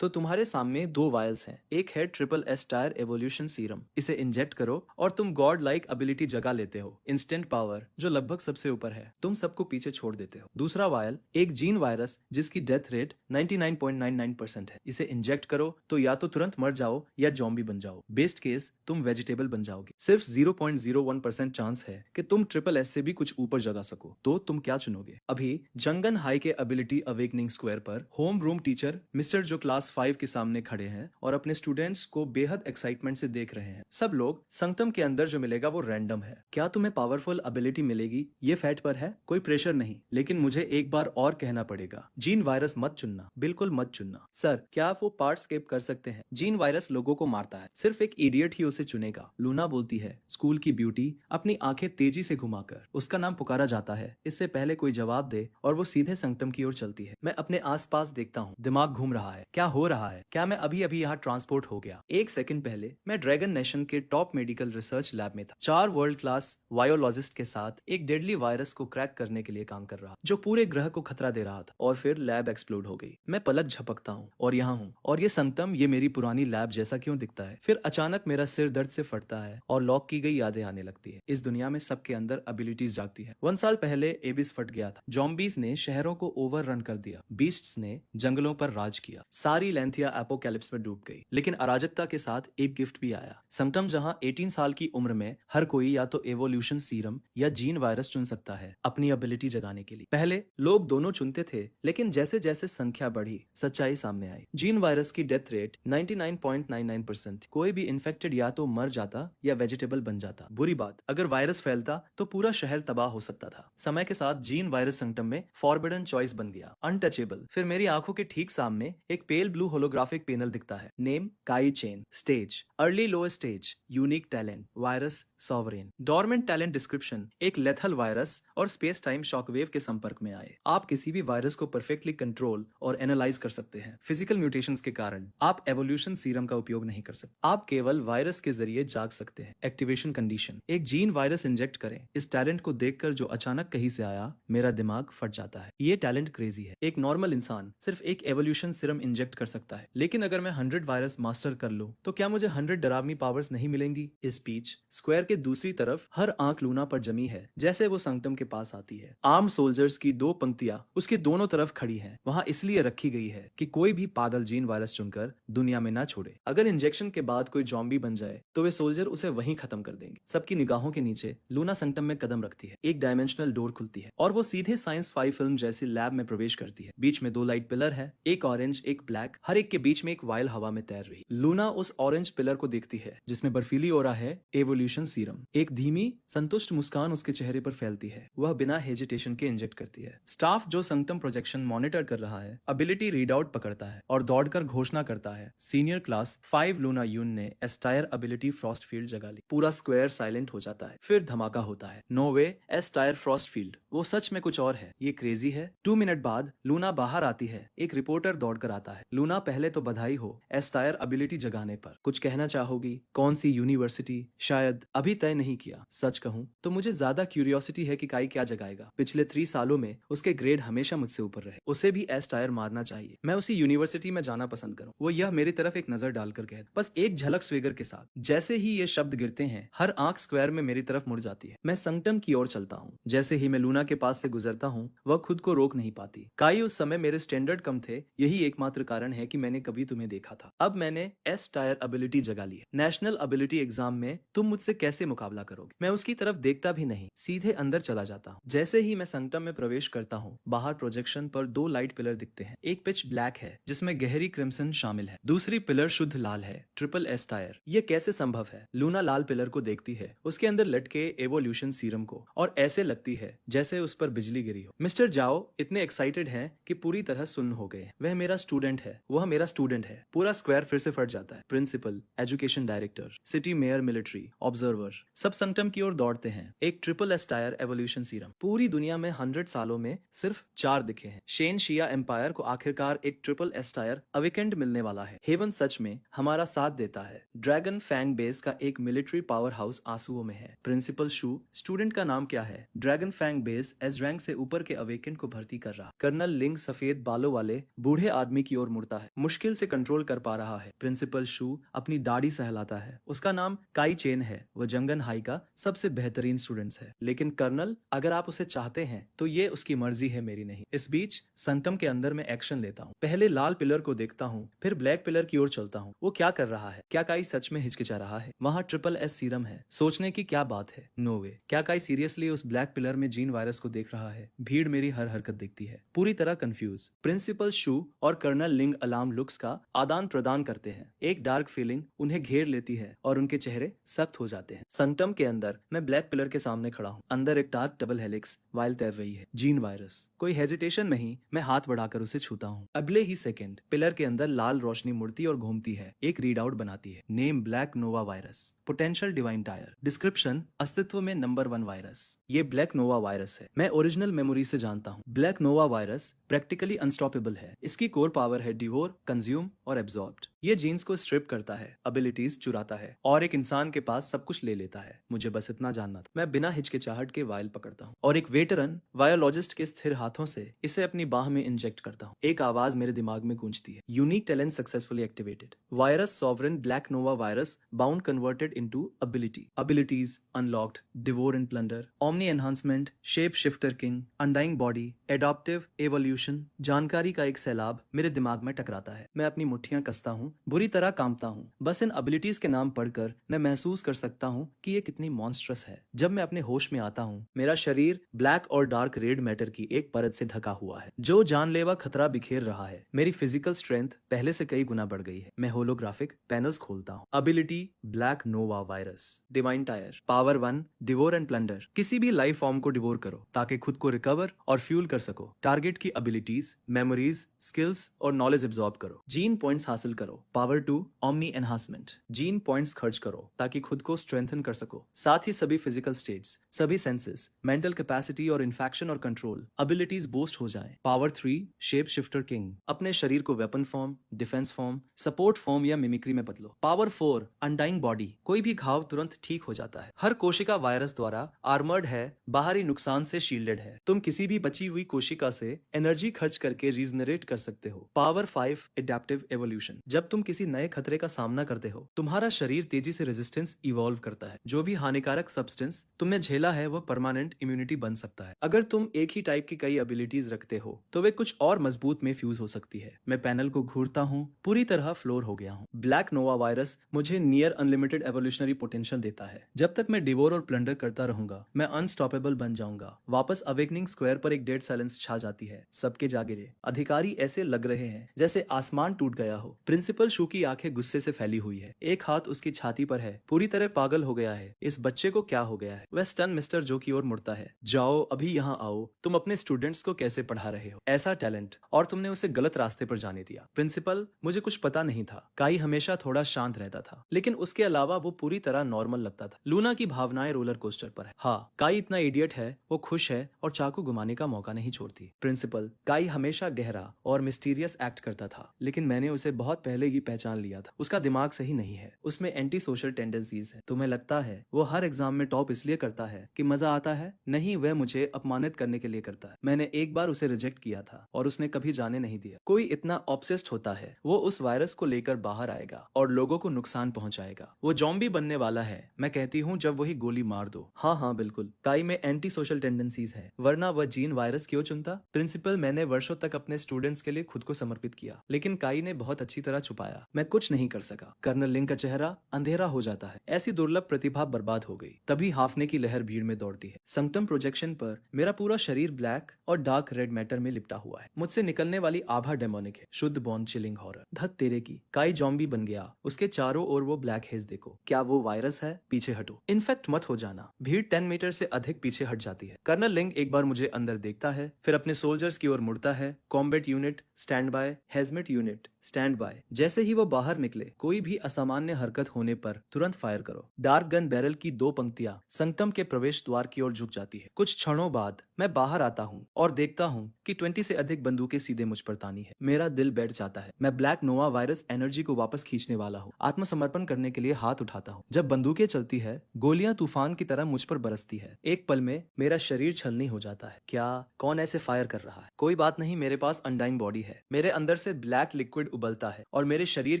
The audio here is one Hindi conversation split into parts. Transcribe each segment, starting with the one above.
तो तुम्हारे सामने दो वायल्स हैं। एक है triple S tier evolution serum. इसे इंजेक्ट करो और तुम गॉड लाइक एबिलिटी जगा लेते हो, इंस्टेंट पावर जो लगभग सबसे ऊपर है। तुम सबको पीछे छोड़ देते हो। दूसरा वायल एक जीन वायरस जिसकी डेथ रेट 99.99% है। इसे इंजेक्ट करो तो या तो तुरंत मर जाओ या जॉम्बी बन जाओ। बेस्ट केस तुम वेजिटेबल बन जाओगे। सिर्फ 0.01% चांस है कि तुम ट्रिपल एस से भी कुछ ऊपर जगा सको। तो तुम क्या चुनोगे? अभी जंगन हाई के एबिलिटी अवेकनिंग स्क्वायर पर होम रूम टीचर मिस्टर जो क्लास 5 के सामने खड़े हैं और अपने स्टूडेंट्स को बेहद एक्साइटमेंट से देख रहे हैं। सब लोग संगतम के अंदर जो मिलेगा वो रैंडम है। क्या तुम्हें पावरफुल एबिलिटी मिलेगी ये फैट पर है, कोई प्रेशर नहीं। लेकिन मुझे एक बार और कहना पड़ेगा, जीन वायरस मत चुनना, बिल्कुल मत चुनना। सर क्या आप वो पार्ट स्किप कर सकते हैं? जीन वायरस लोगों को मारता है, सिर्फ एक इडियट ही उसे चुनेगा। लूना बोलती है। स्कूल की ब्यूटी अपनी आंखें तेजी से घुमाकर उसका नाम पुकारा जाता है। इससे पहले कोई जवाब दे और वो सीधे संगतम की ओर चलती है। मैं अपने आसपास देखता हूँ, दिमाग घूम रहा है। क्या हो रहा है? क्या मैं अभी अभी यहाँ ट्रांसपोर्ट हो गया? एक सेकंड पहले मैं ड्रैगन नेशन के टॉप मेडिकल रिसर्च लैब में था, 4 वर्ल्ड क्लास वायोलॉजिस्ट के साथ एक डेडली वायरस को क्रैक करने के लिए काम कर रहा, जो पूरे ग्रह को खतरा दे रहा था। और फिर लैब एक्सप्लोड हो गई। मैं पलक झपकता हूँ और यहाँ हूँ। और ये संगतम, ये मेरी पुरानी लैब जैसा क्यों दिखता है? फिर अचानक मेरा सिर दर्द से फटता है और लॉक की गई यादें आने लगती है। इस दुनिया में सबके अंदर एबिलिटीज जागती है। 1 साल पहले एबिस फट गया था। जॉम्बीज ने शहरों को ओवररन कर दिया। बीस्ट्स ने जंगलों पर राज किया। सारी लैंथिया एपोकैलिप्स में डूब गई। लेकिन अराजकता के साथ एक गिफ्ट भी आया। संगतम जहां 18 साल की उम्र में हर कोई या तो एवोल्यूशन सीरम या जीन वायरस चुन सकता है अपनी एबिलिटी जगाने के लिए। पहले लोग दोनों चुनते थे, लेकिन जैसे जैसे संख्या बढ़ी सच्चाई सामने आई। जीन वायरस की डेथ रेट 99.99% थी। कोई भी इन्फेक्टेड या तो मर जाता या वेजिटेबल बन जाता। बुरी बात, अगर वायरस फैलता तो पूरा शहर तबाह हो सकता था। समय के साथ जीन वायरस संकटम में फॉरबिडन चॉइस बन गया, अनटचेबल। फिर मेरी आंखों के ठीक सामने एक पेल ब्लू होलोग्राफिक पैनल दिखता है। Name Kai Chen, stage early lower stage, unique talent virus sovereign, dormant talent description एक लेथल वायरस और स्पेस टाइम शॉकवेव के संपर्क में आए। आप किसी भी वायरस को परफेक्टली कंट्रोल और एनालाइज कर सकते हैं। फिजिकल म्यूटेशंस के कारण आप एवोल्यूशन सीरम का उपयोग नहीं कर सकते। आप केवल वायरस के जरिए जाग सकते हैं। एक्टिवेशन कंडीशन, एक जीन वायरस इंजेक्ट करें। इस टैलेंट को देखकर जो अचानक कहीं से आया, मेरा दिमाग फट जाता है। ये टैलेंट क्रेजी है। एक नॉर्मल इंसान सिर्फ एक एवोल्यूशन सीरम इंजेक्ट कर सकता है, लेकिन अगर मैं 100 वायरस मास्टर कर लूं तो क्या मुझे 100 डरावनी पावर्स नहीं मिलेंगी? इस बीच स्क्वायर के दूसरी तरफ हर आंख लूना पर जमी है जैसे वो संगतम के पास आती है। आर्म सोल्जर्स की 2 पंक्तियां उसके दोनों तरफ खड़ी हैं। वहां इसलिए रखी गई है कि कोई भी पागल जीन वायरस चुनकर दुनिया में ना छोड़े। अगर इंजेक्शन के बाद कोई जॉम्बी बन जाए तो वे सोल्जर उसे वहीं खत्म कर देंगे। सबकी निगाहों के नीचे लूना संगतम में कदम रखती है। एक डायमेंशनल डोर खुलती है और वो सीधे साइंस 5 फिल्म जैसी लैब में प्रवेश करती है। बीच में 2 लाइट पिलर है, एक ऑरेंज एक ब्लैक, हर एक के बीच में एक वायल हवा में तैर रही। लूना उस ऑरेंज पिलर को देखती है जिसमें बर्फीली ओरा है, एवोल्यूशन सीरम। एक धीमी संतुष्ट मुस्कान उसके चेहरे पर फैलती है। वह बिना हेजिटेशन के इंजेक्ट करती है। स्टाफ जो संगतम प्रोजेक्शन मॉनिटर कर रहा है एबिलिटी रीडआउट पकड़ता है और दौड़कर घोषणा करता है, सीनियर क्लास 5 लूना यून ने एस्टायर एबिलिटी फ्रॉस्ट फील्ड जगा ली। पूरा स्क्वायर साइलेंट हो जाता है। फिर धमाका होता है। नो वे, एस्टायर फ्रॉस्ट फील्ड वो सच में कुछ और है। ये क्रेजी है। 2 मिनट बाद लूना बाहर आती है। एक रिपोर्टर दौड़कर आता है। लूना पहले तो बधाई हो एस्टायर एबिलिटी जगाने पर। कुछ कहना चाहोगी? कौन सी यूनिवर्सिटी? शायद अभी तय नहीं किया। सच कहूं तो मुझे ज्यादा क्यूरियोसिटी है कि काई क्या जगाएगा। पिछले 3 सालों में उसके ग्रेड हमेशा मुझसे ऊपर रहे। उसे भी एस्टायर मारना चाहिए। मैं उसी यूनिवर्सिटी में जाना पसंद करूं। वो यह मेरी तरफ एक नजर डालकर कहे, बस एक झलक स्वेगर के साथ। जैसे ही ये शब्द गिरते हैं हर आंख स्क्वायर में मेरी तरफ मुड़ जाती है। मैं संगटम की ओर चलता हूँ। जैसे ही मैं लूना के पास से गुजरता हूँ वह खुद को रोक नहीं पाती। काई उस समय मेरे स्टैंडर्ड कम थे, यही एकमात्र कारण है कि मैंने कभी तुम्हें देखा था। अब मैंने एस टायर एबिलिटी जगा ली है। नेशनल एबिलिटी एग्जाम में तुम मुझसे कैसे मुकाबला करोगे? मैं उसकी तरफ देखता भी नहीं, सीधे अंदर चला जाता हूँ। जैसे ही मैं संगटम में प्रवेश करता हूँ बाहर प्रोजेक्शन पर 2 लाइट पिलर दिखते हैं। एक पिच ब्लैक है जिसमें गहरी क्रिम्सन शामिल है, दूसरी पिलर शुद्ध लाल है, ट्रिपल एस टायर। ये कैसे संभव है? लूना लाल पिलर को देखती है, उसके अंदर लटके एवोल्यूशन सीरम को, और ऐसे लगती है जैसे उस पर बिजली गिरी हो। मिस्टर जाओ इतने एक्साइटेड हैं कि पूरी तरह सुन्न हो गए। वह मेरा स्टूडेंट है, वह मेरा स्टूडेंट है। पूरा स्क्वायर फिर से फट जाता है। Principal, education director, city mayor, military observer सब संगटम की ओर दौड़ते हैं। एक triple S tier evolution serum. पूरी दुनिया में 100 सालों में सिर्फ 4 दिखे हैं। शेन शिया एम्पायर को आखिरकार एक ट्रिपल एस टायर अविकेंड मिलने वाला है। हेवन सच में हमारा साथ देता है। ड्रैगन फैंग बेस का एक मिलिट्री पावर हाउस आंसुओं में है। प्रिंसिपल शू, स्टूडेंट का नाम क्या है? Dragon fang base S rank से ऊपर के अवेकेंड को भर्ती कर रहा। कर्नल लिंग सफेद बालों वाले बूढ़े आदमी की ओर मुड़ छोड़ता है, मुश्किल से कंट्रोल कर पा रहा है। प्रिंसिपल शू अपनी दाढ़ी सहलाता है। उसका नाम काई चेन है। वो जंगन हाई का सबसे बेहतरीन स्टूडेंट्स है। लेकिन कर्नल, अगर आप उसे चाहते हैं तो ये उसकी मर्जी है, मेरी नहीं। इस बीच संटम के अंदर मैं एक्शन लेता हूँ। पहले लाल पिलर को देखता हूँ, फिर ब्लैक पिलर की ओर चलता हूँ। वो क्या कर रहा है? क्या काई सच में हिचकिचा रहा है? वहाँ ट्रिपल एस सीरम है। सोचने की क्या बात है। नो वे। क्या काई सीरियसली उस ब्लैक पिलर में जीन वायरस को देख रहा है? भीड़ मेरी हर हरकत देखती है, पूरी तरह कंफ्यूज। प्रिंसिपल शू और कर्नल लिंग अलार्म लुक्स का आदान प्रदान करते हैं। एक डार्क फीलिंग उन्हें घेर लेती है और उनके चेहरे सख्त हो जाते हैं। संटम के अंदर मैं ब्लैक पिलर के सामने खड़ा हूँ। अंदर एक डार्क डबल हेलिक्स वाइल तैर रही है, जीन वायरस। कोई हेजिटेशन नहीं, मैं हाथ बढ़ाकर उसे छूता हूँ। अगले ही सेकंड पिलर के अंदर लाल रोशनी मुड़ती और घूमती है, एक रीड आउट बनाती है। नेम ब्लैक नोवा virus, potential divine tier. Description अस्तित्व में नंबर 1 वायरस। ये ब्लैक नोवा वायरस है। मैं ओरिजिनल मेमोरी से जानता हूँ, ब्लैक नोवा वायरस प्रैक्टिकली अनस्टॉपेबल है। इसकी कोर पावर है डिवोर, कंज्यूम और एब्जॉर्ब्ड। ये जीन्स को स्ट्रिप करता है, एबिलिटीज चुराता है और एक इंसान के पास सब कुछ ले लेता है। मुझे बस इतना जानना था। मैं बिना हिचकिचाहट के वायल पकड़ता हूँ और एक वेटरन वायोलॉजिस्ट के स्थिर हाथों से इसे अपनी बाह में इंजेक्ट करता हूँ। एक आवाज मेरे दिमाग में गूंजती है, unique talent successfully activated. Virus sovereign black Nova virus bound converted into ability. Abilities unlocked, devour and plunder, omni enhancement, shape shifter king, undying body, adaptive evolution. जानकारी का एक सैलाब मेरे दिमाग में टकराता है। मैं अपनी मुट्ठियां कसता हूँ, बुरी तरह कांपता हूँ। बस इन एबिलिटीज के नाम पढ़कर मैं महसूस कर सकता हूँ कि ये कितनी मॉन्स्ट्रस है। जब मैं अपने होश में आता हूँ, मेरा शरीर ब्लैक और डार्क रेड मैटर की एक परत से ढका हुआ है जो जानलेवा खतरा बिखेर रहा है। मेरी फिजिकल स्ट्रेंथ पहले से कई गुना बढ़ गई है। मैं होलोग्राफिक पैनल्स खोलता हूँ। Ability black Nova virus, divine tyre, power 1, devour and plunder. किसी भी लाइफ फॉर्म को डिवोर करो ताकि खुद को रिकवर और फ्यूल कर सको। टारगेट की एबिलिटीज, मेमोरीज, स्किल्स और नॉलेज एब्जॉर्ब करो। जीन पॉइंट्स हासिल करो। Power 2, omni enhancement. Gene points खर्च करो ताकि खुद को स्ट्रेंथन कर सको। साथ ही सभी फिजिकल स्टेट्स, सभी सेंसेस, मेंटल कैपेसिटी और इन्फेक्शन और कंट्रोल एबिलिटीज बूस्ट हो जाएं। Power 3, shape shifter king. अपने शरीर को weapon form, defence form, support form या मिमिक्री में बदलो। Power 4, undying body. कोई भी घाव तुरंत ठीक हो जाता है। हर कोशिका वायरस द्वारा आर्मर्ड है, बाहरी नुकसान से शील्डेड है। तुम किसी भी बची हुई कोशिका से एनर्जी खर्च करके रीजनरेट कर सकते हो। Power 5, adaptive evolution. जब तुम किसी नए खतरे का सामना करते हो, तुम्हारा शरीर तेजी से रेजिस्टेंस इवॉल्व करता है। जो भी हानिकारक सब्सटेंस तुमने झेला है वो परमानेंट इम्यूनिटी बन सकता है। अगर तुम एक ही टाइप की कई एबिलिटीज रखते हो तो वे कुछ और मजबूत में फ्यूज हो सकती है। मैं पैनल को घूरता हूँ, पूरी तरह फ्लोर हो गया हूँ। ब्लैक नोवा वायरस मुझे नियर अनलिमिटेड एवोल्यूशनरी पोटेंशियल देता है। जब तक मैं डिवोर और प्लंडर करता रहूंगा, मैं अनस्टॉपेबल बन जाऊंगा। वापस अवेकनिंग स्क्वायर पर एक डेड साइलेंस छा जाती है। सबके जागिरे अधिकारी ऐसे लग रहे हैं जैसे आसमान टूट गया हो। प्रिंसिपल शू की आंखें गुस्से से फैली हुई है, एक हाथ उसकी छाती पर है, पूरी तरह पागल हो गया है। इस बच्चे को क्या हो गया है? वह स्टन मिस्टर जो की ओर मुड़ता है। जाओ, अभी यहाँ आओ। तुम अपने स्टूडेंट्स को कैसे पढ़ा रहे हो? ऐसा टैलेंट, और तुमने उसे गलत रास्ते पर जाने दिया। प्रिंसिपल, मुझे कुछ पता नहीं था। काई हमेशा थोड़ा शांत रहता था, लेकिन उसके अलावा वो पूरी तरह नॉर्मल लगता था। लूना की भावनाएं रोलर कोस्टर पर है। हाँ, काई इतना इडियट है, वो खुश है और चाकू घुमाने का मौका नहीं छोड़ती। प्रिंसिपल, काई हमेशा गहरा और मिस्टीरियस एक्ट करता था, लेकिन मैंने उसे बहुत पहले ही पहचान लिया था। उसका दिमाग सही नहीं है, उसमें एंटी सोशल टेंडेंसीज है। तुम्हें लगता है वो हर एग्जाम में टॉप इसलिए करता है कि मजा आता है? नहीं, वह मुझे अपमानित करने के लिए करता है। मैंने एक बार उसे रिजेक्ट किया था और उसने कभी जाने नहीं दिया। कोई इतना ऑब्सेस्ड होता है, वो उस वायरस को लेकर बाहर आएगा और लोगों को नुकसान पहुंचाएगा। वो जॉम्बी बनने वाला है। मैं कहती हूँ जब वही गोली मार दो। हाँ हाँ बिल्कुल, काई में एंटी सोशल टेंडेंसीज है, वरना वह जीन वायरस क्यों चुनता? प्रिंसिपल, मैंने वर्षों तक अपने स्टूडेंट्स के लिए खुद को समर्पित किया, लेकिन काई ने बहुत अच्छी तरह छुपाया। मैं कुछ नहीं कर सका। कर्नल लिंग का चेहरा अंधेरा हो जाता है। ऐसी दुर्लभ प्रतिभा बर्बाद हो गई। तभी हाफने की लहर भीड़ में दौड़ती है। संक्टम प्रोजेक्शन पर मेरा पूरा शरीर ब्लैक और डार्क रेड मैटर में लिपटा हुआ है। मुझसे निकलने वाली आभा डेमोनिक है, शुद्ध बॉर्न चिलिंग हॉरर। धत तेरे की, काई जॉम्बी बन गया। उसके चारों ओर वो ब्लैक हेज देखो। क्या वो वायरस है? पीछे हटो। इनफेक्ट मत हो जाना। भीड़ 10 मीटर से अधिक पीछे हट जाती है। कर्नल लिंग एक बार मुझे अंदर देखता है, फिर अपने सोल्जर्स की ओर मुड़ता है। Combat unit stand by, hazmat unit stand by. जैसे ही वो बाहर निकले, कोई भी असामान्य हरकत होने पर तुरंत फायर करो। डार्क गन बैरल की दो पंक्तियां संगटम के प्रवेश द्वार की ओर झुक जाती है। कुछ क्षणों बाद मैं बाहर आता हूँ और देखता हूँ कि 20 से अधिक बंदूकें सीधे मुझ पर तानी है। मेरा दिल बैठ जाता है। मैं ब्लैक नोवा वायरस एनर्जी को वापस खींचने वाला हूँ। आत्मसमर्पण करने के लिए हाथ उठाता हूँ। जब बंदूकें चलती है, गोलियां तूफान की तरह मुझ पर बरसती है। एक पल में मेरा शरीर छलनी हो जाता है। क्या कौन ऐसे फायर कर रहा है? कोई बात नहीं, मेरे पास अनडाइंग बॉडी है। मेरे अंदर से ब्लैक लिक्विड उबलता है और मेरे शरीर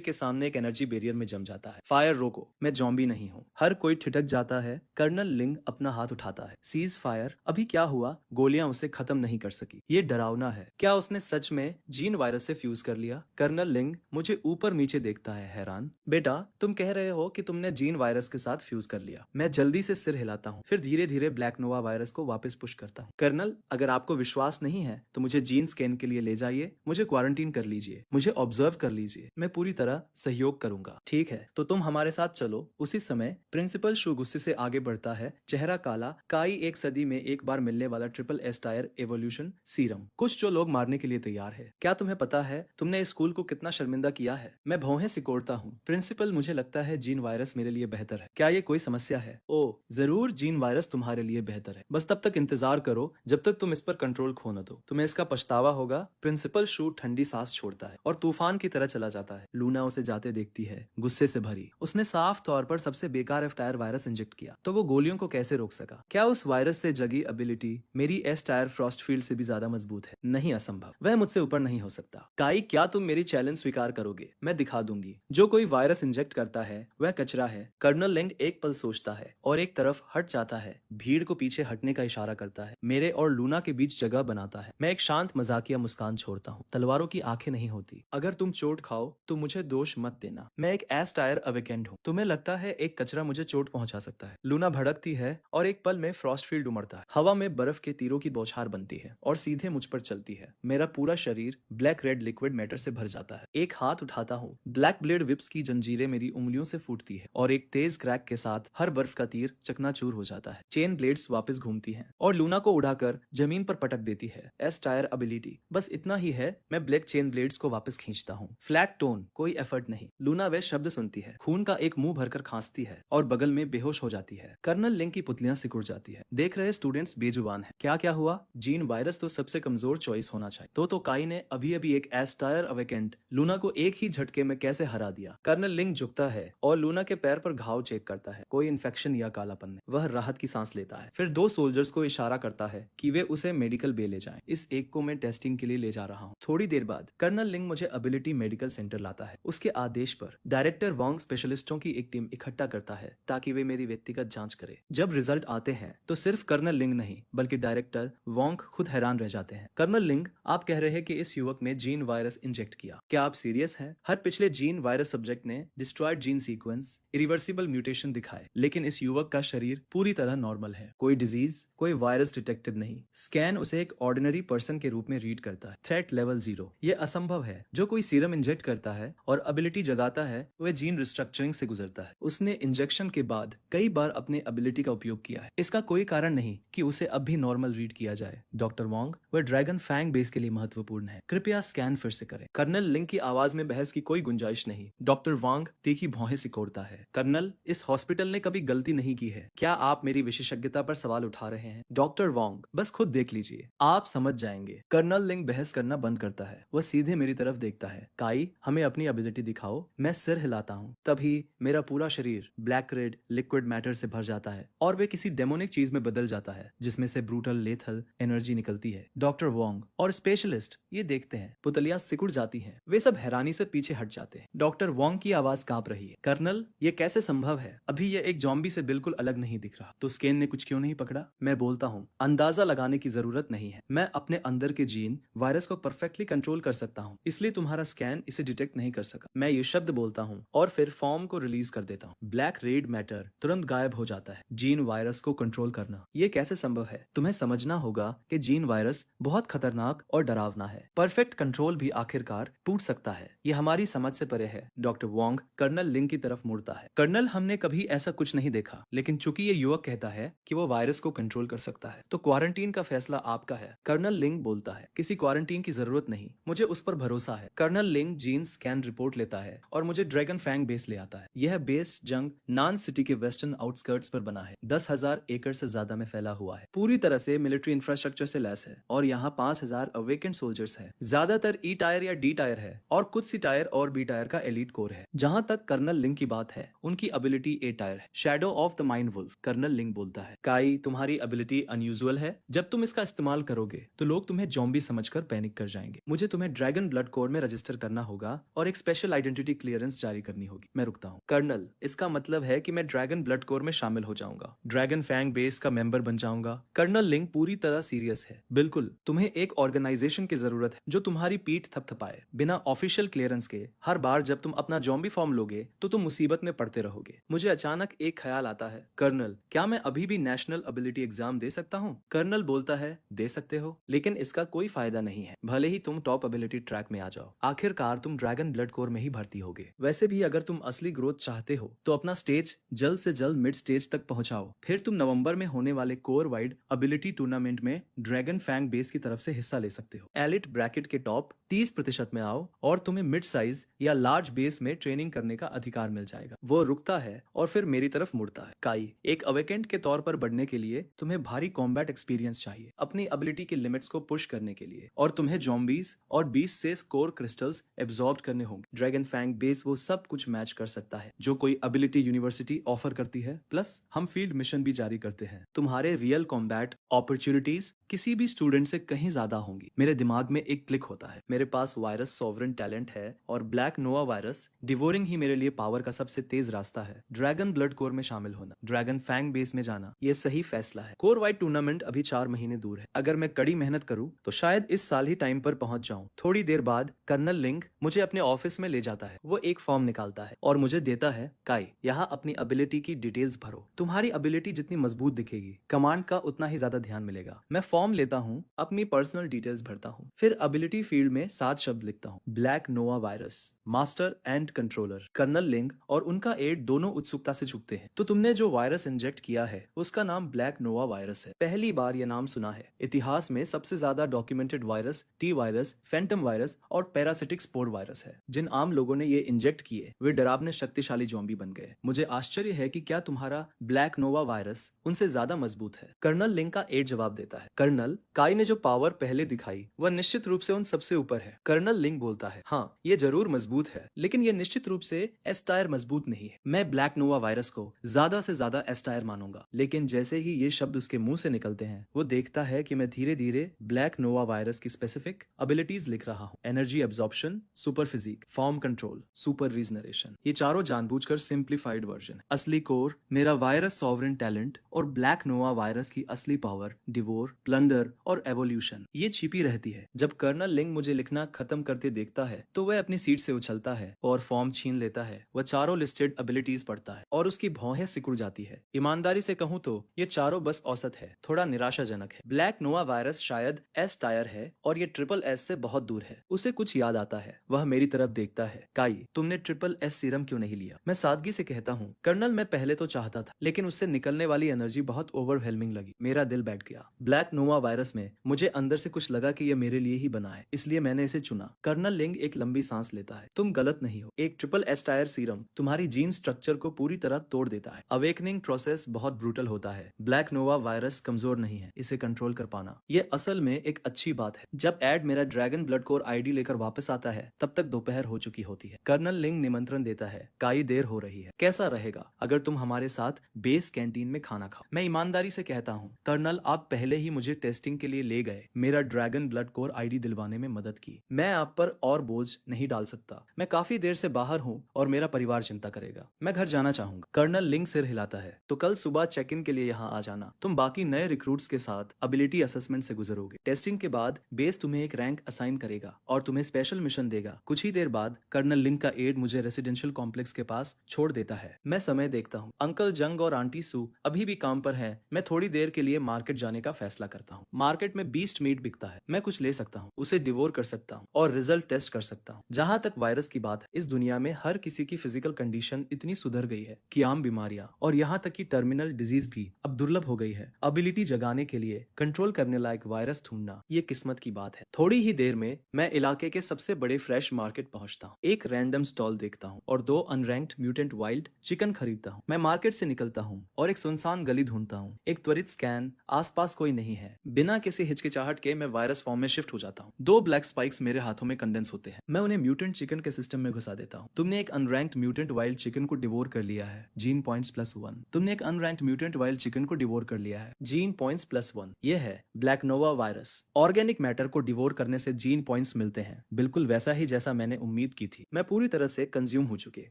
के सामने एक एनर्जी बैरियर में जम जाता है। फायर रोको, मैं जॉम्बी नहीं हूँ। हर कोई ठिठक जाता है। कर्नल लिंग अपना हाथ उठाता है। Cease fire. अभी क्या हुआ? गोलियां उसे खत्म नहीं कर सकी। ये डरावना है। क्या उसने सच में जीन वायरस से फ्यूज कर लिया? कर्नल लिंग मुझे ऊपर नीचे देखता है, हैरान। बेटा, तुम कह रहे हो कि तुमने जीन वायरस के साथ फ्यूज कर लिया। मैं जल्दी से सिर हिलाता हूँ, फिर धीरे धीरे ब्लैक नोवा वायरस को वापस पुश करता हूँ। कर्नल, अगर आपको विश्वास नहीं है तो मुझे जीन स्कैन के लिए ले जाइए। मुझे क्वारंटीन कर लीजिए। मुझे ऑब्जर्व कर लीजिए। मैं पूरी तरह सहयोग करूंगा। ठीक है, तो तुम हमारे साथ चलो। उसी समय प्रिंसिपल शू गुस्से से आगे बढ़ता है, चेहरा काला। काई एक सदी में एक बार मिलने वाला triple S tier evolution serum, कुछ जो लोग मारने के लिए तैयार है। क्या तुम्हें पता है तुमने इस स्कूल को कितना शर्मिंदा किया है? मैं भौहें सिकोड़ता हूँ। प्रिंसिपल, मुझे लगता है जीन वायरस मेरे लिए बेहतर है। क्या ये कोई समस्या है? ओ जरूर, जीन वायरस तुम्हारे लिए बेहतर है। बस तब तक इंतजार करो जब तक तुम इस पर कंट्रोल खो न दो। तुम्हें इसका पछतावा होगा। प्रिंसिपल शू ठंडी सांस छोड़ता है और तूफान की तरह चला जाता है। लूना उसे जाते देखती है, गुस्से से भरी। उसने साफ तौर पर सबसे बेकार एफ टायर वायरस इंजेक्ट किया, तो वो गोलियों को कैसे रोक सका? क्या उस वायरस से जगी एबिलिटी मेरी एस टायर फ्रॉस्ट फील्ड से भी ज्यादा मजबूत है? नहीं, असंभव। वह मुझसे ऊपर नहीं हो सकता। काई, क्या तुम मेरी चैलेंज स्वीकार करोगे? मैं दिखा दूंगी। जो कोई वायरस इंजेक्ट करता है वह कचरा है। कर्नल लिंग एक पल सोचता है और एक तरफ हट जाता है। भीड़ को पीछे हटने का इशारा करता है। मेरे और लूना के बीच जगह बनाता है। मैं एक शांत मजाकिया मुस्कान छोड़ता हूँ। तलवारों की आंखें नहीं होती। अगर तुम चोट खाओ तो मुझे दोष मत देना। मैं एक एस टायर अवेकेंड हूँ। तुम्हें लगता है एक कचरा मुझे चोट पहुंचा सकता है? लूना भड़कती है और एक पल में फ्रॉस्ट फील्ड उमड़ता है। हवा में बर्फ के तीरों की बौछार बनती है और सीधे मुझ पर चलती है। मेरा पूरा शरीर ब्लैक रेड लिक्विड मैटर से भर जाता है। एक हाथ उठाता हूँ। ब्लैक ब्लेड विप्स की जंजीरें मेरी उंगलियों से फूटती है और एक तेज क्रैक के साथ हर बर्फ का तीर चकनाचूर हो जाता है। चेन ब्लेड्स वापस घूमती हैं और लूना को उड़ाकर जमीन पर पटक देती है। एस टायर एबिलिटी बस इतना ही है। मैं ब्लैक चेन ब्लेड्स को वापस खींचता हूँ। फ्लैट टोन, कोई एफर्ट नहीं। लूना वे शब्द सुनती है। खून का एक मुंह भरकर खांसती है और बगल में बेहोश हो जाती है। कर्नल लिंग की पुतलियां सिकुड़ जाती है। देख रहे स्टूडेंट्स बेजुबान है। क्या क्या हुआ? जीन वायरस तो सबसे कमजोर चॉइस होना चाहिए। तो काई ने अभी अभी एक एस टायर अवेकेंट लूना को एक ही झटके में कैसे हरा दिया? कर्नल लिंग झुकता है और लूना के पैर पर घाव चेक करता है। कोई इन्फेक्शन या कालापन नहीं। वह राहत की सांस लेता है, फिर दो सोल्जर्स को इशारा करता है कि वे उसे मेडिकल बे ले जाएं। इस एक को मैं टेस्टिंग के लिए ले जा रहा हूँ। थोड़ी देर बाद कर्नल लिंग मुझे एबिलिटी मेडिकल सेंटर लाता है। उसके आदेश पर डायरेक्टर वांग स्पेशलिस्टों की एक टीम इकट्ठा करता है ताकि वे मेरी व्यक्तिगत जांच करे। जब रिजल्ट आते हैं तो सिर्फ कर्नल लिंग नहीं बल्कि डायरेक्टर वांग खुद हैरान रह जाते हैं। कर्नल लिंग, आप कह रहे हैं कि इस युवक ने जीन वायरस इंजेक्ट किया। क्या आप सीरियस हैं? हर पिछले जीन वायरस सब्जेक्ट ने destroyed gene sequence, irreversible mutation दिखाए, लेकिन इस युवक का शरीर पूरी तरह नॉर्मल है। कोई डिजीज, कोई वायरस डिटेक्टेड नहीं। स्कैन उसे एक ऑर्डिनरी पर्सन के रूप में रीड करता है। Threat level 0। ये असंभव है। जो कोई सीरम इंजेक्ट करता है और एबिलिटी जगाता है वह जीन रिस्ट्रक्चरिंग से गुजरता है। उसने इंजेक्शन के बाद कई बार अपने एबिलिटी का उपयोग किया है। इसका कोई कारण नहीं कि उसे अब भी नॉर्मल रीड किया जाए। डॉक्टर वांग, वह ड्रैगन फैंग बेस के लिए महत्वपूर्ण है। कृपया स्कैन फिर से करें। कर्नल लिंग की आवाज में बहस की कोई गुंजाइश नहीं। डॉक्टर वांग तीखी भौहें सिकोड़ता है। कर्नल, इस हॉस्पिटल ने कभी गलती नहीं की है। क्या आप मेरी विशेषज्ञता पर सवाल उठा रहे हैं? डॉक्टर वांग, बस खुद देख लीजिए, आप समझ जाएंगे। कर्नल लिंग बहस करना बंद करता है। वह सीधे मेरी तरफ देखता है। काई, हमें अपनी एबिलिटी दिखाओ। मैं सिर हिलाता हूँ। तभी मेरा पूरा शरीर ब्लैक रेड लिक्विड मैटर से भर जाता है और वे किसी डेमोनिक चीज में बदल जाता है जिसमें से ब्रूटल लेथल एनर्जी निकलती है। डॉक्टर वांग और स्पेशलिस्ट ये देखते हैं। पुतलियां सिकुड़ जाती हैं। वे सब हैरानी से पीछे हट जाते हैं। डॉक्टर वांग की आवाज कांप रही है। कर्नल, ये कैसे संभव है? अभी ये एक जॉम्बी से बिल्कुल अलग नहीं दिख रहा। तो स्कैन ने कुछ क्यों नहीं पकड़ा? मैं बोलता हूँ, अंदाजा लगाने की जरूरत नहीं है। मैं अपने अंदर के जीन वायरस को परफेक्टली कंट्रोल कर सकता हूँ, इसलिए तुम्हारा स्कैन इसे डिटेक्ट नहीं कर सका। मैं ये शब्द बोलता हूँ और फिर फॉर्म को रिलीज कर देता हूँ। ब्लैक रेड मैटर तुरंत गायब हो जाता है। जीन वायरस को कंट्रोल करना, ये कैसे संभव है? तुम्हें समझना होगा कि जीन वायरस बहुत खतरनाक और डरावना है। परफेक्ट कंट्रोल भी आखिरकार टूट सकता है। ये हमारी समझ से परे है। डॉक्टर वांग कर्नल लिंग की तरफ मुड़ता है। कर्नल, हमने कभी ऐसा कुछ नहीं देखा, लेकिन चूंकि ये युवक कहता है कि वो वायरस को कंट्रोल कर सकता है तो क्वारंटीन का फैसला आपका है। कर्नल लिंग बोलता है, किसी क्वारंटीन की जरूरत नहीं, मुझे उस पर भरोसा है। कर्नल लिंग जीन स्कैन रिपोर्ट लेता है और मुझे ड्रैगन फैंग बेस ले आता है। यह बेस जंग नान सिटी के वेस्टर्न आउटस्कर्ट्स पर बना है, 10,000 एकड़ से ज्यादा में फैला हुआ है, पूरी तरह से मिलिट्री इंफ्रास्ट्रक्चर से लैस है और यहाँ 5,000 अवेकेंड सोल्जर्स है। ज्यादातर ई टायर या डी टायर है और कुछ सी टायर और बी टायर का एलीट कोर है। जहां तक कर्नल लिंग की बात है, उनकी एबिलिटी ए टायर है, shadow of the mind wolf. Colonel Ling बोलता है, काई तुम्हारी एबिलिटी अनयूजुअल है। जब तुम इसका इस्तेमाल करोगे तो लोग तुम्हें जॉम्बी समझकर पैनिक कर जाएंगे। मुझे तुम्हें ड्रैगन ब्लड कोर में रजिस्टर करना होगा और एक स्पेशल आइडेंटिटी क्लियरेंस जारी करनी होगी। मैं रुकता हूँ। कर्नल, इसका मतलब है कि मैं ड्रैगन ब्लड कोर में शामिल हो जाऊंगा, ड्रैगन फैंग बेस का मेंबर बन जाऊंगा। कर्नल लिंग पूरी तरह सीरियस है। बिल्कुल, तुम्हें एक ऑर्गेनाइजेशन की जरूरत है जो तुम्हारी पीठ थपथपाए। बिना ऑफिशियल क्लियरेंस के हर बार जब तुम अपना जॉम्बी फॉर्म लोगे तो तुम मुसीबत में पड़ते रहोगे। मुझे अचानक एक ख्याल आता है, कर्नल, क्या मैं अभी भी नेशनल एबिलिटी एग्जाम दे सकता हूँ? कर्नल बोलता है, दे सकते हो, लेकिन इसका कोई फायदा नहीं है, भले ही तुम टॉप एबिलिटी ट्रैक में आ जाओ। आखिरकार तुम ड्रैगन ब्लड कोर में ही भर्ती होगे। वैसे भी अगर तुम असली ग्रोथ चाहते हो तो अपना स्टेज जल्द से जल्द मिड स्टेज तक पहुंचाओ। फिर तुम नवंबर में होने वाले कोर वाइड एबिलिटी टूर्नामेंट में ड्रैगन फैंग बेस की तरफ से हिस्सा ले सकते हो। एलिट ब्रैकेट के टॉप 30% में आओ और तुम्हें मिड साइज या लार्ज बेस में ट्रेनिंग करने का अधिकार मिल जाएगा। वो रुकता है और फिर मेरी तरफ मुड़ता है। काई, एक अवेकेंट के तौर पर बढ़ने के लिए तुम्हें भारी कॉम्बैट एक्सपीरियंस चाहिए अपनी एबिलिटी की लिमिट्स को पुश करने के लिए, और तुम्हें जॉम्बीज और बीस्ट से स्कोर क्रिस्टल्स एब्जॉर्ब करने होंगे। ड्रैगन फैंग बेस वो सब कुछ मैच कर सकता है जो कोई एबिलिटी यूनिवर्सिटी ऑफर करती है, प्लस हम फील्ड मिशन भी जारी करते हैं। तुम्हारे रियल कॉम्बैट अपॉर्चुनिटीज किसी भी स्टूडेंट से कहीं ज्यादा होंगी। मेरे दिमाग में एक क्लिक होता है, मेरे पास वायरस सॉवरन टैलेंट है और ब्लैक नोवा वायरस डिवोरिंग ही मेरे लिए पावर का सबसे तेज रास्ता है। ड्रैगन ब्लड कोर में शामिल होना, ड्रैगन फैंग बेस में जाना, ये सही फैसला है। कोर वाइड टूर्नामेंट अभी 4 महीने दूर है। अगर मैं कड़ी मेहनत करूं तो शायद इस साल ही टाइम पर पहुंच जाऊं। थोड़ी देर बाद कर्नल लिंग मुझे अपने ऑफिस में ले जाता है। वो एक फॉर्म निकालता है और मुझे देता है, काई, यहाँ अपनी एबिलिटी की डिटेल्स भरो। तुम्हारी एबिलिटी जितनी मजबूत दिखेगी, कमांड का उतना ही ज्यादा ध्यान मिलेगा। मैं फॉर्म लेता हूँ, अपनी पर्सनल डिटेल्स भरता हूँ, फिर एबिलिटी फील्ड में 7 शब्द लिखता हूँ, black Nova virus, master and controller. Colonel Ling और उनका एड दोनों उत्सुकता से झुकते हैं। तो तुमने जो वायरस इंजेक्ट किया है उसका नाम ब्लैक नोवा वायरस है। पहली बार यह नाम सुना है। इतिहास में सबसे ज्यादा documented virus T virus, Phantom virus और पैरासिटिक स्पोर वायरस है। जिन आम लोगों ने ये इंजेक्ट किए वे डरावने शक्तिशाली जॉम्बी बन गए। मुझे आश्चर्य है कि क्या तुम्हारा ब्लैक नोवा वायरस उनसे ज्यादा मजबूत है। कर्नल लिंग का एड जवाब देता है, कर्नल, काई ने जो पावर पहले दिखाई वह निश्चित रूप से उन सबसे ऊपर है। कर्नल लिंग बोलता है, हाँ, ये जरूर मजबूत है, लेकिन ये निश्चित रूप से एस टायर मजबूत नहीं है। मैं ब्लैक नोवा वायरस को ज्यादा से ज्यादा एस टायर मानूंगा। लेकिन जैसे ही ये शब्द उसके मुंह से निकलते हैं, वो देखता है कि मैं धीरे धीरे ब्लैक नोवा वायरस की स्पेसिफिक एबिलिटीज लिख रहा हूँ। Energy absorption, super physique, form control, super regeneration. ये चारों जानबूझकर सिंप्लीफाइड वर्जन। असली कोर मेरा वायरस सॉवरेन टैलेंट और ब्लैक नोवा वायरस की असली पावर, डिवोर, प्लंडर और एवोल्यूशन, ये छिपी रहती है। जब कर्नल लिंग मुझे लिखना खत्म करते देखता है तो वह अपनी सीट से उछलता है और फॉर्म छीन लेता है। वह चारों लिस्टेड एबिलिटीज पढ़ता है और उसकी भौहें सिकुड़ जाती है। ईमानदारी से कहूँ तो ये चारों बस औसत है, थोड़ा निराशाजनक है। ब्लैक नोवा वायरस शायद एस टायर है और ये ट्रिपल एस से बहुत दूर है। उसे कुछ याद आता है, वह मेरी तरफ देखता है, काई, तुमने ट्रिपल एस सीरम क्यों नहीं लिया? मैं सादगी से कहता हूँ, कर्नल, मैं पहले तो चाहता था, लेकिन उससे निकलने वाली एनर्जी बहुत ओवरवेलमिंग लगी। मेरा दिल बैठ गया। ब्लैक नोवा वायरस में मुझे अंदर से कुछ लगा कि यह मेरे लिए ही बना है, इसलिए मैंने इसे चुना। कर्नल लिंग एक लंबी सांस लेता है, तुम गलत नहीं हो। एक ट्रिपल एस टायर सीरम तुम्हारी जीन स्ट्रक्चर को पूरी तरह तोड़ देता है। अवेकनिंग प्रोसेस बहुत ब्रूटल होता है। ब्लैक नोवा वायरस कमजोर नहीं है, इसे कंट्रोल कर पाना ये असल में एक अच्छी बात है। जब एड मेरा ड्रैगन ब्लड कोर आईडी लेकर वापस आता है तब तक दोपहर हो चुकी होती है। कर्नल लिंग निमंत्रण देता है, काई, देर हो रही है, कैसा रहेगा अगर तुम हमारे साथ बेस कैंटीन में खाना खाओ? मैं ईमानदारी से कहता हूँ, कर्नल, आप पहले ही मुझे टेस्टिंग के लिए ले गए, मेरा ड्रैगन ब्लड कोर आईडी दिलवाने में मदद की। मैं आप पर और बोझ नहीं डाल सकता। मैं काफी देर से बाहर हूँ और मेरा परिवार चिंता करेगा। मैं घर जाना चाहूंगा। कर्नल लिंग सिर हिलाता है, तो कल सुबह चेक इन के लिए यहाँ आ जाना। तुम बाकी नए रिक्रूट्स के साथ एबिलिटी असेसमेंट से गुजरोगे। टेस्टिंग के बाद बेस तुम्हें एक रैंक असाइन करेगा और तुम्हें स्पेशल मिशन देगा। कुछ ही देर बाद कर्नल लिंग का एड मुझे रेसिडेंशियल कॉम्प्लेक्स के पास छोड़ देता है। मैं समय देखता हूँ। अंकल जंग और आंटी सू अभी भी काम पर हैं। मैं थोड़ी देर के लिए मार्केट जाने का फैसला करता हूँ। मार्केट में बीस्ट मीट बिकता है, मैं कुछ ले सकता हूँ, उसे डिवोर कर सकता हूँ और रिजल्ट टेस्ट कर सकता हूँ। जहाँ तक वायरस की बात है, इस दुनिया में हर किसी की फिजिकल कंडीशन इतनी सुधर गई है कि आम बीमारियां और यहाँ तक कि टर्मिनल डिजीज भी अब दुर्लभ हो गई है। एबिलिटी जगाने के लिए कंट्रोल करने लायक वायरस ढूंढना ये किस्मत की बात है। थोड़ी ही देर में मैं इलाके के सबसे बड़े फ्रेश मार्केट मार्केट पहुंचता हूँ, एक रैंडम स्टॉल देखता हूँ और 2 अनरैंक्ड म्यूटेंट वाइल्ड चिकन खरीदता हूँ। मैं मार्केट से निकलता हूँ और एक सुनसान गली ढूंढता हूँ। एक त्वरित स्कैन, आसपास कोई नहीं है। बिना किसी हिचकिचाहट के मैं वायरस फॉर्म में शिफ्ट हो जाता हूँ। 2 ब्लैक स्पाइक्स मेरे हाथों में कंडेंस होते हैं। मैं उन्हें म्यूटेंट चिकन के सिस्टम में घुसा देता हूँ। तुमने एक अनरैंक्ड म्यूटेंट वाइल्ड चिकन को डिवोर कर लिया है, जीन पॉइंट्स +1। तुमने एक अनरैंक्ड म्यूटेंट वाइल्ड चिकन को डिवोर कर लिया है, जीन पॉइंट्स +1। यह है ब्लैक नोवा वायरस। ऑर्गेनिक मैटर को डिवोर करने से जीन पॉइंट्स मिलते हैं, बिल्कुल वैसा ही जैसा मैंने उम्मीद की थी। मैं पूरी तरह से कंज्यूम हो चुके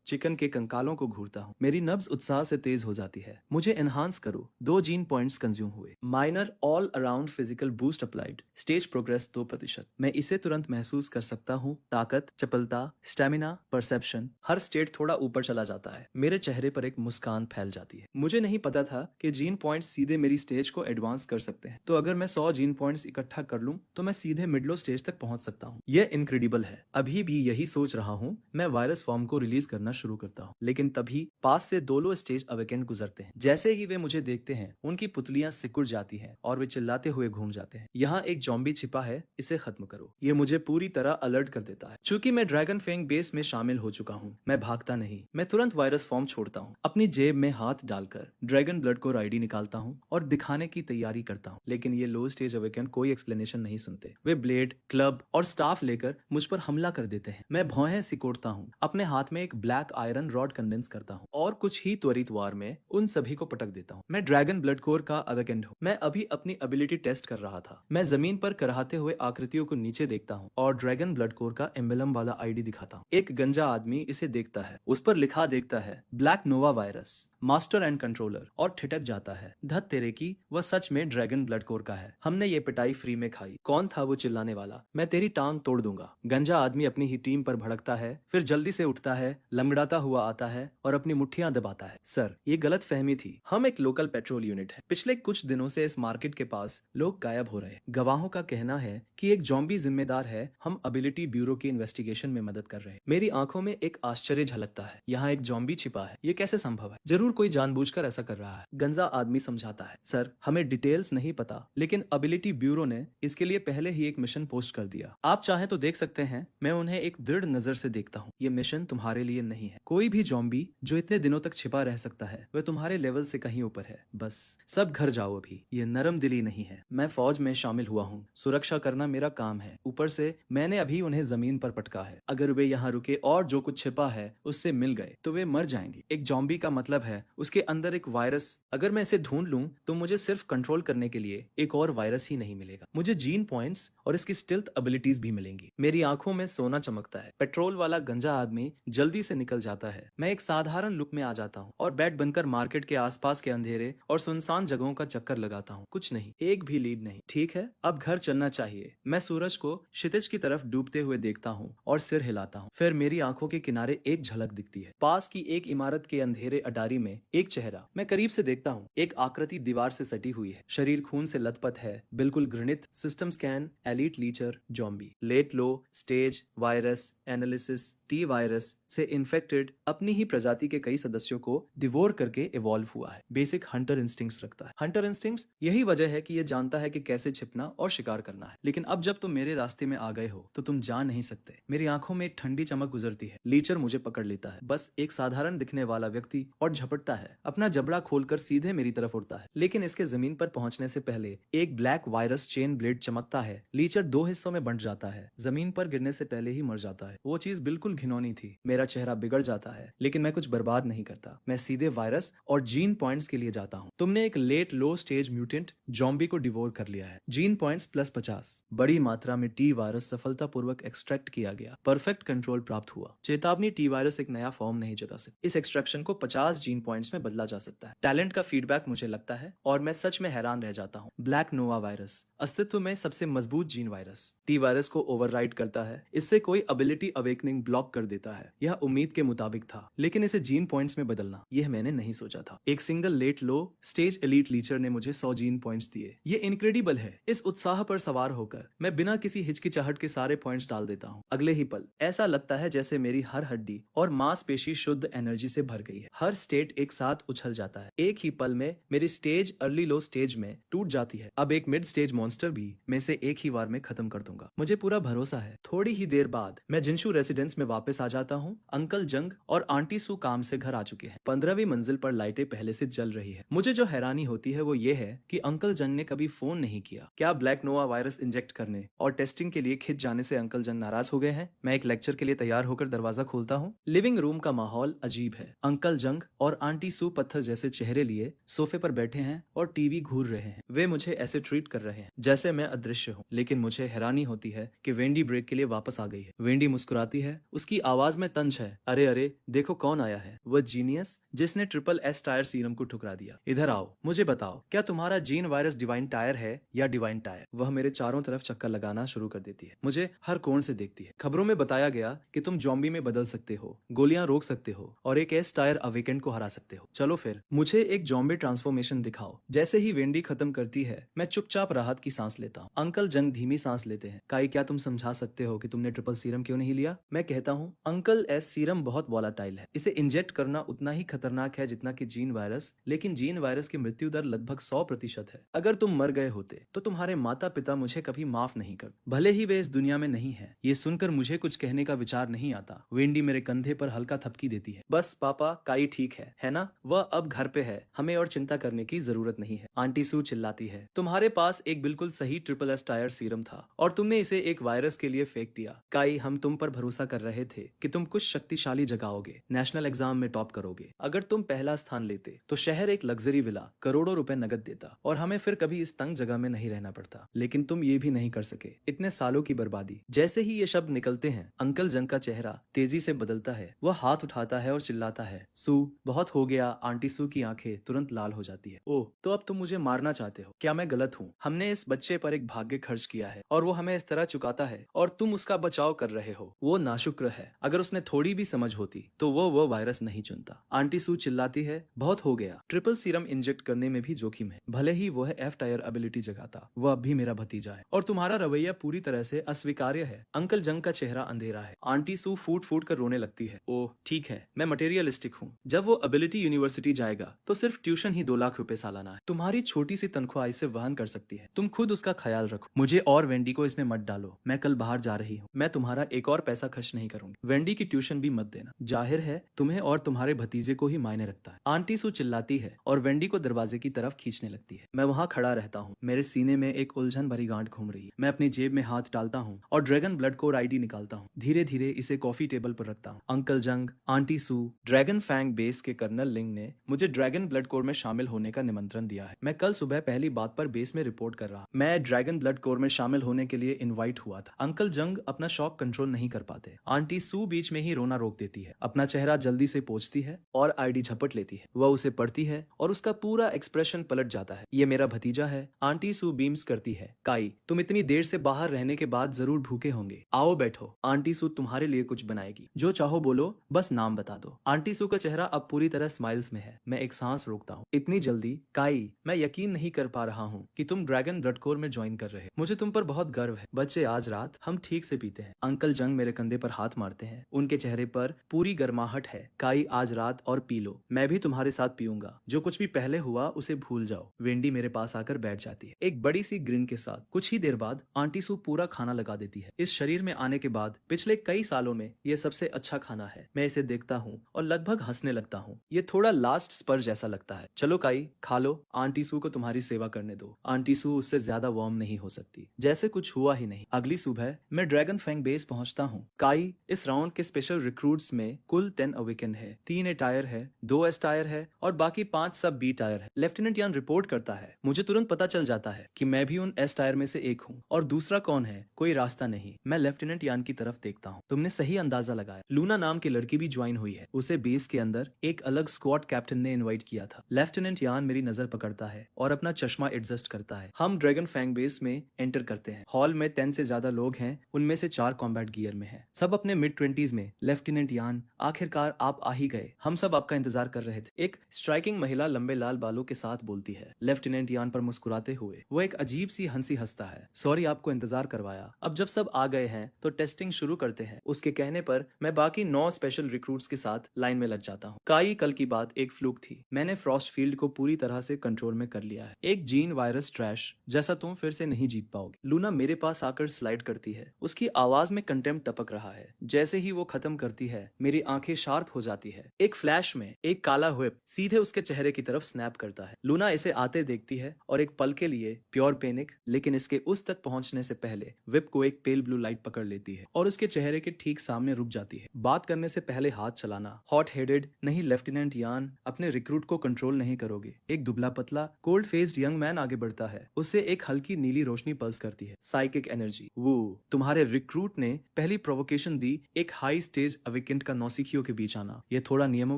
चिकन के कंकालों को घूरता हूँ। मेरी नब्ज उत्साह से तेज हो जाती है। मुझे एनहांस करो। 2 जीन पॉइंट्स कंज्यूम हुए। Minor all around physical boost applied. Stage progress 2%। मैं इसे तुरंत महसूस कर सकता हूँ। ताकत, चपलता, स्टेमिना, परसेप्शन, हर स्टेट थोड़ा ऊपर चला जाता है। मेरे चेहरे पर एक मुस्कान फैल जाती है। मुझे नहीं पता था कि जीन पॉइंट्स सीधे मेरी स्टेज को एडवांस कर सकते हैं। तो अगर मैं 100 जीन पॉइंट्स इकट्ठा कर लूं तो मैं सीधे मिडलो स्टेज तक पहुंच सकता हूं। यह इनक्रेडिबल है। अभी भी यही सोच रहा हूं। मैं वायरस फॉर्म को रिलीज करना शुरू करता हूं, लेकिन तभी पास से 2 लो स्टेज अवेकेंट गुजरते हैं। जैसे ही वे मुझे देखते हैं, उनकी पुतलियां सिकुड़ जाती हैं और वे चिल्लाते हुए घूम जाते हैं। यहाँ एक जॉम्बी छिपा है, इसे खत्म करो। ये मुझे पूरी तरह अलर्ट कर देता है। चूंकि मैं ड्रैगन फेंग बेस में शामिल हो चुका हूँ, मैं भागता नहीं। मैं तुरंत वायरस फॉर्म छोड़ता हूँ। अपनी जेब में हाथ डालकर ड्रैगन ब्लड कोर आईडी निकालता हूँ और दिखाने की तैयारी करता हूँ। लेकिन ये लो स्टेज अवेकेंट कोई एक्सप्लेनेशन नहीं सुनते। वे ब्लेड, क्लब और स्टाफ लेकर मुझ पर हमला कर देते हैं। मैं भौहें सिकोड़ता हूँ। अपने हाथ में एक ब्लैक आयरन रॉड कंडेंस करता हूँ और कुछ ही त्वरित वार में उन सभी को पटक देता हूँ। मैं ड्रैगन ब्लड कोर का अवेकेंट हूँ। मैं अभी अपनी एबिलिटी टेस्ट कर रहा था। मैं जमीन पर कराहते हुए आकृतियों को नीचे देखता हूँ और ड्रैगन ब्लड कोर का एम्बलम वाला आईडी दिखाता हूँ। एक गंजा आदमी इसे देखता है। उस पर लिखा देखता है black Nova virus, master and controller, और ठिठक जाता है। धत तेरे की, वह सच में ड्रैगन ब्लड कोर का है। हमने ये पिटाई फ्री में खाई। कौन था वो चिल्लाने वाला? मैं तेरी टांग तोड़ दूंगा। गंजा आदमी अपनी ही टीम पर भड़कता है, फिर जल्दी से उठता है, लंगड़ाता हुआ आता है और अपनी मुट्ठियां दबाता है। सर, ये गलत फहमी थी। हम एक लोकल पेट्रोल यूनिट है। पिछले कुछ दिनों से इस मार्केट के पास लोग गायब हो रहे। गवाहों का कहना है कि एक जॉम्बी जिम्मेदार है। हम एबिलिटी ब्यूरो की इन्वेस्टिगेशन में मदद कर रहे हैं। मेरी आंखों में एक आश्चर्य झलकता है। यहाँ एक जॉम्बी छिपा है। ये कैसे संभव है? जरूर कोई जानबूझकर ऐसा कर रहा है। गंजा आदमी समझाता है। सर, हमें डिटेल्स नहीं पता, लेकिन एबिलिटी ब्यूरो ने इसके लिए पहले ही एक मिशन पोस्ट कर दिया। आप चाहें तो देख सकते हैं। मैं उन्हें एक दृढ़ नजर से देखता हूँ। ये मिशन तुम्हारे लिए नहीं है। कोई भी जॉम्बी जो इतने दिनों तक छिपा रह सकता है, वह तुम्हारे लेवल से कहीं ऊपर है। बस सब घर जाओ अभी। ये नरम दिली नहीं है। मैं फौज में शामिल हुआ हूँ। सुरक्षा करना मेरा काम है। ऊपर से मैंने अभी उन्हें जमीन पर पटका है। अगर वे यहाँ रुके और जो कुछ छिपा है उससे मिल गए तो वे मर जाएंगे। एक जॉम्बी का मतलब है उसके अंदर एक वायरस। अगर मैं इसे ढूंढ लूं तो मुझे सिर्फ कंट्रोल करने के लिए एक और वायरस ही नहीं मिलेगा, मुझे जीन पॉइंट्स और इसकी स्टिल्थ एबिलिटीज भी मिलेंगी। मेरी आंखों में सोना चमकता है। पेट्रोल वाला गंजा आदमी जल्दी से निकल जाता है। मैं एक साधारण लुक में आ जाता हूँ और बैट बनकर मार्केट के आसपास के अंधेरे और सुनसान जगहों का चक्कर लगाता हूँ। कुछ नहीं, एक भी लीड नहीं। ठीक है, अब घर चलना चाहिए। मैं सूरज को क्षितिज की तरफ डूबते हुए देखता हूँ और सिर हिलाता हूँ। फिर मेरी आंखों के किनारे एक झलक दिखती है। पास की एक इमारत के अंधेरे अटारी में एक चेहरा। मैं करीब से देखता हूँ। एक आकृति दीवार से सटी हुई है। शरीर खून से लथपथ है। बिल्कुल घृणित। System scan, elite leecher, zombie, late low stage, virus analysis, T virus से इन्फेक्टेड, अपनी ही प्रजाति के कई सदस्यों को डिवोर करके इवॉल्व हुआ है। बेसिक हंटर इंस्टिंक्ट्स रखता है। हंटर इंस्टिंक्ट्स यही वजह है कि ये जानता है कि कैसे छिपना और शिकार करना है। लेकिन अब जब तुम मेरे रास्ते में आ गए हो तो तुम जा नहीं सकते। मेरी आंखों में एक ठंडी चमक गुजरती है। लीचर मुझे पकड़ लेता है। बस एक साधारण दिखने वाला व्यक्ति, और झपटता है। अपना जबड़ा खोलकर सीधे मेरी तरफ उड़ता है। लेकिन इसके जमीन पर पहुंचने से पहले एक ब्लैक वायरस चेन ब्लेड चमकता है। लीचर 2 हिस्सों में बंट जाता है। जमीन पर गिरने से पहले ही मर जाता है। वो चीज बिल्कुल घिनौनी थी। मेरा चेहरा बिगड़ जाता है, लेकिन मैं कुछ बर्बाद नहीं करता। मैं सीधे वायरस और जीन पॉइंट्स के लिए जाता हूँ। तुमने एक late low stage mutant zombie को डिवोर कर लिया है। Gene points +50। बड़ी मात्रा में टी वायरस सफलतापूर्वक एक्सट्रैक्ट किया गया। परफेक्ट कंट्रोल प्राप्त हुआ। चेतावनी, टी वायरस एक नया फॉर्म नहीं जगा सकता। इस एक्सट्रैक्शन को 50 जीन पॉइंट्स में बदला जा सकता है। टैलेंट का फीडबैक मुझे लगता है और मैं सच में हैरान रह जाता हूँ। ब्लैक नोवा वायरस, अस्तित्व में सबसे मजबूत जीन वायरस, टी वायरस को ओवरराइड करता है। इससे कोई एबिलिटी अवेकनिंग ब्लॉक कर देता है। यह यह उम्मीद के मुताबिक था, लेकिन इसे जीन पॉइंट्स में बदलना यह मैंने नहीं सोचा था। एक single late low stage elite लीचर ने मुझे 100 जीन पॉइंट्स दिए। ये इनक्रेडिबल है। इस उत्साह पर सवार होकर मैं बिना किसी हिचकिचाहट के सारे पॉइंट्स डाल देता हूँ। अगले ही पल ऐसा लगता है जैसे मेरी हर हड्डी और मांसपेशी शुद्ध एनर्जी से भर गई है। हर स्टेट एक साथ उछल जाता है। एक ही पल में मेरी स्टेज अर्ली लो स्टेज में टूट जाती है। अब एक मिड स्टेज मॉन्स्टर भी मैं इसे एक ही बार में खत्म कर दूंगा। मुझे पूरा भरोसा है। थोड़ी ही देर बाद मैं जिंशु रेसिडेंस में वापस आ जाता हूँ। अंकल जंग और आंटी सू काम से घर आ चुके हैं। 15वीं मंजिल पर लाइटें पहले से जल रही है। मुझे जो हैरानी होती है वो ये है कि अंकल जंग ने कभी फोन नहीं किया। क्या ब्लैक नोवा वायरस इंजेक्ट करने और टेस्टिंग के लिए खिंच जाने से अंकल जंग नाराज हो गए हैं? मैं एक लेक्चर के लिए तैयार होकर दरवाजा खोलता हूँ। लिविंग रूम का माहौल अजीब है। अंकल जंग और आंटी सू पत्थर जैसे चेहरे लिए सोफे पर बैठे हैं और टीवी घूर रहे हैं। वे मुझे ऐसे ट्रीट कर रहे हैं जैसे मैं अदृश्य हूँ। लेकिन मुझे हैरानी होती है कि वेंडी ब्रेक के लिए वापस आ गई है। वेंडी मुस्कुराती है। उसकी आवाज में तंज है। अरे अरे देखो कौन आया है। वह जीनियस जिसने ट्रिपल एस टायर सीरम को ठुकरा दिया। इधर आओ, मुझे बताओ क्या तुम्हारा जीन वायरस डिवाइन टायर है या डिवाइन टायर? वह मेरे चारों तरफ चक्कर लगाना शुरू कर देती है। मुझे हर कोण से देखती है। खबरों में बताया गया कि तुम जॉम्बी में बदल सकते हो, गोलियां रोक सकते हो और एक एस टायर अवेकेंड को हरा सकते हो। चलो फिर मुझे एक जॉम्बी ट्रांसफॉर्मेशन दिखाओ। जैसे ही वेंडी खत्म करती है मैं चुपचाप राहत की सांस लेता हूँ। अंकल जंग धीमी सांस लेते हैं। काई क्या तुम समझा सकते हो कि तुमने ट्रिपल सीरम क्यों नहीं लिया? मैं कहता हूँ अंकल एस सीरम बहुत वॉलाटाइल है। इसे इंजेक्ट करना उतना ही खतरनाक है जितना कि जीन वायरस, लेकिन जीन वायरस की मृत्यु दर लगभग 100% है। अगर तुम मर गए होते तो तुम्हारे माता पिता मुझे कभी माफ नहीं कर, भले ही वे इस दुनिया में नहीं है। ये सुनकर मुझे कुछ कहने का विचार नहीं आता। वेंडी मेरे कंधे पर हल्का थपकी देती है। बस पापा, काई ठीक है ना? वह अब घर पे है, हमें और चिंता करने की जरूरत नहीं है। आंटी सू चिल्लाती है। तुम्हारे पास एक बिल्कुल सही ट्रिपल एस टायर सीरम था और तुमने इसे एक वायरस के लिए फेंक दिया। काई, हम तुम पर भरोसा कर रहे थे कि तुम कुछ शक्तिशाली जगाओगे, नेशनल एग्जाम में टॉप करोगे। अगर तुम पहला स्थान लेते तो शहर एक लग्जरी विला, करोड़ों रुपए नगद देता और हमें फिर कभी इस तंग जगह में नहीं रहना पड़ता। लेकिन तुम ये भी नहीं कर सके। इतने सालों की बर्बादी। जैसे ही ये शब्द निकलते हैं अंकल जंग का चेहरा तेजी से बदलता है। वह हाथ उठाता है और चिल्लाता है, सू बहुत हो गया। आंटी सू की आंखें तुरंत लाल हो जाती है। ओह, तो अब तुम मुझे मारना चाहते हो? क्या मैं गलत हूँ? हमने इस बच्चे पर एक भाग्य खर्च किया है और वो हमें इस तरह चुकाता है और तुम उसका बचाव कर रहे हो। वो नाशुक्र है। अगर उसने थोड़ी भी समझ होती तो वो वायरस नहीं चुनता। आंटी सू चिल्लाती है, बहुत हो गया। ट्रिपल सीरम इंजेक्ट करने में भी जोखिम है। भले ही वो है एफ टायर एबिलिटी जगाता, वह अब भी मेरा भतीजा है और तुम्हारा रवैया पूरी तरह से अस्वीकार्य है। अंकल जंग का चेहरा अंधेरा है। आंटी सू फूट फूट कर रोने लगती है। ओह ठीक है, मैं मटेरियलिस्टिक हूँ। जब वो एबिलिटी यूनिवर्सिटी जाएगा तो सिर्फ ट्यूशन ही 2 लाख रुपए सालाना है। तुम्हारी छोटी सी तनख्वाह इसे वहन कर सकती है। तुम खुद उसका ख्याल रखो। मुझे और वेंडी को इसमें मत डालो। मैं कल बाहर जा रही हूँ। मैं तुम्हारा एक और पैसा खर्च नहीं करूंगी। वेंडी की ट्यूशन भी मत देना। जाहिर है तुम्हें और तुम्हारे भतीजे को ही मायने रखता है। आंटी सू चिल्लाती है और वेंडी को दरवाजे की तरफ खींचने लगती है। मैं वहां खड़ा रहता हूँ। मेरे सीने में एक उलझन भरी गांठ घूम रही है। मैं अपनी जेब में हाथ डालता हूँ और ड्रैगन ब्लड कोर आईडी निकालता हूँ। धीरे धीरे इसे कॉफी टेबल पर रखता हूँ। अंकल जंग, आंटी सू, ड्रैगन फैंग बेस के कर्नल लिंग ने मुझे ड्रैगन ब्लड कोर में शामिल होने का निमंत्रण दिया है। मैं कल सुबह पहली बात पर बेस में रिपोर्ट कर रहा। मैं ड्रैगन ब्लड कोर में शामिल होने के लिए इनवाइट हुआ था। अंकल जंग अपना शॉक कंट्रोल नहीं कर पाते। आंटी सू बीच में ही रोना रोक देती है। अपना चेहरा जल्दी से पोंछती है और आईडी झपट लेती है। वह उसे पढ़ती है और उसका पूरा एक्सप्रेशन पलट जाता है। ये मेरा भतीजा है। आंटी सू बीम्स करती है। काई, तुम इतनी देर से बाहर रहने के बाद जरूर भूखे होंगे। आओ बैठो। आंटी सू तुम्हारे लिए कुछ बनाएगी। जो चाहो बोलो, बस नाम बता दो। आंटी सू का चेहरा अब पूरी तरह स्माइल्स में है। मैं एक सांस रोकता हूँ। इतनी जल्दी? काई, मैं यकीन नहीं कर पा रहा हूँ कि तुम ड्रैगन ब्लड कोर में ज्वाइन कर रहे हो। मुझे तुम पर बहुत गर्व है। बच्चे, आज रात हम ठीक से पीते हैं। अंकल जंग मेरे कंधे पर हाथ मारते हैं। उनके चेहरे पर पूरी गर्माहट है। काई, आज रात और पी लो। मैं भी तुम्हारे साथ पीऊंगा। जो कुछ भी पहले हुआ उसे भूल जाओ। वेंडी मेरे पास आकर बैठ जाती है, एक बड़ी सी ग्रिन के साथ। कुछ ही देर बाद आंटी सू पूरा खाना लगा देती है। इस शरीर में आने के बाद पिछले कई सालों में यह सबसे अच्छा खाना है। मैं इसे देखता हूँ और लगभग हंसने लगता हूँ। ये थोड़ा लास्ट स्पर जैसा लगता है। चलो काई, खा लो। आंटी सू को तुम्हारी सेवा करने दो। आंटी सू उससे ज्यादा वार्म नहीं हो सकती, जैसे कुछ हुआ ही नहीं। अगली सुबह मैं ड्रैगन फैंग बेस पहुंचता हूँ। काई, इस राउंड के स्पेशल रिक्रूट्स में कुल 10 अवेकन है। 3 ए टायर है, 2 एस टायर है और बाकी 5 सब बी टायर है। लेफ्टिनेंट यान रिपोर्ट करता है। मुझे तुरंत पता चल जाता है कि मैं भी उन एस टायर में से एक हूँ। और दूसरा कौन है? कोई रास्ता नहीं। मैं लेफ्टिनेंट यान की तरफ देखता हूँ। तुमने सही अंदाजा लगाया। लूना नाम की लड़की भी ज्वाइन हुई है। उसे बेस के अंदर एक अलग स्क्वाड कैप्टन ने इनवाइट किया था। लेफ्टिनेंट यान मेरी नजर पकड़ता है और अपना चश्मा एडजस्ट करता है। हम ड्रैगन फैंग बेस में एंटर करते हैं। हॉल में 10 से ज्यादा लोग हैं। उनमें से 4 कॉम्बैट गियर में हैं। सब अपने मिड 20s में लेफ्टिनेंट यान, आखिरकार आप आ ही गए। हम सब आपका इंतजार कर रहे थे। एक स्ट्राइकिंग महिला लंबे लाल बालों के साथ बोलती है। लेफ्टिनेंट यान पर मुस्कुराते हुए वो एक अजीब सी हंसी हंसता है। सॉरी आपको इंतजार करवाया। अब जब सब आ गए हैं तो टेस्टिंग शुरू करते हैं। उसके कहने पर मैं बाकी 9 स्पेशल रिक्रूट्स के साथ लाइन में लग जाता हूँ। काई, कल की बात एक फ्लूक थी। मैंने फ्रॉस्ट फील्ड को पूरी तरह से कंट्रोल में कर लिया है। एक जीन वायरस ट्रैश जैसा तुम फिर से नहीं जीत पाओगे। लूना मेरे पास आकर स्लाइड करती है। उसकी आवाज में कंटेम्प्ट टपक रहा है। जैसे ही वो खत्म करती है मेरी आंखें शार्प हो जाती है। एक फ्लैश में एक काला व्हिप सीधे उसके चेहरे की तरफ स्नैप करता है। लूना इसे आते देखती है और एक पल के लिए प्योर पैनिक, लेकिन इसके उस तक पहुंचने से पहले व्हिप को एक पेल ब्लू लाइट पकड़ लेती है और उसके चेहरे के ठीक सामने रुक जाती है। बात करने से पहले हाथ चलाना। हॉट हेडेड नहीं लेफ्टिनेंट यान, अपने रिक्रूट को कंट्रोल नहीं करोगे। एक दुबला पतला कोल्ड फेस्ड यंग मैन आगे बढ़ता है। उससे एक हल्की नीली रोशनी पल्स करती है। Psychic energy. वो तुम्हारे रिक्रूट ने पहली प्रोवोकेशन दी, एक हाई स्टेज अविकेंट का नौसिखियों के बीच आना। ये थोड़ा नियमों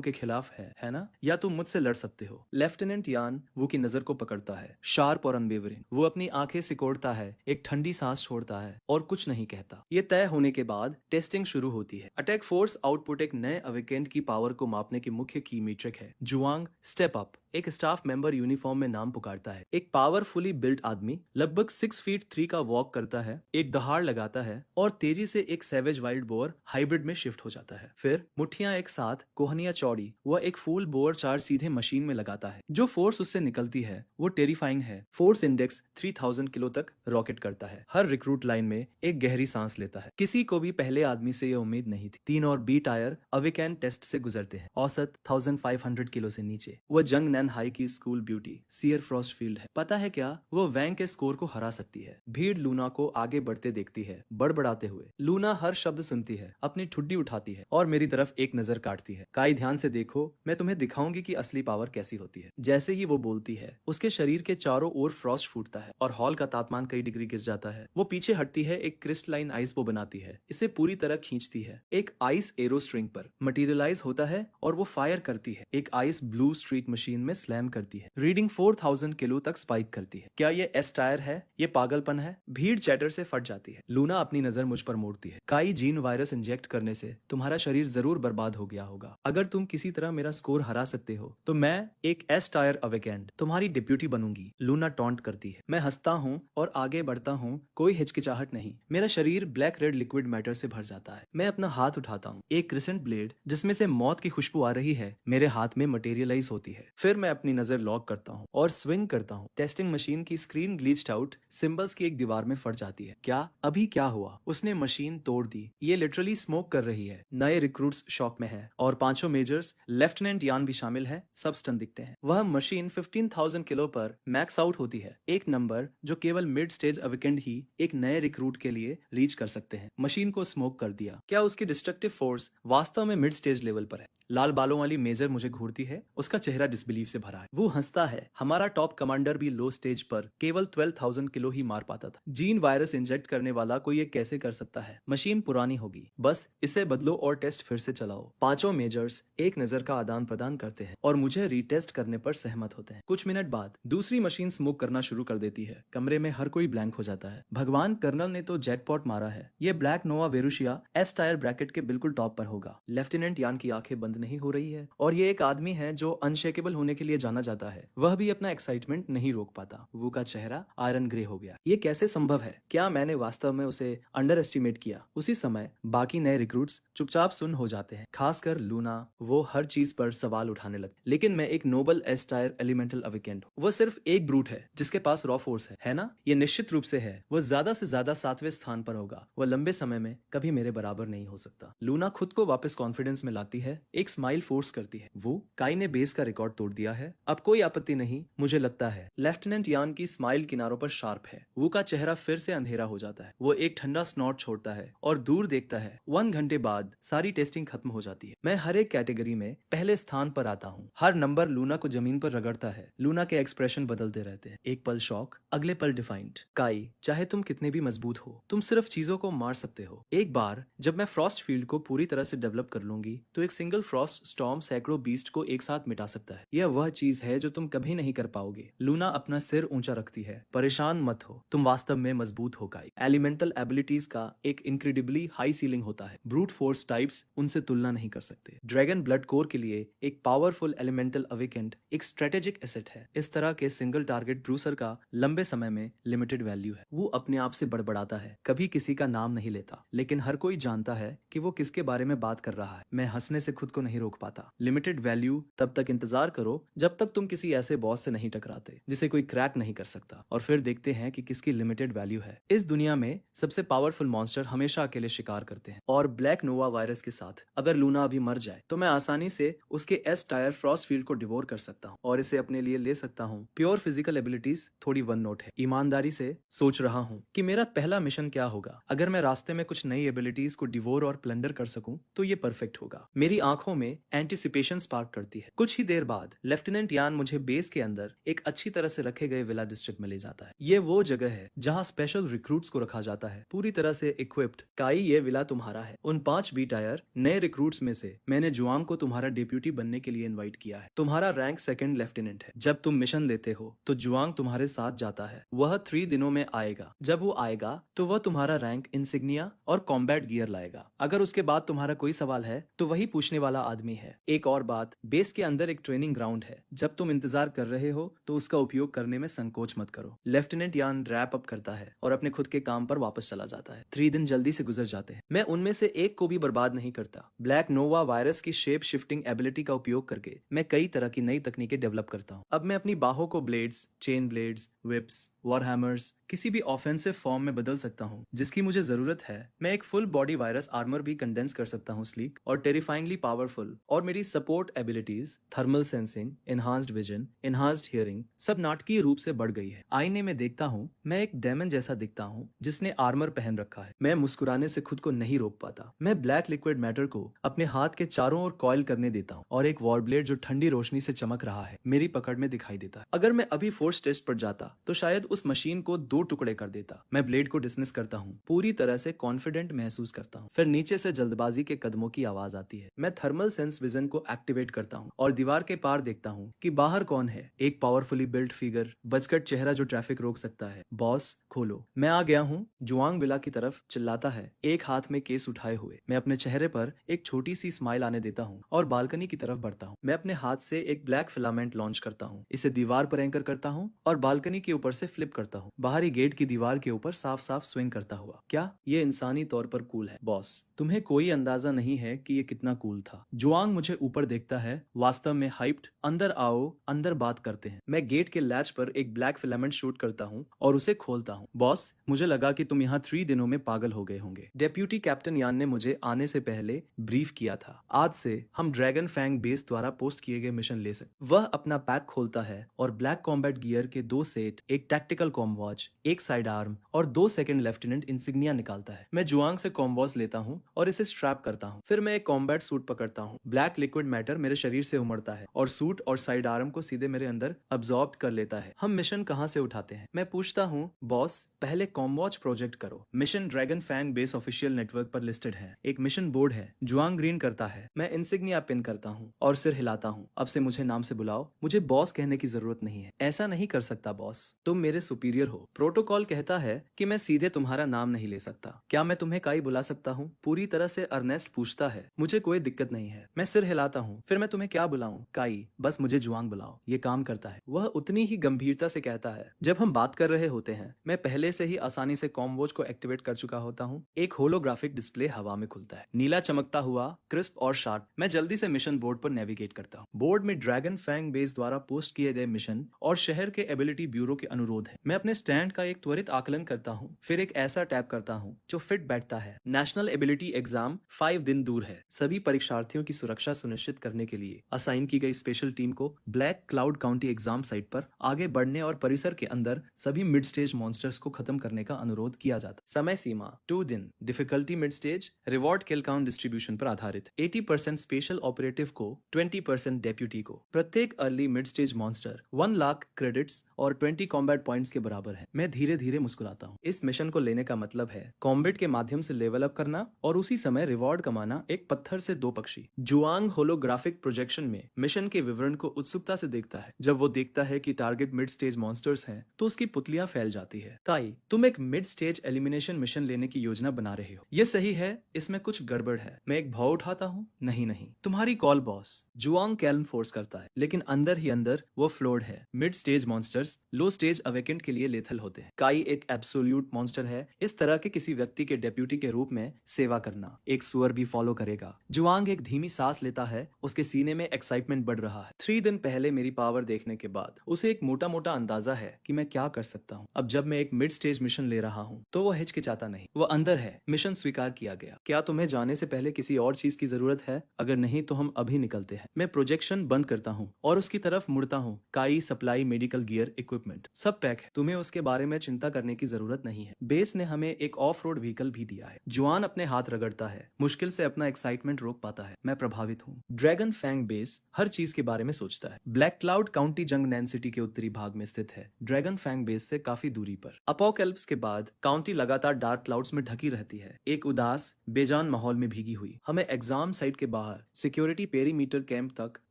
के खिलाफ है ना? या तुम मुझसे लड़ सकते हो। लेफ्टिनेंट यान वो की नजर को पकड़ता है, शार्प और अनवेवरिंग। वो अपनी आंखें सिकोड़ता है, एक ठंडी सांस छोड़ता है और कुछ नहीं कहता। ये तय होने के बाद टेस्टिंग शुरू होती है। अटैक फोर्स आउटपुट एक नए अविकेंट की पावर को मापने की मुख्य की मीट्रिक है। जुआंग स्टेप अप। एक स्टाफ मेंबर यूनिफॉर्म में नाम पुकारता है। एक पावरफुली बिल्ट आदमी लगभग 6 फीट 3 का वॉक करता है, एक दहाड़ लगाता है और तेजी से एक सैवेज वाइल्ड बोअर हाइब्रिड में शिफ्ट हो जाता है। फिर मुठ्ठियां एक साथ, कोहनियां चौड़ी, वह एक फुल बोअर चार्ज सीधे मशीन में लगाता है। जो फोर्स उससे निकलती है वो टेरिफाइंग है। फोर्स इंडेक्स 3000 किलो तक रॉकेट करता है। हर रिक्रूट लाइन में एक गहरी सांस लेता है। किसी को भी पहले आदमी से यह उम्मीद नहीं थी। 3 और बी टायर अविकैन टेस्ट से गुजरते हैं। औसत 1500 किलो से नीचे। वह जंग नैन हाई की स्कूल ब्यूटी सियर फ्रॉस्ट फील्ड है। पता है क्या, वो वैंग के स्कोर को हरा सकती है। भीड़ लूना को आगे बढ़ते देखती है, बड़बड़ाते हुए। लूना हर शब्द सुनती है, अपनी ठुड्डी उठाती है और मेरी तरफ एक नजर काटती है। काई, ध्यान से देखो, मैं तुम्हें दिखाऊंगी कि असली पावर कैसी होती है। जैसे ही वो बोलती है उसके शरीर के चारों ओर फ्रॉस्ट फूटता है और हॉल का तापमान कई डिग्री गिर जाता है। वो पीछे हटती है, एक क्रिस्टलाइन आइस वो बनाती है, इसे पूरी तरह खींचती है। एक आइस एरो स्ट्रिंग पर मटेरियलाइज होता है और वो फायर करती है। एक आइस ब्लू स्ट्रीट मशीन में स्लैम करती है। रीडिंग 4000 किलो तक स्पाइक करती है। क्या ये एस टायर है? ये पागलपन है? भीड़ चैटर से फट जाती है। लूना अपनी नजर मुझ पर मोड़ती है। काई, जीन वायरस इंजेक्ट करने से तुम्हारा शरीर जरूर बर्बाद हो गया होगा। अगर तुम किसी तरह मेरा स्कोर हरा सकते हो तो मैं एक एस टायर अवेकेंड तुम्हारी डिप्यूटी बनूंगी। लूना टॉन्ट करती है। मैं हंसता हूँ और आगे बढ़ता हूँ, कोई हिचकिचाहट नहीं। मेरा शरीर ब्लैक रेड लिक्विड मैटर से भर जाता है। मैं अपना हाथ उठाता हूँ। एक क्रिसेंट ब्लेड जिसमें से मौत की खुशबू आ रही है मेरे हाथ में मटेरियलाइज होती है। फिर मैं अपनी नजर लॉक करता हूँ और स्विंग करता हूँ। टेस्टिंग मशीन की स्क्रीन ग्लिच्ड आउट, सिंबल्स की एक दीवार में फट जाती है। क्या अभी क्या हुआ? उसने मशीन तोड़ दी। ये लिटरली स्मोक कर रही है। नए रिक्रूट्स शॉक में है और 5 मेजर्स, लेफ्टिनेंट यान भी शामिल है, सब स्टन दिखते हैं। वह मशीन 15,000 किलो पर मैक्स आउट होती है, एक नंबर जो केवल मिड स्टेज अविकेंड ही एक नए रिक्रूट के लिए रीच कर सकते हैं। मशीन को स्मोक कर दिया। क्या उसकी डिस्ट्रक्टिव फोर्स वास्तव में मिड स्टेज लेवल पर है? लाल बालों वाली मेजर मुझे घूरती है, उसका चेहरा डिसबिलीव से भरा है। वो हंसता है। हमारा टॉप कमांडर भी लो स्टेज पर केवल 12,000 किलो ही मार पाता था। जीन वायरस इंजेक्ट करने वाला कोई ये कैसे कर सकता है? मशीन पुरानी होगी, बस इसे बदलो और टेस्ट फिर से चलाओ। 5 मेजर्स एक नजर का आदान प्रदान करते हैं और मुझे रीटेस्ट करने पर सहमत होते हैं। कुछ मिनट बाद दूसरी मशीन स्मोक करना शुरू कर देती है। कमरे में हर कोई ब्लैंक हो जाता है। भगवान, कर्नल ने तो जैकपॉट मारा है। ये ब्लैक नोवा वेरुशिया एस टायर ब्रैकेट के बिल्कुल टॉप पर होगा। लेफ्टिनेंट यान की आंखें बंद नहीं हो रही है और ये एक आदमी है जो अनशेकेबल होने के लिए जाना जाता है। वह भी अपना एक्साइटमेंट नहीं रोक पाता। वो का चेहरा आयरन ग्रे हो गया। ये कैसे संभव है? क्या मैंने वास्तव में उसे अंडर एस्टिमेट किया? उसी समय बाकी नए रिक्रूट्स चुपचाप सुन हो जाते हैं, खासकर लूना। वो हर चीज पर सवाल उठाने लगती। लेकिन मैं एक नोबल एस टायर एलिमेंटल अविकेंड हूँ। वो सिर्फ एक ब्रूट है जिसके पास रॉ फोर्स है ना? ये निश्चित रूप से है। वो ज्यादा से ज्यादा 7वें स्थान पर होगा। वो लंबे समय में कभी मेरे बराबर नहीं हो सकता। लूना खुद को वापस कॉन्फिडेंस में लाती है, एक स्माइल फोर्स करती है। वो, काई ने बेस का रिकॉर्ड तोड़ दिया है, अब कोई आपत्ति नहीं, मुझे लगता है। लेफ्टिनेंट यान की स्माइल किनारों पर शार्प है। वो का चेहरा फिर से अंधेरा हो जाता है। वो एक ठंडा स्नॉट छोड़ता है और दूर देखता है। 1 घंटे बाद सारी टेस्टिंग खत्म हो जाती है। मैं हर एक कैटेगरी में पहले स्थान पर आता हूँ। हर नंबर लूना को जमीन पर रगड़ता है। लूना के एक्सप्रेशन बदलते रहते हैं, एक पल शॉक, अगले पल डिफाइंड। काई, चाहे तुम कितने भी मजबूत हो, तुम सिर्फ चीजों को मार सकते हो। एक बार जब मैं फ्रॉस्ट फील्ड को पूरी तरह से डेवलप कर लूंगी तो एक सिंगल फ्रॉस्ट स्टॉर्म सैकड़ों बीस्ट को एक साथ मिटा सकता है। यह वह चीज है जो तुम कभी नहीं कर पाओगे। लूना अपना सिर ऊंचा रखती है, परेशान मत हो, तुम वास्तव में मजबूत हो काई। एलिमेंटल एबिलिटीज का एक इनक्रेडिबली हाई सीलिंग होता है, ब्रूट फोर्स टाइप्स उनसे तुलना नहीं कर सकते। ड्रैगन ब्लड कोर के लिए एक पावरफुल एलिमेंटल अवेकेंट एक स्ट्रेटेजिक एसेट है। इस तरह के सिंगल टारगेट ब्रूसर का लंबे समय में लिमिटेड वैल्यू है। वो अपने आप से बड़बड़ाता है, कभी किसी का नाम नहीं लेता, लेकिन हर कोई जानता है कि वो किसके बारे में बात कर रहा है। मैं हंसने से खुद को नहीं रोक पाता। लिमिटेड वैल्यू तब तक इंतजार करो जब तक तुम किसी ऐसे बॉस से नहीं टकराते जिसे कोई क्रैक नहीं कर सकता, और फिर देखते हैं कि किसकी लिमिटेड वैल्यू है। इस दुनिया में सबसे पावरफुल मॉन्स्टर हमेशा अकेले शिकार करते हैं, और ब्लैक नोवा वायरस के साथ अगर लूना अभी मर जाए तो मैं आसानी से उसके एस टायर फ्रॉस्ट फील्ड को डिवोर कर सकता हूँ और इसे अपने लिए ले सकता हूँ। प्योर फिजिकल एबिलिटीज थोड़ी वन नोट है। ईमानदारी से सोच रहा हूँ कि मेरा पहला मिशन क्या होगा। अगर मैं रास्ते में कुछ नई एबिलिटीज को डिवोर और प्लंडर कर सकूं तो ये परफेक्ट होगा। मेरी आंखों में एंटिसिपेशन स्पार्क करती है। कुछ ही देर बाद लेफ्टिनेंट यान मुझे बेस के अंदर एक अच्छी तरह से रखे गए विला डिस्ट्रिक्ट में ले जाता है। ये वो जगह है जहाँ स्पेशल रिक्रूट्स को रखा जाता है, पूरी तरह से इक्विप्ड। काई, ये विला तुम्हारा है। उन 5 बी टायर नए रिक्रूट्स में से मैंने जुआंग को तुम्हारा डेप्यूटी बनने के लिए इनवाइट किया है। तुम्हारा रैंक सेकंड लेफ्टिनेंट है। जब तुम मिशन लेते हो तो जुआंग तुम्हारे साथ जाता है। वह 3 दिनों में आएगा। जब वो आएगा तो वह तुम्हारा रैंक, इंसिग्निया और कॉम्बैट गियर लाएगा। अगर उसके बाद तुम्हारा कोई सवाल है तो वही पूछने वाला आदमी है। एक और बात, बेस के अंदर एक ट्रेनिंग ग्राउंड है। जब तुम इंतजार कर रहे हो तो उसका उपयोग करने में संकोच मत करो। लेफ्टिनेंट यान रैप अप करता है और अपने खुद के काम पर वापस चला जाता है। 3 दिन जल्दी से गुजर जाते हैं। मैं उनमें से एक को भी बर्बाद नहीं करता। ब्लैक नोवा वायरस की शेप शिफ्टिंग एबिलिटी का उपयोग करके मैं कई तरह की नई तकनीकें डेवलप करता हूँ। अब मैं अपनी बाहों को ब्लेड्स, चेन ब्लेड्स, विप्स, वॉरहैमर्स, किसी भी ऑफेंसिव फॉर्म में बदल सकता हूँ जिसकी मुझे जरूरत है। मैं एक फुल बॉडी वायरस आर्मर भी कंडेंस कर सकता हूँ, स्लीक और टेरिफाइंगली पावरफुल। और मेरी support abilities, thermal sensing, enhanced vision, enhanced hearing सब नाटकीय रूप से बढ़ गई है। आईने में देखता हूँ, मैं एक डेमन जैसा दिखता हूँ जिसने आर्मर पहन रखा है। मैं मुस्कुराने से खुद को नहीं रोक पाता। मैं ब्लैक लिक्विड मैटर को अपने हाथ के चारों ओर कॉइल करने देता हूँ और एक वॉरब्लेड जो ठंडी रोशनी से चमक रहा है मेरी पकड़ में दिखाई देता है। अगर मैं अभी फोर्स टेस्ट पर जाता तो शायद उस मशीन को 2 टुकड़े कर देता। मैं ब्लेड को डिसमिस करता हूँ, पूरी तरह से कॉन्फिडेंट महसूस करता हूँ। फिर नीचे से जल्दबाजी के कदमों की आवाज आती है। मैं थर्मल सेंस विजन को एक्टिवेट करता हूँ और दीवार के पार देखता हूँ कि बाहर कौन है। एक पावरफुली बिल्ट फिगर, बजकट चेहरा जो ट्रैफिक रोक सकता है। बॉस खोलो, मैं आ गया हूँ, जुआंग विला की तरफ चिल्लाता है, एक हाथ में केस उठाए हुए। मैं अपने चेहरे पर एक छोटी सी स्माइल आने देता हूँ और बालकनी की तरफ बढ़ता हूँ। मैं अपने हाथ से एक ब्लैक फिलामेंट लॉन्च करता हूँ, इसे दीवार पर एंकर करता हूँ और बालकनी के ऊपर से फ्लिप करता हूँ, बाहरी गेट की दीवार के ऊपर साफ साफ स्विंग करता हुआ। क्या ये इंसानी तौर पर कूल है बॉस? तुम्हें कोई अंदाजा नहीं है कि ये कितना कूल था। जुआंग मुझे ऊपर देखता है, वास्तव में हाइप्ड। अंदर आओ, अंदर बात करते हैं। मैं गेट के लैच पर एक ब्लैक फिलामेंट शूट करता हूँ और उसे खोलता हूँ। बॉस, मुझे लगा कि तुम यहाँ 3 दिनों में पागल हो गए होंगे। डेप्यूटी कैप्टन यान ने मुझे आने से पहले ब्रीफ किया था। आज से हम ड्रैगन फैंग बेस द्वारा पोस्ट किए गए मिशन ले सकते। वह अपना पैक खोलता है और ब्लैक कॉम्बैट गियर के 2 सेट, एक टैक्टिकल कॉम्वॉच, एक साइड आर्म और 2 सेकंड लेफ्टिनेंट इंसिग्निया निकालता है। मैं जुआंग से कॉम्वॉच लेता हूँ और इसे स्ट्रैप करता हूँ। फिर मैं एक कॉम्बैट सूट पकड़ता हूँ। ब्लैक लिक्विड मैटर मेरे शरीर से उमड़ता है और सूट और साइड आर्म को सीधे मेरे अंदर अब्सॉर्ब कर लेता है। हम मिशन कहाँ से उठाते हैं? मैं पूछता हूँ। बॉस, पहले कॉम्वॉच प्रोजेक्ट करो। Mission dragon fang base official network पर लिस्टेड है। एक मिशन बोर्ड है। जुआंग ग्रीन करता है। मैं इंसिग्निया पिन करता हूँ और सिर हिलाता हूँ। अब से मुझे नाम से बुलाओ, मुझे बॉस कहने की जरूरत नहीं है। ऐसा नहीं कर सकता बॉस, तुम मेरे सुपीरियर हो। प्रोटोकॉल कहता है कि मैं सीधे तुम्हारा नाम नहीं ले सकता। क्या मैं तुम्हें काई बुला सकता हूँ? पूरी तरह से अर्नेस्ट पूछता है। मुझे कोई दिक्कत नहीं है। मैं सिर हिलाता हूँ। फिर मैं तुम्हें क्या बुलाऊं? काई, बस मुझे जुआंग बुलाओ, ये काम करता है। वह उतनी ही गंभीरता से कहता है। जब हम बात कर रहे होते हैं, मैं पहले से ही आसानी से कॉम्वॉच को एक्टिवेट कर चुका होता हूँ। एक होलोग्राफिक डिस्प्ले हवा में खुलता है, नीला चमकता हुआ, क्रिस्प और शार्प। मैं जल्दी से मिशन बोर्ड पर नेविगेट करता हूँ। बोर्ड में ड्रैगन फैंग बेस द्वारा पोस्ट किए गए मिशन और शहर के एबिलिटी ब्यूरो के अनुरोध है। मैं अपने स्टैंड का एक त्वरित आकलन करता हूँ, फिर एक ऐसा टैप करता हूँ जो फिट बैठता है। नेशनल एबिलिटी एग्जाम 5 दिन दूर है। सभी परीक्षार्थियों की सुरक्षा सुनिश्चित करने के लिए असाइन की गई स्पेशल टीम को black cloud county exam site पर आगे बढ़ने और परिसर के अंदर सभी मिड स्टेज मॉन्स्टर्स को खत्म करने का अनुरोध किया जाता। समय सीमा 2 दिन। Difficulty mid stage. रिवॉर्ड किल काउंट डिस्ट्रीब्यूशन पर आधारित। 80% स्पेशल ऑपरेटिव को, 20% डेप्यूटी को। प्रत्येक early mid stage monster 1 lakh credits और 20 कॉम्बैट पॉइंट्स के बराबर है। मैं धीरे धीरे मुस्कुराता हूँ। इस मिशन को लेने का मतलब है कॉम्बैट के माध्यम से लेवल अप करना और उसी समय रिवॉर्ड कमाना। एक पत्थर से 2 पक्षी। जुआंग होलोग्राफिक प्रोजेक्शन में मिशन के विवरण वातावरण को उत्सुकता से देखता है। जब वो देखता है कि टारगेट मिड स्टेज मॉन्स्टर्स हैं, तो उसकी पुतलियां फैल जाती है। काई, तुम एक मिड स्टेज एलिमिनेशन मिशन लेने की योजना बना रहे हो। ये सही है, इसमें कुछ गड़बड़ है। मैं एक भाव उठाता हूँ। नहीं नहीं, तुम्हारी कॉल बॉस। जुआंग कैल्म फोर्स करता है, लेकिन अंदर ही अंदर वो फ्लोर्ड है। मिड स्टेज मॉन्स्टर्स लो स्टेज अवेकेंट के लिए लेथल होते हैं। काई एक एब्सोल्यूट मॉन्स्टर है। इस तरह के किसी व्यक्ति के डेप्यूटी के रूप में सेवा करना एक सुअर भी फॉलो करेगा। जुआंग एक धीमी सांस लेता है, उसके सीने में एक्साइटमेंट बढ़ रहा है। 3 दिन पहले मेरी पावर देखने के बाद उसे एक मोटा मोटा अंदाजा है कि मैं क्या कर सकता हूँ। अब जब मैं एक मिड स्टेज मिशन ले रहा हूँ तो वो हिचकिचाता नहीं, वो अंदर है। मिशन स्वीकार किया गया। क्या तुम्हें जाने से पहले किसी और चीज की जरूरत है? अगर नहीं तो हम अभी निकलते हैं। मैं प्रोजेक्शन बंद करता हूँ और उसकी तरफ मुड़ता हूँ। काई, सप्लाई, मेडिकल गियर, इक्विपमेंट सब पैक है। तुम्हें उसके बारे में चिंता करने की जरूरत नहीं है। बेस ने हमें एक ऑफ रोड व्हीकल भी दिया है। जुआन अपने हाथ रगड़ता है, मुश्किल से अपना एक्साइटमेंट रोक पाता है। मैं प्रभावित हूँ। ड्रैगन फैंग बेस हर चीज के बारे में सोचता है। ब्लैक क्लाउड काउंटी जंग नैन सिटी के उत्तरी भाग में स्थित है, ड्रैगन फैंग बेस से काफी दूरी पर। अपोकैलिप्स के बाद काउंटी लगातार डार्क क्लाउड्स में ढकी रहती है, एक उदास बेजान माहौल में भीगी हुई। हमें एग्जाम साइट के बाहर सिक्योरिटी पेरीमीटर कैंप तक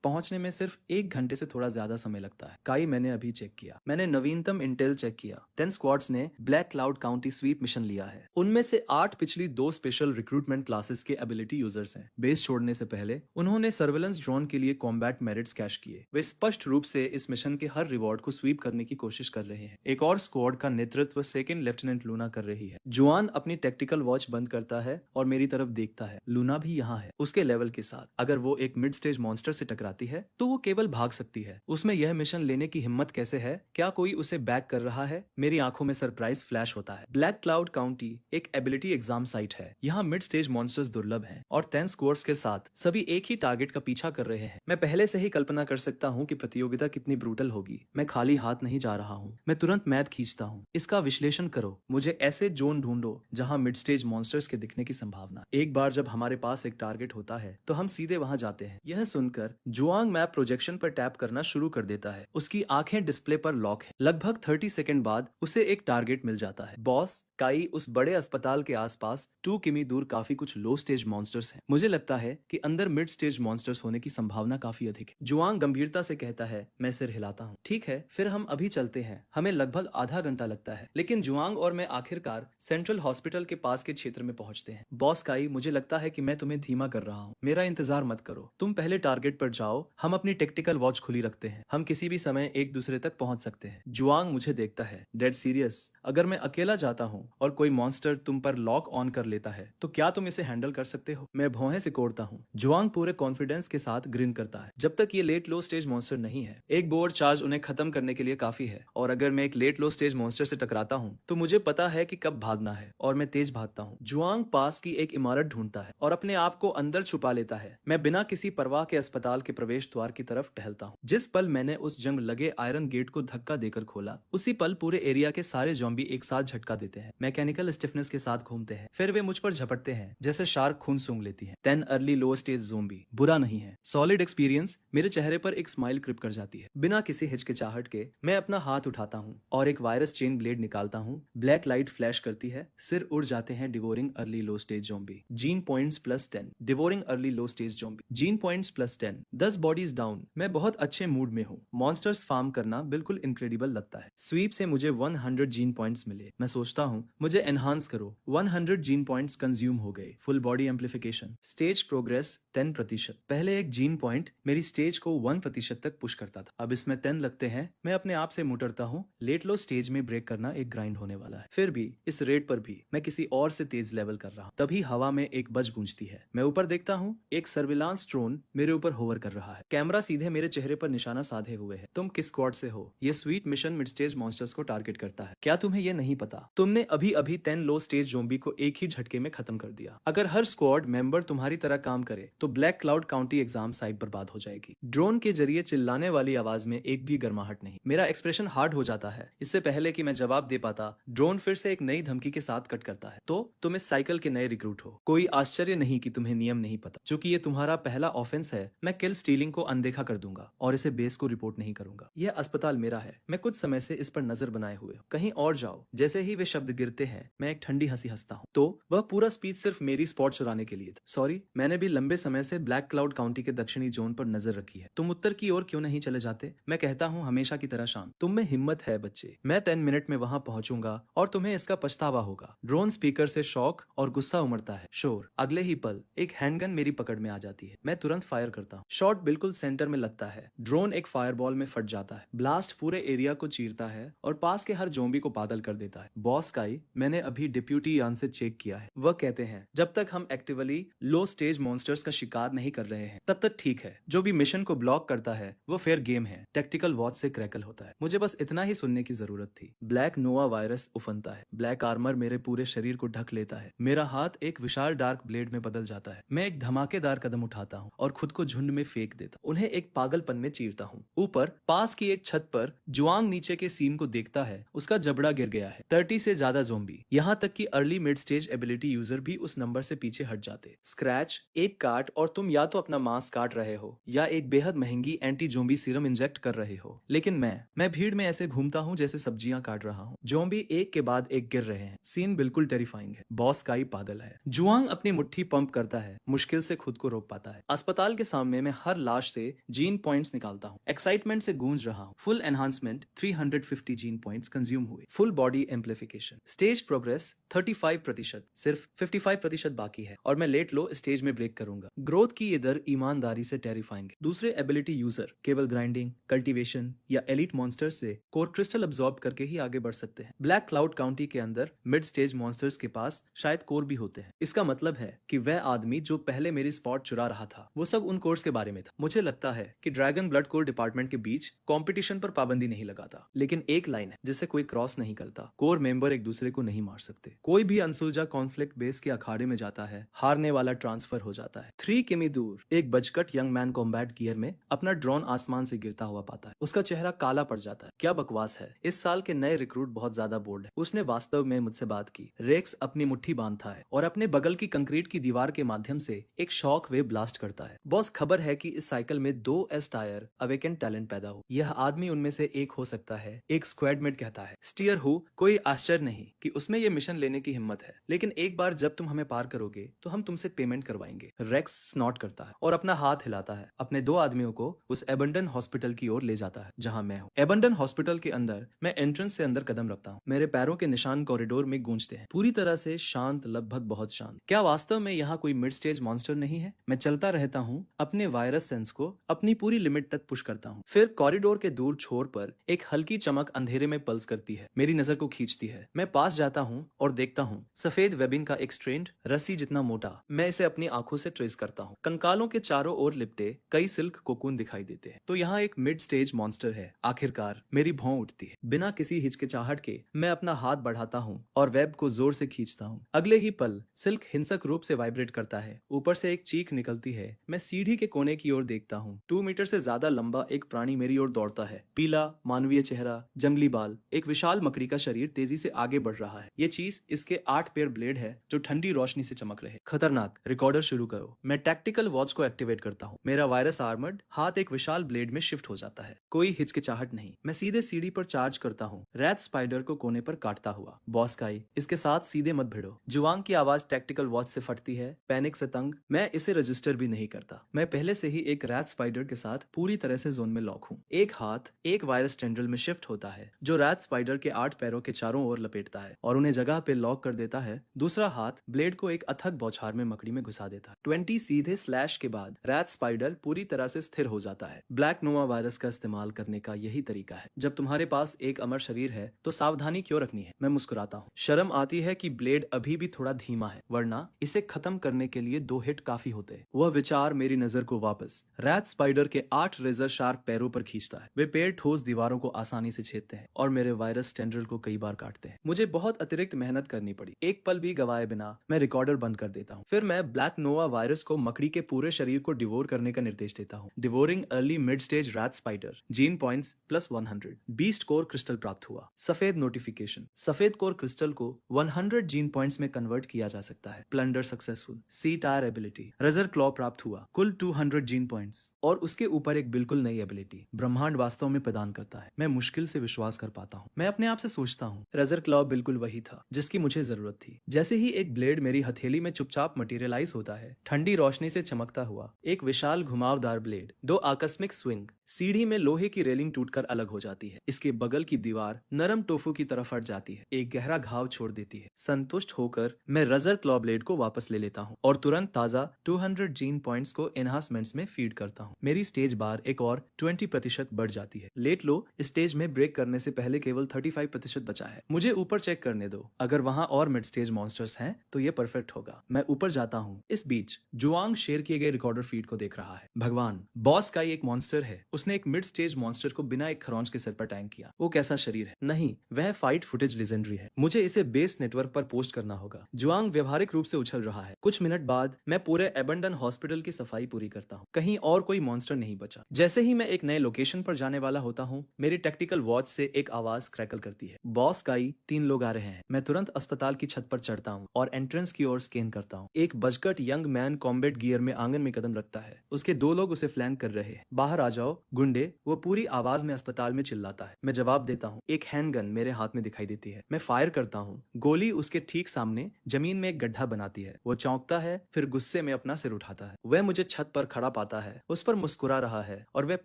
पहुंचने में सिर्फ 1 घंटे से थोड़ा ज्यादा समय लगता है। काई, मैंने अभी चेक किया। मैंने नवीनतम इंटेल चेक किया। 10 स्क्वाड्स ने black cloud county sweep mission लिया है। उनमें से 8 पिछली 2 स्पेशल रिक्रूटमेंट क्लासेस के एबिलिटी यूजर्स हैं। बेस छोड़ने से पहले उन्होंने सर्वेलेंस ड्रोन के लिए कॉम्बैट मेरिट्स कैश किए। वे स्पष्ट रूप से इस मिशन के हर रिवॉर्ड को स्वीप करने की कोशिश कर रहे हैं। एक और स्क्वाड का नेतृत्व सेकंड लेफ्टिनेंट लूना कर रही है। जुआन अपनी टेक्टिकल वॉच बंद करता है और मेरी तरफ देखता है। लूना भी यहाँ है, उसके लेवल के साथ। अगर वो एक मिड स्टेज मॉन्स्टर से टकराती है तो वो केवल भाग सकती है। उसमें यह मिशन लेने की हिम्मत कैसे है? क्या कोई उसे बैक कर रहा है? मेरी आंखों में सरप्राइज फ्लैश होता है। ब्लैक क्लाउड काउंटी एक एबिलिटी एग्जाम साइट है। यहाँ मिड स्टेज मॉन्स्टर्स दुर्लभ हैं और 10 स्क्वाड्स के साथ सभी एक ही टारगेट का पीछा कर रहे हैं। मैं पहले से ही कल्पना कर सकता हूँ कि प्रतियोगिता कितनी ब्रूटल होगी। मैं खाली हाथ नहीं जा रहा हूँ। मैं तुरंत मैप खींचता हूँ। इसका विश्लेषण करो। मुझे ऐसे जोन ढूंढो जहाँ मिड स्टेज मॉन्स्टर्स के दिखने की संभावना। एक बार जब हमारे पास एक टारगेट होता है तो हम सीधे वहां जाते हैं। यह सुनकर जुआंग मैप प्रोजेक्शन पर टैप करना शुरू कर देता है। उसकी आंखें डिस्प्ले पर लॉक है। लगभग 30 सेकंड बाद उसे एक टारगेट मिल जाता है। बॉस, काई, उस बड़े अस्पताल के आसपास 2 किमी दूर काफी कुछ लो स्टेज मॉन्स्टर्स हैं। मुझे लगता है कि अंदर मिड स्टेज मॉन्स्टर्स होने की संभावना काफी अधिक है। जुआंग गंभीरता से कहता है। मैं सिर हिलाता हूँ। ठीक है, फिर हम अभी चलते हैं। हमें लगभग आधा घंटा लगता है, लेकिन जुआंग और मैं आखिरकार सेंट्रल हॉस्पिटल के पास के क्षेत्र में पहुंचते हैं। बॉस काई, मुझे लगता है कि मैं तुम्हें धीमा कर रहा हूँ। मेरा इंतजार मत करो। तुम पहले टारगेट पर जाओ। हम अपनी टेक्टिकल वॉच खुली रखते हैं। हम किसी भी समय एक दूसरे तक पहुंच सकते हैं। जुआंग मुझे देखता है। Dead serious? अगर मैं अकेला जाता हूँ और कोई मॉन्स्टर तुम पर लॉक ऑन कर लेता है तो क्या तुम इसे हैंडल कर सकते हो? मैं भौहें सिकोड़ता हूँ। जुआंग पूरे कॉन्फिडेंस के साथ ग्रिन करता है। जब तक ये लेट लो स्टेज मॉन्स्टर नहीं है, एक बोर चार्ज उन्हें खत्म करने के लिए काफी है। और अगर मैं एक लेट लो स्टेज मॉन्स्टर से टकराता हूँ तो मुझे पता है कि कब भागना है और मैं तेज भागता हूँ। जुआंग पास की एक इमारत ढूंढता है और अपने आप को अंदर छुपा लेता है। मैं बिना किसी परवाह के अस्पताल के प्रवेश द्वार की तरफ टहलता हूँ। जिस पल मैंने उस जंग लगे आयरन गेट को धक्का देकर खोला, उसी पल पूरे एरिया के सारे ज़ॉम्बी एक साथ झटका देते हैं। मैकेनिकल स्टिफनेस के साथ घूमते हैं, फिर वे मुझ पर झपटते हैं जैसे शार्क खून सूंघ लेती है। 10 अर्ली लो स्टेज ज़ॉम्बी बुरा नहीं है। Solid experience. मेरे चेहरे पर एक स्माइल क्रिप कर जाती है। बिना किसी हिचकिचाहट के मैं अपना हाथ उठाता हूँ और एक वायरस चेन ब्लेड निकालता हूँ। ब्लैक लाइट फ्लैश करती है, सिर उड़ जाते हैं। Devouring early low stage zombie. Gene points +10। Devouring early low stage zombie. Gene points +10। 10 bodies down. मैं बहुत अच्छे मूड में हूँ। मॉन्स्टर्स फार्म करना बिल्कुल इनक्रेडिबल लगता है। स्वीप से मुझे 100 जीन पॉइंट्स मिले। मैं सोचता हूँ मुझे एनहांस करो। 100 जीन पॉइंट्स कंज्यूम हो गए। Full body amplification. Stage progress 10%। पहले एक जीन पॉइंट मेरी स्टेज को 1% तक पुश करता था, अब इसमें 10 लगते हैं। मैं अपने आप से मुटरता हूँ। लेट लो स्टेज में ब्रेक करना एक ग्राइंड होने वाला है। फिर भी इस रेट पर भी मैं किसी और से तेज लेवल कर रहा हूँ। तभी हवा में एक बज गूंजती है। मैं ऊपर देखता हूँ, एक सर्विलांस ड्रोन मेरे ऊपर होवर कर रहा है। कैमरा सीधे मेरे चेहरे पर निशाना साधे हुए है। तुम किस स्क्वाड से हो? ये sweet mission mid stage monsters को टारगेट करता है। क्या तुम्हें ये नहीं पता? तुमने अभी अभी 10 लो स्टेज ज़ॉम्बी को एक ही झटके में खत्म कर दिया। अगर हर स्क्वाड मेंबर तुम्हारी तरह काम करे तो black cloud county exam site बर्बाद हो जाएगी। ड्रोन के जरिए चिल्लाने वाली आवाज में एक भी गर्माहट नहीं। मेरा एक्सप्रेशन हार्ड हो जाता है। इससे पहले कि मैं जवाब दे पाता, ड्रोन फिर से एक नई धमकी के साथ कट करता है। तो तुम इस साइकिल के नए रिक्रूट हो। कोई आश्चर्य नहीं कि तुम्हें नियम नहीं पता। चूंकि ये तुम्हारा पहला ऑफेंस है, मैं किल स्टीलिंग को अनदेखा कर दूंगा और इसे बेस को रिपोर्ट नहीं करूंगा। यह अस्पताल मेरा है। मैं कुछ समय से इस पर नजर बनाए हुए हूं। कहीं और जाओ। जैसे ही वे शब्द गिरते हैं, मैं एक ठंडी हंसी हंसता हूँ। तो वह पूरा स्पीच सिर्फ मेरी स्पॉट चुराने के लिए था। सॉरी, मैंने भी लंबे समय से ब्लैक क्लाउड काउंटी के दक्षिणी जोन पर नजर रखी है। है। तुम उत्तर की ओर क्यों नहीं चले जाते? मैं कहता हूँ हमेशा की तरह शांत। तुम में हिम्मत है बच्चे, मैं 10 मिनट में वहां पहुंचूंगा और तुम्हें इसका पछतावा होगा। ड्रोन स्पीकर से शौक और गुस्सा उमड़ता है। शोर। अगले ही पल एक हैंडगन मेरी पकड़ में आ जाती है। मैं तुरंत फायर करता हूँ। शॉट बिल्कुल सेंटर में लगता है। ड्रोन एक फायरबॉल में फट जाता है। ब्लास्ट पूरे एरिया को चीरता है और पास के हर जोम्बी को बादल कर देता है। बॉस काई, मैंने अभी डिप्यूटी यान से चेक किया है। वह कहते हैं जब तक हम एक्टिवली लो स्टेज मॉन्स्टर्स का शिकार नहीं कर रहे हैं तब तक ठीक है। जो भी मिशन को ब्लॉक करता है वो फेयर गेम है। टैक्टिकल वॉच से क्रैकल होता है। मुझे बस इतना ही सुनने की जरूरत थी। ब्लैक नोवा वायरस उफनता है। ब्लैक आर्मर मेरे पूरे शरीर को ढक लेता है। मेरा हाथ एक विशाल डार्क ब्लेड में बदल जाता है। मैं एक धमाकेदार कदम उठाता हूँ और खुद को झुंड में फेंक देता हूँ। उन्हें एक पागलपन में चीरता हूँ। ऊपर पास की एक छत पर जुआंग नीचे के सीन को देखता है। उसका जबड़ा गिर गया है। 30 से ज्यादा जोम्बी, यहाँ तक कि early mid stage ability user भी उस नंबर से पीछे हट जाते। स्क्रैच, एक काट और तुम या तो अपना मांस काट रहे हो या एक बेहद महंगी एंटी जोम्बी सीरम इंजेक्ट कर रहे हो। लेकिन मैं भीड़ में ऐसे घूमता हूँ जैसे सब्जियां काट रहा हूँ। जोम्बी एक के बाद एक गिर रहे हैं। सीन बिल्कुल टेरिफाइंग है। बॉस काई पागल है। जुआंग अपनी मुट्ठी पंप करता है। मुश्किल से खुद को रोक पाता है। अस्पताल के सामने मैं हर लाश से जीन पॉइंट्स निकालता हूँ। एक्साइटमेंट से गूंज रहा हूँ। Full enhancement 350 gene points consume हुए। Full body amplification. Stage progress 35%, सिर्फ 55% बाकी है और मैं लेट लो स्टेज में ब्रेक करूंगा। ग्रोथ की ये दर ईमानदारी से टेरिफाइंग है। दूसरे एबिलिटी यूजर केवल ग्राइंडिंग, कल्टीवेशन या एलिट मॉन्स्टर्स से कोर क्रिस्टल अब्सॉर्ब करके ही आगे बढ़ सकते हैं। ब्लैक क्लाउड काउंटी के अंदर मिड स्टेज मॉन्स्टर्स के पास शायद कोर भी होते हैं। इसका मतलब है कि वह आदमी जो पहले मेरी स्पॉट चुरा रहा था वो सब उन कोर्स के बारे में था। मुझे लगता है कि ड्रैगन ब्लड कोर डिपार्टमेंट के बीच कंपटीशन पर पाबंदी नहीं लगाता, लेकिन एक लाइन है जिसे कोई क्रॉस नहीं करता। कोर मेंबर एक दूसरे को नहीं मार सकते। कोई भी अनसुलझा कॉन्फ्लिक्ट बेस के अखाड़े में जाता है, हारने वाला ट्रांसफर हो जाता है। 3 किमी दूर एक बजकट यंग मैन कॉम्बैट गियर में अपना ड्रोन आसमान से गिरता हुआ पाता है। उसका चेहरा काला पड़ जाता है। क्या बकवास है। इस साल के नए रिक्रूट बहुत ज्यादा बोल्ड है। उसने वास्तव में मुझसे बात की। रेक्स अपनी मुट्ठी बांधता है और अपने बगल की कंक्रीट की दीवार के माध्यम से एक शॉक वेव ब्लास्ट करता है। बॉस, खबर है कि इस साइकिल में 2 एस टायर अवेकेंट टैलेंट पैदा हो। यह आदमी उनमें से एक हो सकता है, एक स्क्वाडमेट कहता है। स्टीयर हु, कोई आश्चर्य नहीं कि उसमें यह मिशन लेने की हिम्मत है, लेकिन एक बार जब तुम हमें पार करोगे तो हम तुमसे पेमेंट करवाएंगे। रेक्स स्नॉट करता है और अपना हाथ हिलाता है। अपने 2 आदमियों को उस एबंडन हॉस्पिटल की ओर ले जाता है जहां मैं हूँ। एबंडन हॉस्पिटल के अंदर मैं एंट्रेंस से अंदर कदम रखता हूँ। मेरे पैरों के निशान कॉरिडोर में गूंजते हैं। पूरी तरह से शांत, लगभग बहुत शांत। क्या वास्तव में यहाँ कोई मिड स्टेज मॉन्स्टर नहीं है? मैं चलता रहता हूँ, अपने वायरस सेंस को अपनी पूरी लिमिट तक पुश करता हूँ। फिर कॉरिडोर के दूर छोर पर एक हल्की चमक अंधेरे में पल्स करती है, मेरी नजर को खींचती है। मैं पास जाता हूँ और देखता हूँ सफेद वेबिंग का एक स्ट्रेंड, रस्सी जितना मोटा। मैं इसे अपनी आंखों से ट्रेस करता हूँ। कंकालों के चारों ओर लिपटे कई सिल्क कोकून दिखाई देते हैं। तो यहाँ एक मिड स्टेज मॉन्स्टर है। आखिरकार मेरी भौं उठती है। बिना किसी हिचकिचाहट के मैं अपना हाथ बढ़ाता हूँ और वेब को जोर से खींचता हूँ। अगले ही पल सिल्क हिंसक रूप से वाइब्रेट करता है। ऊपर से एक चीख निकलती है। मैं सीढ़ी के कोने की ओर देखता हूँ। 2 मीटर से ज्यादा लंबा एक प्राणी मेरी ओर दौड़ता है। पीला मानवीय चेहरा, जंगली बाल, एक विशाल मकड़ी का शरीर तेजी से आगे बढ़ रहा है। ये चीज इसके 8 पेयर ब्लेड है जो ठंडी रोशनी से चमक रहे। खतरनाक। रिकॉर्डर शुरू करो। मैं टैक्टिकल वॉच को एक्टिवेट करता हूँ। मेरा वायरस आर्मर्ड हाथ एक विशाल ब्लेड में शिफ्ट हो जाता है। कोई हिचकिचाहट नहीं। मैं सीधे सीढ़ी पर चार्ज करता हूँ, रैट स्पाइडर को कोने पर काटता हुआ। बॉस काई, इसके साथ सीधे मत भिड़ो। जुआंग की आवाज टैक्टिकल वॉच से फटती है। पैनिक से तंग मैं इसे रजिस्टर भी नहीं करता। मैं पहले से ही एक रैट स्पाइडर के साथ पूरी तरह से जोन में लॉक हूँ। एक हाथ एक वायरस टेंड्रिल में शिफ्ट होता है जो रैट स्पाइडर के 8 पैरों के चारों ओर लपेटता है और उन्हें जगह पे लॉक कर देता है। दूसरा हाथ ब्लेड को एक अथक बौछार में मकड़ी में घुसा देता है। 20 सीधे स्लैश के बाद रैट स्पाइडर पूरी तरह से स्थिर हो जाता है। ब्लैक नोवा वायरस का इस्तेमाल करने का यही तरीका है। जब तुम्हारे पास एक अमर शरीर है तो सावधानी क्यों रखनी है? मैं मुस्कुराता हूँ। शर्म आती है कि ब्लेड अभी भी थोड़ा धीमा है, वरना इसे खत्म करने के लिए 2 हिट काफी होते। वह विचार मेरी नजर को वापस रैट स्पाइडर के 8 रेजर शार्प पैरों पर खींचता है। वे पेड़ ठोस दीवारों को आसानी से छेदते हैं और मेरे वायरस टेंड्रिल को कई बार काटते हैं। मुझे बहुत अतिरिक्त मेहनत करनी पड़ी। एक पल भी गवाए बिना मैं रिकॉर्डर बंद कर देता हूँ। फिर मैं ब्लैक नोवा वायरस को मकड़ी के पूरे शरीर को डिवोर करने का निर्देश देता हूँ। Devouring early mid stage rat spider, gene points +100, beast core crystal प्राप्त हुआ। सफेद नोटिफिकेशन, सफेद कोर क्रिस्टल को 100 जीन पॉइंट्स में कन्वर्ट किया जा सकता है। Plunder successful. C tier ability, razor claw प्राप्त हुआ। कुल 200 जीन पॉइंट्स और उसके ऊपर एक बिल्कुल नई एबिलिटी ब्रह्मांड वास्तव में प्रदान करता है। मैं मुश्किल से विश्वास कर पाता हूँ। मैं अपने आप से सोचता हूँ रजर क्लॉ बिल्कुल वही था जिसकी मुझे जरूरत थी। जैसे ही एक ब्लेड मेरी हथेली में चुपचाप मटेरियलाइज होता है, ठंडी रोशनी से चमकता हुआ एक विशाल घुमावदार ब्लेड। दो आकस्मिक स्विंग। सीढ़ी में लोहे की रेलिंग टूटकर अलग हो जाती है। इसके बगल की दीवार नरम टोफू की तरह फट जाती है, एक गहरा घाव छोड़ देती है। संतुष्ट होकर मैं रजर क्लॉ ब्लेड को वापस ले लेता हूँ और तुरंत ताजा 200 जीन पॉइंट्स को एनहांसमेंट्स में फीड करता हूँ। मेरी स्टेज बार एक और 20% बढ़ जाती है। लेट लो स्टेज में ब्रेक करने से पहले केवल 35% बचा है। मुझे ऊपर चेक करने दो, अगर वहां और मिड स्टेज मॉन्स्टर्स हैं तो ये परफेक्ट होगा। मैं ऊपर जाता हूँ। इस बीच जुआंग शेयर किए गए रिकॉर्डर फीड को देख रहा है। भगवान, बॉस का ही एक मॉन्स्टर है। उसने एक मिड स्टेज मॉन्स्टर को बिना एक खरोंच के सिर पर टैंक किया। वो कैसा शरीर है? नहीं, वह फाइट फुटेज लेजेंडरी है। मुझे इसे बेस नेटवर्क पर पोस्ट करना होगा। जुआंग व्यवहारिक रूप से उछल रहा है। कुछ मिनट बाद मैं पूरे एबंडन हॉस्पिटल की सफाई पूरी करता हूँ। कहीं और कोई मॉन्स्टर नहीं बचा। जैसे ही मैं एक नए लोकेशन पर जाने वाला होता हूँ, मेरी टेक्टिकल वॉच से एक आवाज क्रैकल करती है। बॉस काई, 3 लोग आ रहे हैं। मैं तुरंत अस्पताल की छत पर चढ़ता हूँ और एंट्रेंस की ओर स्कैन करता हूँ। एक बजकट यंग मैन कॉम्बैट गियर में आंगन में कदम रखता है। उसके 2 लोग उसे फ्लैंक कर रहे हैं। बाहर आ जाओ गुंडे, वो पूरी आवाज में अस्पताल में चिल्लाता है। मैं जवाब देता हूँ। एक हैंडगन मेरे हाथ में दिखाई देती है। मैं फायर करता हूँ। गोली उसके ठीक सामने जमीन में एक गड्ढा बनाती है। वो चौंकता है, फिर गुस्से में अपना सिर उठाता है। वह मुझे छत पर खड़ा पाता है, उस पर मुस्कुरा रहा है और वह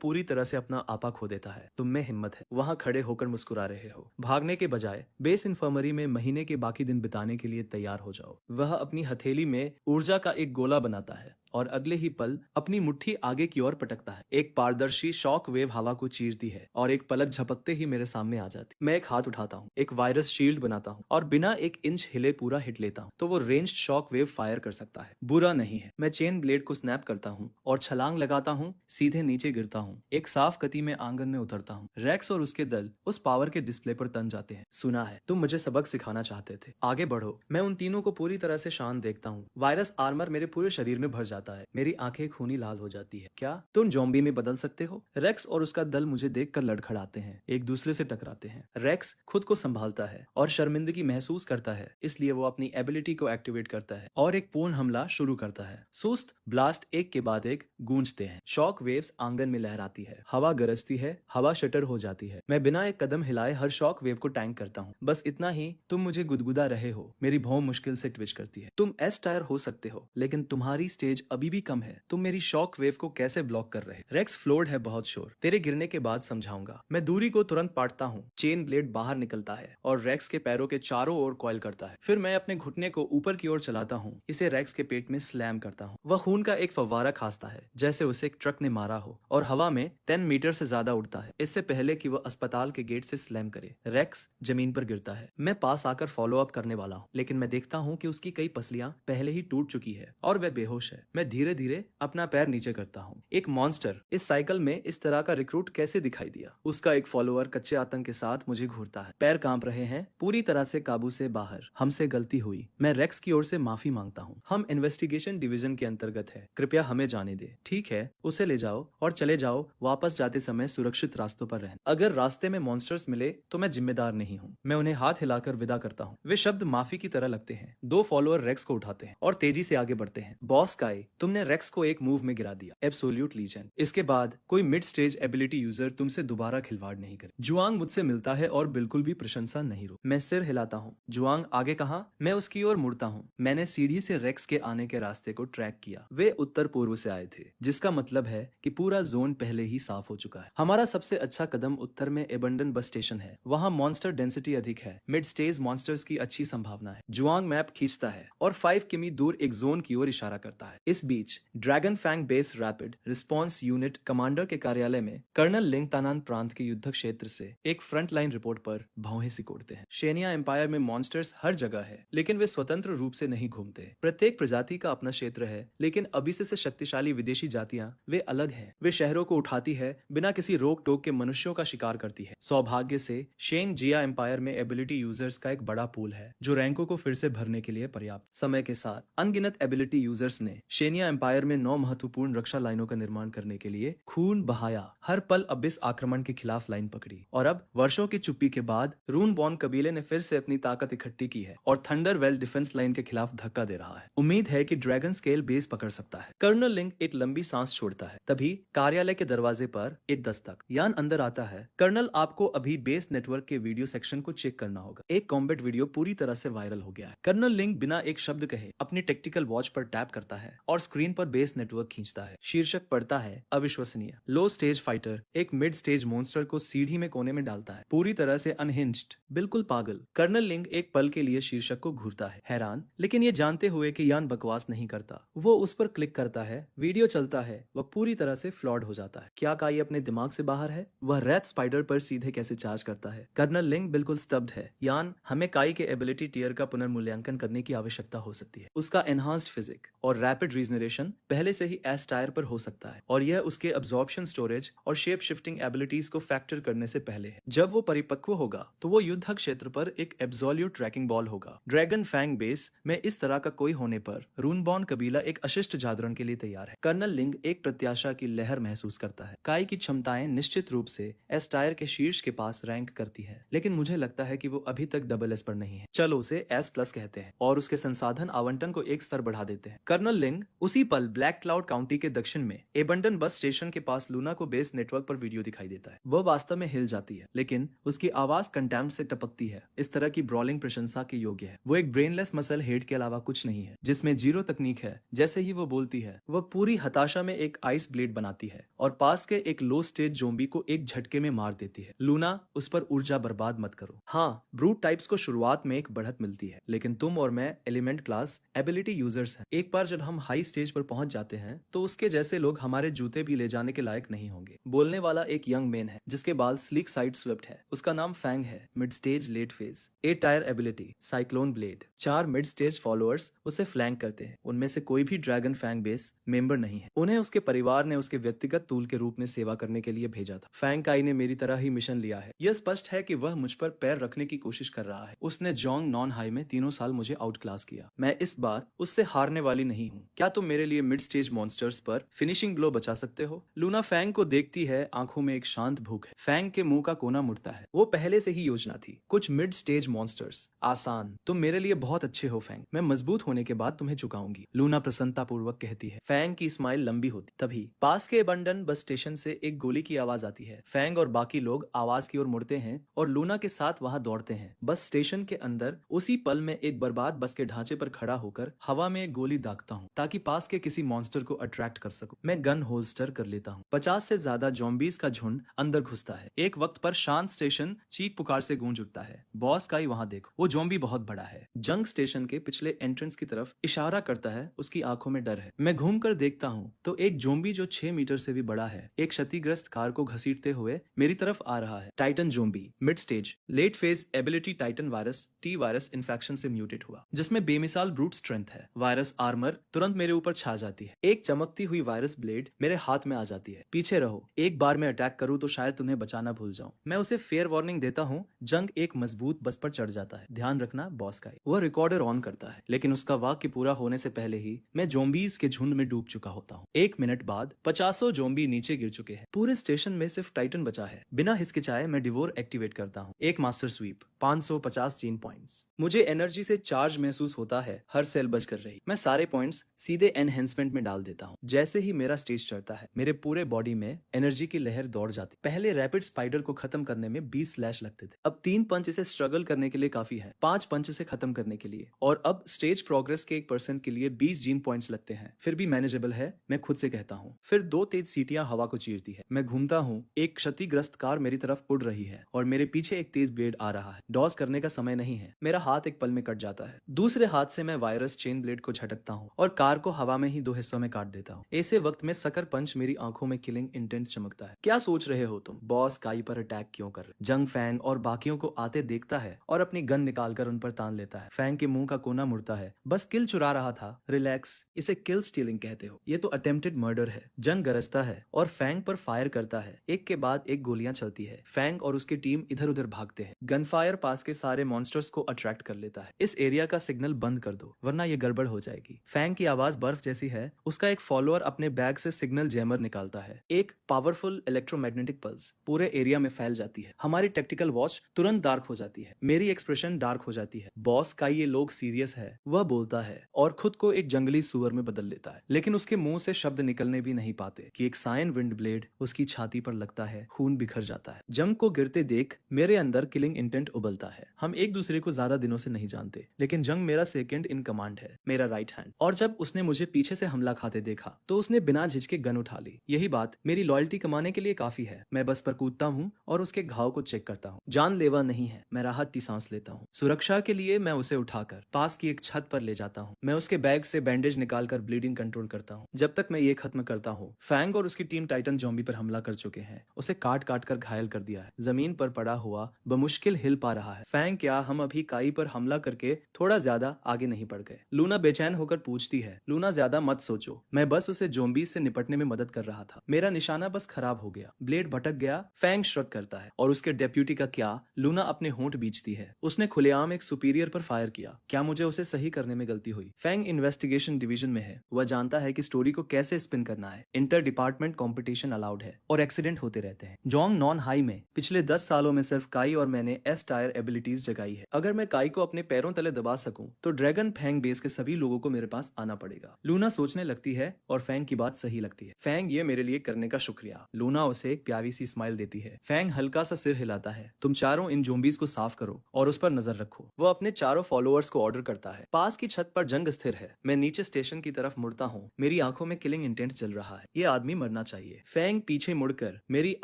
पूरी तरह से अपना आपा खो देता है। तुम में हिम्मत है, वहां खड़े होकर मुस्कुरा रहे हो। भागने के बजाय बेस इन्फर्मरी में महीने के बाकी दिन बिताने के लिए तैयार हो जाओ। वह अपनी हथेली में ऊर्जा का एक गोला बनाता है और अगले ही पल अपनी मुट्ठी आगे की ओर पटकता है। एक पारदर्शी शॉक वेव हवा को चीरती है और एक पलक झपकते ही मेरे सामने आ जाती। मैं एक हाथ उठाता हूँ, एक वायरस शील्ड बनाता हूँ और बिना एक इंच हिले पूरा हिट लेता हूँ तो वो रेंज्ड शॉक वेव फायर कर सकता है। बुरा नहीं है। मैं चेन ब्लेड को स्नैप करता हूँ और छलांग लगाता हूँ, सीधे नीचे गिरता हूँ। एक साफ गति में आंगन में उतरता हूँ। रेक्स और उसके दल उस पावर के डिस्प्ले पर तन जाते हैं। सुना है तुम मुझे सबक सिखाना चाहते थे, आगे बढ़ो। मैं उन तीनों को पूरी तरह से शांत देखता हूँ। वायरस आर्मर मेरे पूरे शरीर में भर जाता है। मेरी आंखें खूनी लाल हो जाती है। क्या तुम ज़ॉम्बी में बदल सकते हो? रेक्स और उसका दल मुझे देखकर लड़खड़ाते हैं, एक दूसरे से टकराते हैं। रेक्स खुद को संभालता है और शर्मिंदगी महसूस करता है, इसलिए वो अपनी एबिलिटी को एक्टिवेट करता है और एक पूर्ण हमला शुरू करता है। सुस्त ब्लास्ट एक के बाद एक गूंजते हैं। शॉक वेव्स आंगन में लहराती है, हवा गरजती है, हवा शटर हो जाती है। मैं बिना एक कदम हिलाए हर शॉक वेव को टैंक करता हूँ। बस इतना ही, तुम मुझे गुदगुदा रहे हो। मेरी भौं मुश्किल से ट्विच करती है। तुम एस टायर हो सकते हो, लेकिन तुम्हारी स्टेज अभी भी कम है। तुम मेरी शॉक वेव को कैसे ब्लॉक कर रहे? रेक्स फ्लोर्ड है बहुत शोर। तेरे गिरने के बाद समझाऊंगा। मैं दूरी को तुरंत पाटता हूँ। चेन ब्लेड बाहर निकलता है और रेक्स के पैरों के चारों ओर कॉइल करता है। फिर मैं अपने घुटने को ऊपर की ओर चलाता हूँ, इसे रेक्स के पेट में स्लैम करता हूँ। वह खून का एक फव्वारा खांसता है, जैसे उसे एक ट्रक ने मारा हो, और हवा में 10 मीटर से ज्यादा उड़ता है, इससे पहले कि वह अस्पताल के गेट से स्लैम करे। रेक्स जमीन पर गिरता है। मैं पास आकर फॉलो अप करने वाला हूँ, लेकिन मैं देखता हूँ कि उसकी कई पसलियां पहले ही टूट चुकी है और वह बेहोश है। मैं धीरे धीरे अपना पैर नीचे करता हूँ। एक मॉन्स्टर इस साइकिल में इस तरह का रिक्रूट कैसे दिखाई दिया? उसका एक फॉलोअर कच्चे आतंक के साथ मुझे घूरता है। पैर कांप रहे हैं, पूरी तरह से काबू से बाहर। हमसे गलती हुई। मैं रेक्स की ओर से माफी मांगता हूँ। हम इन्वेस्टिगेशन डिवीजन के अंतर्गत है, कृपया हमें जाने दे। ठीक है, उसे ले जाओ और चले जाओ। वापस जाते समय सुरक्षित रास्तों पर रहना। अगर रास्ते में मॉन्स्टर्स मिले तो मैं जिम्मेदार नहीं हूँ। मैं उन्हें हाथ हिलाकर विदा करता हूँ। वे शब्द माफी की तरह लगते हैं। 2 फॉलोअर रेक्स को उठाते हैं और तेजी से आगे बढ़ते हैं। बॉस काई, तुमने रेक्स को एक मूव में गिरा दिया। Absolute legend. इसके बाद कोई मिड स्टेज एबिलिटी यूजर तुमसे दोबारा खिलवाड़ नहीं करे। जुआंग मुझसे मिलता है और बिल्कुल भी प्रशंसा नहीं रो। मैं सिर हिलाता हूँ। जुआंग आगे कहाँ? मैं उसकी ओर मुड़ता हूँ। मैंने सीढ़ी से रेक्स के आने के रास्ते को ट्रैक किया। वे उत्तर पूर्व से आए थे, जिसका मतलब है कि पूरा जोन पहले ही साफ हो चुका है। हमारा सबसे अच्छा कदम उत्तर में एबंडन बस स्टेशन है। वहाँ मॉन्स्टर डेंसिटी अधिक है। मिड स्टेज मॉन्स्टर्स की अच्छी संभावना है। जुआंग मैप खींचता है और 5 किमी दूर एक जोन की ओर इशारा करता है। इस बीच dragon fang base rapid response unit commander के कार्यालय में कर्नल लिंगतानान प्रांत के युद्ध क्षेत्र से एक फ्रंट लाइन रिपोर्ट पर भौहें सिकोड़ते हैं। शेनिया एम्पायर में मॉन्स्टर्स हर जगह है, लेकिन वे स्वतंत्र रूप से नहीं घूमते। प्रत्येक प्रजाति का अपना क्षेत्र है, लेकिन अभी से शक्तिशाली विदेशी जातियां वे अलग हैं। वे शहरों को उठाती है, बिना किसी रोक टोक के मनुष्यों का शिकार करती है। सौभाग्य से शेन जिया एम्पायर में एबिलिटी यूजर्स का एक बड़ा पूल है, जो रैंकों को फिर से भरने के लिए पर्याप्त। समय के साथ अनगिनत एबिलिटी यूजर्स ने शेनिया एम्पायर में 9 महत्वपूर्ण रक्षा लाइनों का निर्माण करने के लिए खून बहाया। हर पल अबिस आक्रमण के खिलाफ लाइन पकड़ी और अब वर्षों की चुप्पी के बाद रूनबॉर्न कबीले ने फिर से अपनी ताकत इकट्ठी की है और थंडरवेल डिफेंस लाइन के खिलाफ धक्का दे रहा है। उम्मीद है कि ड्रैगन स्केल बेस पकड़ सकता है। कर्नल लिंक एक लंबी सांस छोड़ता है, तभी कार्यालय के दरवाजे पर एक दस्तक। यान अंदर आता है। कर्नल, आपको अभी बेस नेटवर्क के वीडियो सेक्शन को चेक करना होगा। एक कॉम्बैट वीडियो पूरी तरह से वायरल हो गया है। कर्नल लिंक बिना एक शब्द कहे अपनी टेक्टिकल वॉच पर टैप करता है और स्क्रीन पर बेस नेटवर्क खींचता है। शीर्षक पढ़ता है, अविश्वसनीय। लो स्टेज फाइटर एक मिड स्टेज मॉन्स्टर को सीढ़ी में कोने में डालता है, पूरी तरह से अनहिंज्ड, बिल्कुल पागल। कर्नल लिंक एक पल के लिए शीर्षक को घूरता है, हैरान, लेकिन ये जानते हुए कि यान बकवास नहीं करता। वो उस पर क्लिक करता है, वीडियो चलता है, वह पूरी तरह से फ्लॉड हो जाता है। क्या काई अपने दिमाग से बाहर है? वह रेड स्पाइडर पर सीधे कैसे चार्ज करता है? कर्नल लिंक बिल्कुल स्तब्ध है। यान, हमें काई के एबिलिटी टियर का पुनर्मूल्यांकन करने की आवश्यकता हो सकती है। उसका एनहांस्ड फिजिक और रैपिड रीजनरेशन पहले से ही एस टायर पर हो सकता है और यह उसके अब्जॉर्प्शन स्टोरेज और शेप शिफ्टिंग एबिलिटीज को फैक्टर करने से पहले है। जब वो परिपक्व होगा तो वो युद्ध क्षेत्र पर एक एब्सोल्यूट ट्रैकिंग बॉल होगा। ड्रैगन फैंग बेस में इस तरह का कोई होने पर रूनबॉर्न कबीला एक अशिष्ट जागरण के लिए तैयार है। कर्नल लिंक एक प्रत्याशा की लहर महसूस करता है। काई की क्षमताएं निश्चित रूप से एस टायर के शीर्ष के पास रैंक करती है, लेकिन मुझे लगता है कि वो अभी तक डबल एस पर नहीं है। चलो उसे एस प्लस कहते हैं और उसके संसाधन आवंटन को एक स्तर बढ़ा देते हैं। कर्नल लिंक उसी पल ब्लैक क्लाउड काउंटी के दक्षिण में एबंडन बस स्टेशन के पास लूना को बेस नेटवर्क पर वीडियो दिखाई देता है। वह वास्तव में हिल जाती है, लेकिन उसकी आवाज कंटेम्प्ट से टपकती है। इस तरह की ब्रॉलिंग प्रशंसा के योग्य है। वो एक ब्रेनलेस मसल हेड के अलावा कुछ नहीं है, जिसमें जीरो तकनीक है। जैसे ही वो बोलती है, वह पूरी हताशा में एक आइस ब्लेड बनाती है और पास के एक लो स्टेज जोम्बी को एक झटके में मार देती है। लूना, उस पर ऊर्जा बर्बाद मत करो। हाँ, ब्रूट टाइप्स को शुरुआत में एक बढ़त मिलती है, लेकिन तुम और मैं एलिमेंट क्लास एबिलिटी यूजर्स हैं। एक बार जब हम हाई स्टेज पर पहुंच जाते हैं तो उसके जैसे लोग हमारे जूते भी ले जाने के लायक नहीं होंगे। बोलने वाला एक यंग मैन है जिसके बाल स्लीक साइड स्वेप्ट है। उसका नाम फैंग है। Mid stage late phase, 8 tier ability, cyclone blade. 4 mid stage followers उसे फ्लैंक करते हैं। उनमें से कोई भी ड्रैगन फैंग बेस मेंबर नहीं है। उन्हें उसके परिवार ने उसके व्यक्तिगत टूल के रूप में सेवा करने के लिए भेजा था। फैंग काई ने मेरी तरह ही मिशन लिया है। यह स्पष्ट है कि वह मुझ पर पैर रखने की कोशिश कर रहा है। उसने जोंग नॉन हाई में 3 साल मुझे आउट क्लास किया। मैं इस बार उससे हारने वाली नहीं हूँ। क्या तुम मेरे लिए मिड स्टेज मॉन्स्टर्स पर फिनिशिंग ब्लो बचा सकते हो? लूना फैंग को देखती है, आंखों में एक शांत भूख है। फैंग के मुंह का कोना मुड़ता है। वो पहले से ही योजना थी। कुछ मिड स्टेज मॉन्स्टर्स, आसान। तुम मेरे लिए बहुत अच्छे हो फैंग। मैं मजबूत होने के बाद तुम्हें चुकाऊंगी, लूना प्रसन्नता पूर्वक कहती है। फैंग की स्माइल लंबी होती। तभी पास के अबंडन बस स्टेशन से एक गोली की आवाज आती है। फैंग और बाकी लोग आवाज की ओर मुड़ते हैं और लूना के साथ वहां दौड़ते हैं। बस स्टेशन के अंदर उसी पल में एक बर्बाद बस के ढांचे पर खड़ा होकर हवा में एक गोली दागता हूँ ताकि पास के किसी मॉन्स्टर को अट्रैक्ट कर सकूं। मैं गन होल्स्टर कर लेता हूँ। 50 से ज्यादा जॉम्बीज का झुंड अंदर घुसता है। एक वक्त पर शांत स्टेशन चीख पुकार से गूंज उठता है। बॉस काई, वहां देखो, वो जॉम्बी बहुत बड़ा है। जंग स्टेशन के पिछले एंट्रेंस की तरफ इशारा करता है। उसकी आंखों में डर है। मैं घूमकर देखता हूँ तो एक जोम्बी जो 6 मीटर से भी बड़ा है, एक क्षतिग्रस्त कार को घसीटते हुए मेरी तरफ आ रहा है। Titan zombie, mid stage, late phase ability, titan virus, T virus infection से म्यूटेट हुआ, जिसमें बेमिसाल ब्रूट स्ट्रेंथ है। वायरस आर्मर तुरंत मेरे ऊपर छा जाती है। एक चमकती हुई वायरस ब्लेड मेरे हाथ में आ जाती है। पीछे रहो, एक बार मैं अटैक करूं तो शायद तुम्हें बचाना भूल जाऊं। मैं उसे फेयर वार्निंग देता हूं। जंग एक मजबूत बस पर चढ़ जाता है। ध्यान रखना बॉस का। वह रिकॉर्डर ऑन करता है, लेकिन उसका वाक्य पूरा होने से पहले ही मैं जोम्बीज के झुंड में डूब चुका होता हूँ। 1 मिनट बाद 50 जोम्बी नीचे गिर चुके हैं। पूरे स्टेशन में सिर्फ टाइटन बचा है। बिना हिचकिचाए मैं डिवोर एक्टिवेट करता हूँ। एक मास्टर स्वीप, 550 जीन पॉइंट्स। मुझे एनर्जी से चार्ज महसूस होता है। हर सेल बच कर रही। मैं सारे पॉइंट्स सीधे एनहेंसमेंट में डाल देता हूँ। जैसे ही मेरा स्टेज चढ़ता है, मेरे पूरे बॉडी में एनर्जी की लहर दौड़ जाती। पहले रैपिड स्पाइडर को खत्म करने में 20 स्लैश लगते थे। अब 3 पंच इसे स्ट्रगल करने के लिए काफी है। 5 पंच इसे खत्म करने के लिए, और अब स्टेज प्रोग्रेस के 1% के लिए 20 जीन पॉइंट्स लगते हैं। फिर भी मैनेजेबल है, मैं खुद से कहता हूँ। फिर 2 तेज सीटियां हवा को चीरती है। मैं घूमता हूँ। एक क्षतिग्रस्त कार मेरी तरफ उड़ रही है और मेरे पीछे एक तेज ब्लेड आ रहा है। डॉज करने का समय नहीं है। मेरा हाथ एक पल में कट जाता है। दूसरे हाथ से मैं वायरस चेन ब्लेड को झटकता हूँ और कार को हवा में ही 2 हिस्सों में काट देता हूँ। ऐसे वक्त में सकर पंच मेरी आंखों में किलिंग इंटेंट चमकता है। क्या सोच रहे हो तुम? बॉस काई पर अटैक क्यों कर रहे? जंग फैंग और बाकियों को आते देखता है और अपनी गन निकालकर उन पर तान लेता है। फैंग के मुंह का कोना मुड़ता है। बस किल चुरा रहा था, रिलैक्स। इसे किल स्टीलिंग कहते हो। ये तो अटेम्प्टेड मर्डर है। जंग गरजता है और फैंग पर फायर करता है। एक के बाद एक गोलियां चलती है। फैंग और उसकी टीम इधर उधर भागते हैं। गन फायर पास के सारे मॉन्स्टर्स को अट्रैक्ट कर लेता है। इस एरिया का सिग्नल बंद कर दो वरना ये गड़बड़ हो जाएगी। फैंग की आवाज बर्फ जैसी है। उसका एक फॉलोअर अपने बैग से सिग्नल जैमर निकालता है। एक पावरफुल इलेक्ट्रोमैग्नेटिक पल्स पूरे एरिया में फैल जाती है। हमारी टेक्टिकल वॉच तुरंत डार्क हो जाती है। मेरी एक्सप्रेशन डार्क हो जाती है। बॉस का ये लोग सीरियस है, वह बोलता है और खुद को एक जंगली सुअर में बदल लेता है, लेकिन उसके मुंह से शब्द निकलने भी नहीं पाते कि एक साइन विंड ब्लेड उसकी छाती पर लगता है। खून बिखर जाता है। जंग को गिरते देख मेरे अंदर किलिंग इंटेंट उबलता है। हम एक दूसरे को ज्यादा दिनों से नहीं जानते, लेकिन जंग मेरा सेकंड इन कमांड है, मेरा राइट हैंड। और जब उसने मुझे पीछे से हमला खाते देखा तो उसने बिना झिझके गन उठा ली। यही बात मेरी लॉयल्टी कमाने के लिए काफी है। मैं बस पर कूदता हूँ और उसके घाव को चेक करता हूँ। जानलेवा नहीं है। मैं राहत की सांस लेता हूँ। सुरक्षा के लिए मैं उसे उठाकर पास की एक छत पर ले जाता हूँ। मैं उसके बैग से बैंडेज निकालकर ब्लीडिंग कंट्रोल करता हूँ। जब तक मैं ये खत्म करता हूँ, फैंग और उसकी टीम टाइटन ज़ॉम्बी पर हमला कर चुके हैं। उसे काट काट कर घायल कर दिया है। जमीन पर पड़ा हुआ बमुश्किल हिल पा रहा है। फैंग, क्या हम अभी काई पर हमला करके थोड़ा ज्यादा आगे नहीं बढ़ गए? लूना बेचैन होकर पूछती है। लूना, ज्यादा मत सोचो, मैं बस उसे ज़ॉम्बीज से निपटने में मदद कर रहा था। मेरा निशाना बस खराब हो गया, ब्लेड भटक गया। फैंग श्रग करता है। और उसके डेप्यूटी का क्या? लूना अपने होंठ बीचती है। उसने खुलेआम एक सुपीरियर पर फायर किया। क्या मुझे उसे सही करने में गलती हुई? फैंग इन्वेस्टिगेशन डिवीजन में है। वह जानता है कि स्टोरी को कैसे स्पिन करना है। इंटर डिपार्टमेंट कंपटीशन अलाउड है और एक्सीडेंट होते रहते हैं। जोंग नॉन हाई में पिछले 10 सालों में सिर्फ काई और मैंने एस टायर एबिलिटीज जगाई है। अगर मैं काई को अपने पैरों तले दबा सकूं तो ड्रैगन फैंग बेस के सभी लोगों को मेरे पास आना पड़ेगा। लूना सोचने लगती है और फैंग की बात सही लगती है। फैंग, ये मेरे लिए करने का शुक्रिया। लूना उसे एक प्यारी सी स्माइल देती है। फैंग हल्का सा सिर हिलाता है। तुम चारों इन ज़ॉम्बीज को साफ करो और उस पर नजर रखो। वो अपने चारों फॉलोअर्स को ऑर्डर करता है। पास की छत पर जंग स्थिर है। मैं नीचे स्टेशन की तरफ मुड़ता हूँ। मेरी आंखों में किलिंग इंटेंट चल रहा है। ये आदमी मरना चाहिए। फैंग पीछे मुड़कर मेरी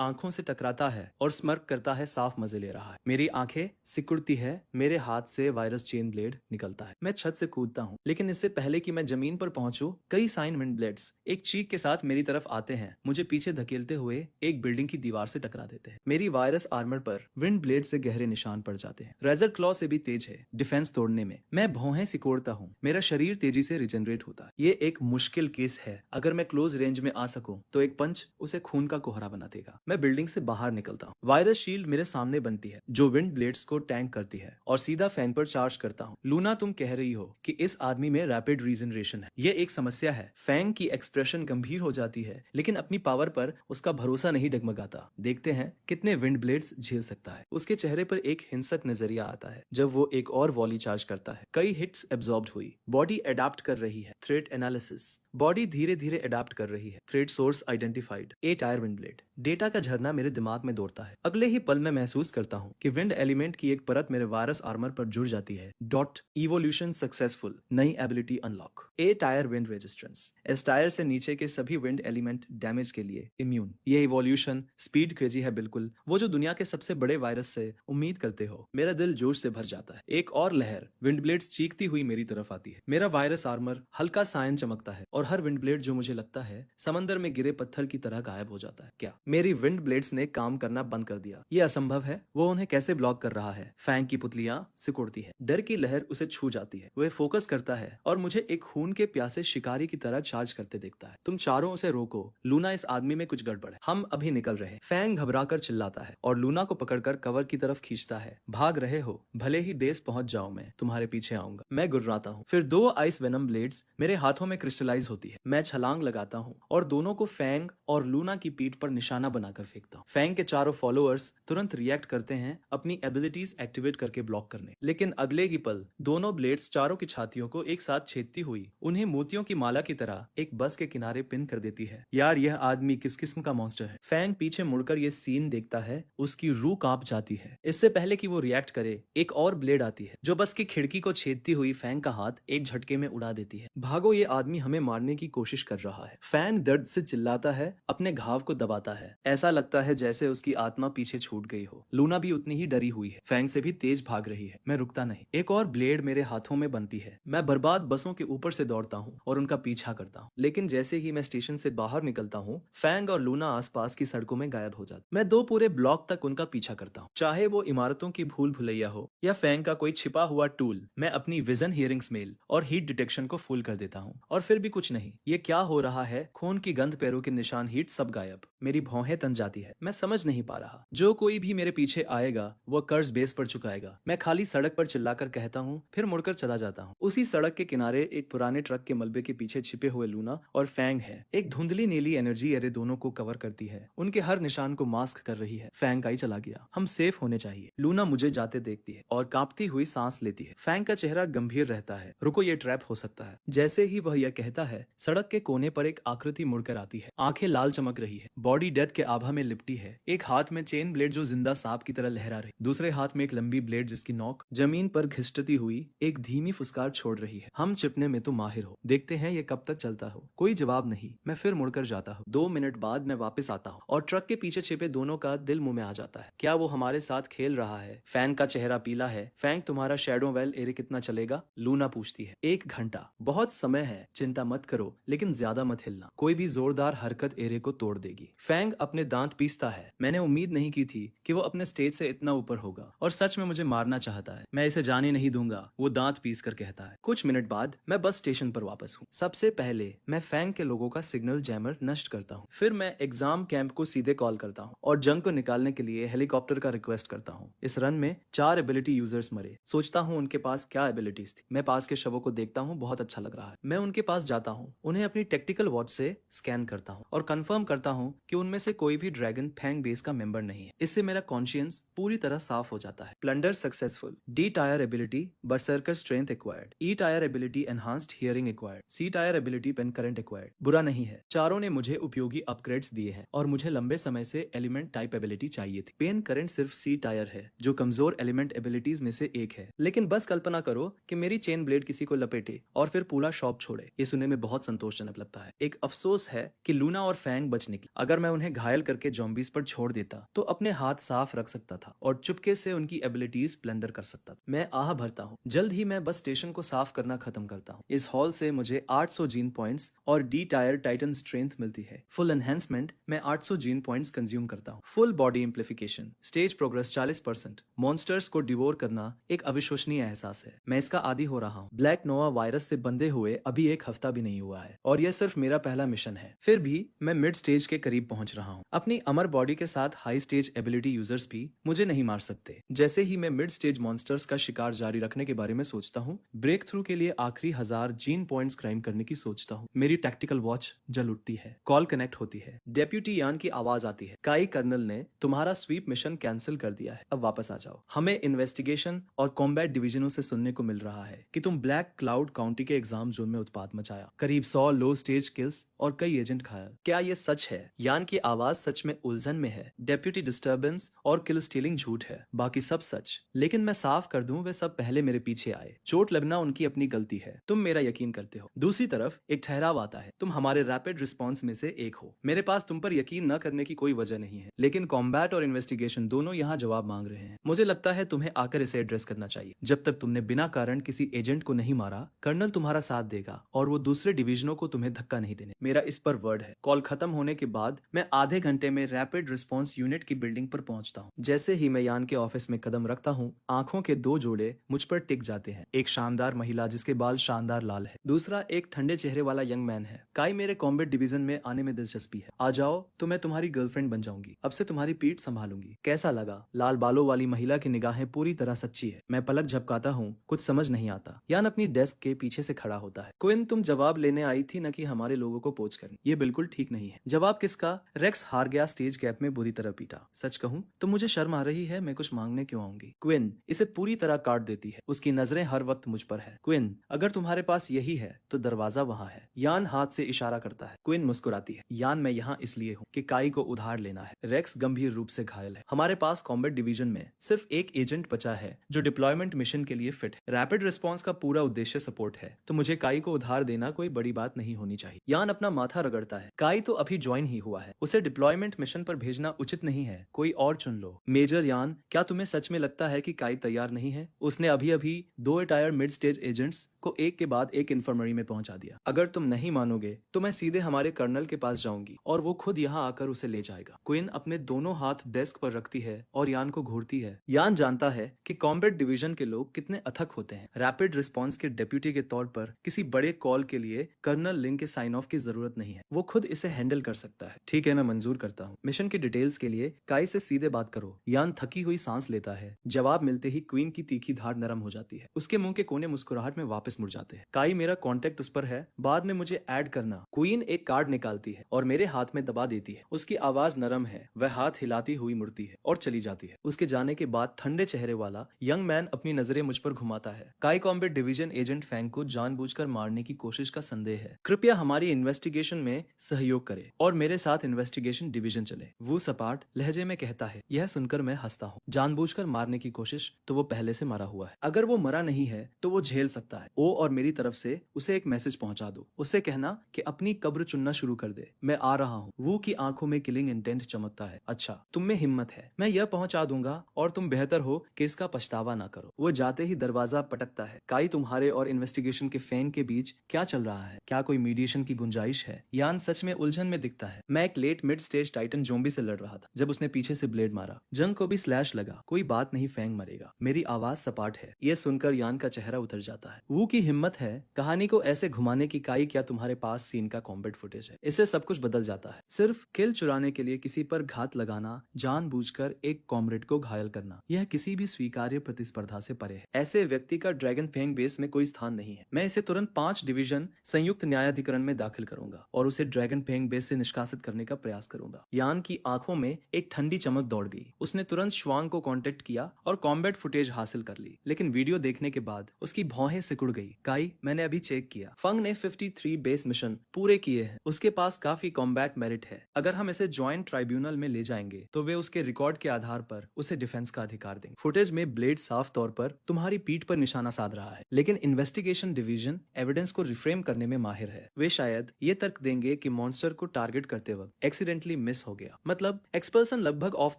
आंखों से टकराता है और स्मर्क करता है, साफ मजे ले रहा है। मेरी आंखें सिकुड़ती है। मेरे हाथ से वायरस चेन ब्लेड निकलता है। मैं छत से कूदता हूँ, लेकिन इससे पहले कि मैं जमीन पर पहुंचूं, कई साइन विंड ब्लेड्स एक चीख के साथ मेरी तरफ आते हैं। मुझे पीछे धकेलते हुए एक बिल्डिंग की दीवार से टकरा देते हैं। मेरी वायरस आर्मर पर विंड ब्लेड से गहरे निशान पड़ जाते हैं। रेजर क्लॉ से भी तेज है डिफेंस तोड़ने में। मैं भौहें सिकोड़ता हूँ। मेरा शरीर तेजी से रिजनरेट होता है। ये एक मुश्किल केस है। अगर मैं क्लोज रेंज में आ सकूं तो एक पंच उसे खून का कोहरा बना देगा। मैं बिल्डिंग से बाहर निकलता हूँ। वायरस शील्ड मेरे सामने बनती है जो विंड ब्लेड्स को टैंक करती है और सीधा फैन पर चार्ज करता हूँ। लूना, तुम कह रही हो कि इस आदमी में रैपिड रीजनरेशन है। ये एक समस्या है। फैंग की एक्सप्रेशन गंभीर हो जाती है, लेकिन अपनी पावर पर उसका भरोसा नहीं डगमगाता। देखते हैं कितने विंड ब्लेड्स झेल सकता है। उसके चेहरे पर एक हिंसक नजरिया आता है जब वो एक और वॉली चार्ज करता है। कई हिट्स एब्जॉर्ब्ड हुई। बॉडी अडाप्ट कर रही है। Threat analysis. बॉडी धीरे धीरे अडाप्ट कर रही है। Threat source identified. 8 tyre wind blade. Data का झरना मेरे दिमाग में दौड़ता है। अगले ही पल में महसूस करता हूँ कि विंड एलिमेंट की एक परत मेरे वायरस आर्मर पर जुड़ जाती है। डॉट, इवोल्यूशन सक्सेसफुल, नई ability unlock. A tier wind resistance. S tier से नीचे के सभी विंड एलिमेंट डैमेज के लिए इम्यून। ये इवोल्यूशन स्पीड क्रेजी है, बिल्कुल वो जो दुनिया के सबसे बड़े वायरस से उम्मीद करते हो। मेरा दिल जोश से भर जाता है। एक और लहर विंड ब्लेड्स चीखती हुई मेरी तरफ आती है। मेरा वायरस आर्मर हल्का सायन चमकता है और हर विंड ब्लेड जो मुझे लगता है समंदर में गिरे पत्थर की तरह गायब हो जाता है। क्या मेरी विंड ब्लेड्स ने काम करना बंद कर दिया? ये असंभव है। वो उन्हें कैसे ब्लॉक कर रहा है? फैंग की पुतलियां सिकुड़ती है। डर की लहर उसे छू जाती है। वह फोकस करता है और मुझे एक खून के प्यासे शिकारी की तरह चार्ज करते देखता है। तुम चारों उसे रोको। लूना, इस आदमी में कुछ गड़बड़ है। हम अभी निकल रहे हैं। फैंग घबराकर चिल्लाता है और लूना को पकड़कर कवर की तरफ खींचता है। भाग रहे हो? भले ही बेस पहुंच जाओ, मैं तुम्हारे पीछे आऊंगा। मैं गुर्राता हूँ। फिर 2 आइस वेनम ब्लेड्स मेरे हाथों में क्रिस्टलाइज होती है। मैं छलांग लगाता हूँ और दोनों को फैंग और लूना की पीठ पर निशाना बनाकर फेंकता हूँ। फैंग के चारों फॉलोअर्स तुरंत रिएक्ट करते हैं अपनी एबिलिटीज एक्टिवेट करके ब्लॉक करने, लेकिन अगले ही पल दोनों ब्लेड्स चारों की छातियों को एक साथ छेदती हुई उन्हें मोतियों की माला की तरह एक बस के किनारे पिन कर देती है। यार, यह आदमी किस किस्म का मॉन्स्टर है? फैंग पीछे मुड़कर ये सीन देखता है। उसकी रूह कांप जाती है। इससे पहले कि वो रिएक्ट करे, एक और ब्लेड आती है जो बस की खिड़की को छेदती हुई फैंग का हाथ एक झटके में उड़ा देती है। भागो, ये आदमी हमें मारने की कोशिश कर रहा है। फैंग दर्द से चिल्लाता है, अपने घाव को दबाता है। ऐसा लगता है जैसे उसकी आत्मा पीछे छूट गई हो। लूना भी उतनी ही डरी हुई है। फैंग से भी तेज भाग रही है। मैं रुकता नहीं। एक और ब्लेड मेरे हाथों में बनती है। मैं बर्बाद बसों के ऊपर से दौड़ता हूँ और उनका पीछा करता हूँ, लेकिन जैसे ही मैं स्टेशन से बाहर निकलता हूँ, फैंग और लूना आसपास की सड़कों में गायब हो जाते। मैं 2 पूरे ब्लॉक तक उनका पीछा करता हूँ, चाहे वो इमारतों की भूल भुलैया हो या फैंग का कोई छिपा हुआ टूल। मैं अपनी विजन, हियरिंग, स्मेल और हीट डिटेक्शन को फुल कर देता हूँ, और फिर भी कुछ नहीं। ये क्या हो रहा है? खून की गंध, पैरों के निशान, हीट सब गायब। मेरी भौहें तन जाती है। मैं समझ नहीं पा रहा। जो कोई भी मेरे पीछे आएगा वह कर्ज बेस पर चुकाएगा। मैं खाली सड़क पर चिल्लाकर कहता हूँ, फिर मुड़कर चला जाता हूँ। उसी सड़क के किनारे एक पुराने ट्रक के मलबे के पीछे छिपे हुए लूना और फैंग है। एक धुंधली नीली एनर्जी एरे दोनों को कवर करती है, उनके हर निशान को मास्क कर रही है। फैंग आई चला गया। हम सेफ होने चाहिए। लूना मुझे जाते देखती है और कांपती हुई सांस लेती है। फैंग का चेहरा गंभीर रहता है। रुको, ये ट्रैप हो सकता है। जैसे ही वह यह कहता है, सड़क के कोने पर एक आकृति मुड़कर आती है। आंखें लाल चमक रही है, बॉडी डेथ के आभा में लिपटी है। एक हाथ में चेन ब्लेड जो जिंदा सांप की तरह लहरा रही, दूसरे हाथ में एक लंबी ब्लेड जिसकी नोक जमीन पर घिसटती हुई एक धीमी फुसकार छोड़ रही है। हम चिपने में तो माहिर हो, देखते हैं ये कब तक चलता हो। कोई जवाब नहीं। मैं फिर मुड़कर जाता हूँ। 2 मिनट बाद मैं वापस आता हूँ और ट्रक के पीछे छिपे दोनों का दिल मुंह में आ जाता है। क्या वो हमारे साथ खेल रहा है? फैंग का चेहरा पीला है। फैंग, तुम्हारा शैडो वेल एरे कितना चलेगा? लूना पूछती है। 1 घंटा। बहुत समय है, चिंता मत करो, लेकिन ज्यादा मत हिलना। कोई भी जोरदार हरकत एरे को तोड़ देगी। फैंग अपने दांत पीसता है। मैंने उम्मीद नहीं की थी कि वो अपने स्टेज से इतना ऊपर होगा और सच में मुझे मारना चाहता है। मैं इसे जाने नहीं दूंगा, वो दांत पीस कर कहता है। कुछ मिनट बाद मैं बस स्टेशन पर वापस हूँ। सबसे पहले मैं फैंग के लोगों का सिग्नल जैमर नष्ट करता हूँ। फिर मैं एग्जाम कैंप को सीधे कॉल करता हूँ और जंग को निकालने के लिए हेलीकॉप्टर का रिक्वेस्ट करता हूँ। इस रन में 4 एबिलिटी यूजर्स मरे। सोचता हूँ उनके पास क्या एबिलिटीज थी। मैं पास के शवों को देखता हूँ, बहुत अच्छा लग रहा है। मैं उनके पास जाता हूँ, उन्हें अपनी टेक्टिकल वॉच से स्कैन करता हूँ और कंफर्म करता हूँ कि उनमें से कोई भी ड्रैगन फैंग बेस का मेंबर नहीं है। इससे मेरा कॉन्शियंस पूरी तरह साफ हो जाता है। Plunder successful. D tier ability berserker strength acquired. E tier ability enhanced hearing acquired. C tier ability pain current acquired. बुरा नहीं है, चारों ने मुझे उपयोगी अपग्रेड्स दिए हैं और मुझे लंबे समय से एलिमेंट टाइप एबिलिटी चाहिए थी। पेन करंट सिर्फ सी टायर है, जो कमजोर एलिमेंट एबिलिटीज में से एक है। लेकिन बस कल्पना करो कि मेरी चेन ब्लेड किसी को लपेटे और फिर पूरा शॉप छोड़े। ये सुनने में बहुत संतोषजनक लगता है। एक अफसोस है कि लूना और फैंग बच निकली। अगर मैं उन्हें घायल करके जॉम्बीज पर छोड़ देता तो अपने हाथ साफ रख सकता था और चुपके से उनकी एबिलिटीज प्लंडर कर सकता था। मैं आह भरता हूँ। जल्द ही मैं बस स्टेशन को साफ करना खत्म करता हूँ। इस हॉल से मुझे 800 जीन पॉइंट्स और डी टायर टाइटन स्ट्रेंथ मिलती है। फुल एनहेंसमेंट में 800 जीन पॉइंट्स कंज्यूम करता हूँ। Full body amplification, stage progress 40%। Monsters को डिवोर करना एक अविश्वसनीय एहसास है। मैं इसका आदी हो रहा हूँ। ब्लैक नोवा वायरस से बंधे हुए अभी 1 हफ्ता भी नहीं हुआ है और यह सिर्फ मेरा पहला मिशन है। फिर भी मैं मिड स्टेज के करीब पहुंच रहा हूँ। अपनी अमर बॉडी के साथ हाई स्टेज एबिलिटी यूजर्स भी मुझे नहीं मार सकते। जैसे ही मैं मिड स्टेज मॉन्स्टर्स का शिकार जारी रखने के बारे में सोचता हूँ, ब्रेक थ्रू के लिए आखिरी 1000 जीन पॉइंट्स क्राइम करने की सोचता हूँ। मेरी टैक्टिकल वॉच जल उठती है। कॉल कनेक्ट होती है। डेप्यूटी यान की आवाज आती है। काई कर्नल ने तुम्हारा स्वीप मिशन कैंसिल कर दिया है, अब वापस आ जाओ। हमें इन्वेस्टिगेशन और कॉम्बैट डिवीजनों से सुनने को मिल रहा है कि तुम ब्लैक क्लाउड काउंटी के एग्जाम जोन में उत्पात मचाया, करीब 100 लो स्टेज किल्स और कई एजेंट घायल। क्या ये सच है? यान की आवाज सच में उलझन में है। डेप्यूटी डिस्टर्बेंस और किल स्टीलिंग झूठ है, बाकी सब सच। लेकिन मैं साफ कर दूं, वे सब पहले मेरे पीछे आए। चोट लगना उनकी अपनी गलती है, तुम मेरा यकीन करते हो। दूसरी तरफ एक ठहराव आता है, तुम हमारे रैपिड रिस्पॉन्स में से एक हो। मेरे पास तुम पर यकीन न करने की कोई वजह नहीं है, लेकिन कॉम्बैट और इन्वेस्टिगेशन दोनों यहाँ जवाब मांग रहे हैं। मुझे लगता है तुम्हें आकर इसे एड्रेस करना चाहिए। जब तक तुमने बिना कारण किसी एजेंट को नहीं मारा, कर्नल तुम्हारा साथ देगा और वो दूसरे डिवीजनों को तुम्हें धक्का नहीं देने। मेरा इस पर वर्ड है। कॉल खत्म होने के बाद मैं आधे घंटे में रैपिड रिस्पॉन्स यूनिट की बिल्डिंग पर पहुंचता हूं। जैसे ही मैं यान के ऑफिस में कदम रखता हूं, आंखों के 2 जोड़े मुझ पर टिक जाते हैं। एक शानदार महिला जिसके बाल शानदार लाल है, दूसरा एक ठंडे चेहरे वाला यंग मैन है। काई, मेरे कॉम्बैट डिवीजन में आने में दिलचस्पी है। आ जाओ तो मैं तुम्हारी गर्लफ्रेंड बन जाऊंगी। अब से तुम्हारी पीठ संभालूंगी। कैसा लगा? लाल बालों वाली महिला की निगाहें पूरी तरह सच्ची है। मैं पलक झपकाता हूँ, कुछ समझ नहीं आता। यान अपनी डेस्क के पीछे से खड़ा होता है। क्विन, तुम जवाब लेने आई थी न कि हमारे लोगों को पोच करने। ये बिल्कुल ठीक नहीं है। जवाब किसका? रेक्स हार गया, स्टेज गैप में बुरी तरह पीटा। सच कहूं तो मुझे शर्म आ रही है। मैं कुछ मांगने क्यों आऊंगी? क्विन इसे पूरी तरह काट देती है। उसकी नजरें हर वक्त मुझ पर है। क्विन, अगर तुम्हारे पास यही है तो दरवाजा वहां है। यान हाथ से इशारा करता है। क्विन मुस्कुराती है। यान, मैं यहाँ इसलिए हूँ कि काई को उधार लेना है। रेक्स गंभीर रूप से घायल है। हमारे पास कॉम्बैट डिवीजन में सिर्फ एक एजेंट बचा है जो डिप्लॉयमेंट मिशन के लिए फिट है। रैपिड रिस्पॉन्स का पूरा उद्देश्य सपोर्ट है, तो मुझे काई को उधार देना कोई बड़ी बात नहीं होनी चाहिए। यान अपना माथा रगड़ता है। काई तो अभी ज्वाइन ही हुआ है, उसे डिप्लॉयमेंट मिशन पर भेजना उचित नहीं है। कोई और चुन लो। मेजर यान, क्या तुम्हें सच में लगता है कि काई तैयार नहीं है? उसने अभी अभी 2 रिटायर्ड मिड स्टेज एजेंट्स को एक के बाद एक इन्फर्मरी में पहुंचा दिया। अगर तुम नहीं मानोगे तो मैं सीधे हमारे कर्नल के पास जाऊंगी और वो खुद यहाँ आकर उसे ले जाएगा। क्वीन अपने दोनों हाथ डेस्क पर रखती है और यान को घूरती है। यान जानता है कि कॉम्बैट डिवीजन के लोग कितने अथक होते हैं। रैपिड रिस्पॉन्स के डेप्यूटी के तौर पर किसी बड़े कॉल के लिए कर्नल लिंग के साइन ऑफ की जरूरत नहीं है। वो खुद इसे हैंडल कर सकता है। ठीक है ना मंजूर करता हूँ। मिशन की डिटेल्स के लिए काई से सीधे बात करो। यान थकी हुई सांस लेता है। जवाब मिलते ही क्वीन की तीखी धार नरम हो जाती है। उसके मुंह के कोने मुस्कुराहट में वापस मुड़ जाते हैं। काई, मेरा कॉन्टेक्ट उस पर है, बाद में मुझे ऐड करना। क्वीन एक कार्ड निकालती है और मेरे हाथ में दबा देती है। उसकी आवाज नरम है। वह हाथ हिलाती हुई मुड़ती है और चली जाती है। उसके जाने के बाद ठंडे चेहरे वाला यंग मैन अपनी नजरें मुझ पर घुमाता है। काई कॉम्बैट डिवीजन एजेंट फैंग को जानबूझकर मारने की कोशिश का संदेह है। कृपया हमारी इन्वेस्टिगेशन में सहयोग करें और मेरे साथ इन्वेस्टिगेशन डिवीजन चले, वो सपाट लहजे में कहता है। यह सुनकर मैं हंसता हूँ। जानबूझकर मारने की कोशिश तो वो पहले से मरा हुआ है। अगर वो मरा नहीं है तो वो झेल सकता है। ओ और मेरी तरफ से उसे एक मैसेज पहुंचा दो। उससे कहना कि अपनी कब्र चुनना शुरू कर दे। मैं आ रहा हूँ। वो की आंखों में किलिंग इंटेंट चमकता है। अच्छा, तुम में हिम्मत है। मैं यह पहुंचा दूंगा और तुम बेहतर हो कि इसका पछतावा ना करो। वो जाते ही दरवाजा पटकता है। काई, तुम्हारे और इन्वेस्टिगेशन के फैंग के बीच क्या चल रहा है? क्या कोई मीडिएशन की गुंजाइश है? यान सच में उलझन में दिखता है। मैं एक late mid stage titan zombie से लड़ रहा था जब उसने पीछे से ब्लेड मारा। जंग को भी स्लैश लगा। कोई बात नहीं, फैंग मरेगा। मेरी आवाज सपाट है। यह सुनकर यान का चेहरा उतर जाता है। वो की हिम्मत है कहानी को ऐसे घुमाने की। काई, क्या तुम्हारे पास सीन का कॉम्बैट फुटेज है? इससे सब कुछ बदल जाता है। सिर्फ किल चुराने के लिए किसी पर घात लगाना, जानबूझकर एक कॉमरेड को घायल करना, यह किसी भी स्वीकार्य प्रतिस्पर्धा से परे है। ऐसे व्यक्ति का ड्रैगन फैंग बेस में कोई स्थान नहीं है। मैं इसे तुरंत 5 डिवीजन संयुक्त न्यायाधिकरण में दाखिल करूंगा और उसे ड्रैगन फैंग बेस से निष्कासित करने का प्रयास करूंगा। यान की आंखों में एक ठंडी चमक दौड़ गई। उसने तुरंत श्वांग को कांटेक्ट किया और कॉम्बैट फुटेज हासिल कर ली, लेकिन वीडियो देखने के बाद उसकी भौहें सिकुड़ गई। काई, मैंने अभी चेक किया। फंग ने 53 बेस मिशन पूरे किए हैं। उसके पास काफी कॉम्बैट मेरिट है। अगर हम इसे ज्वाइंट ट्राइब्यूनल में ले जाएंगे तो वे उसके रिकॉर्ड के आधार पर उसे डिफेंस का अधिकार देंगे। फुटेज में ब्लेड साफ तौर पर तुम्हारी पीठ पर निशाना साध रहा है, लेकिन इन्वेस्टिगेशन डिवीजन एविडेंस को रिफ्रेम करने में माहिर है। वे शायद ये तर्क देंगे कि मॉन्स्टर को टारगेट करते वक्त एक्सीडेंटली मिस हो गया, मतलब एक्सपल्सन लगभग ऑफ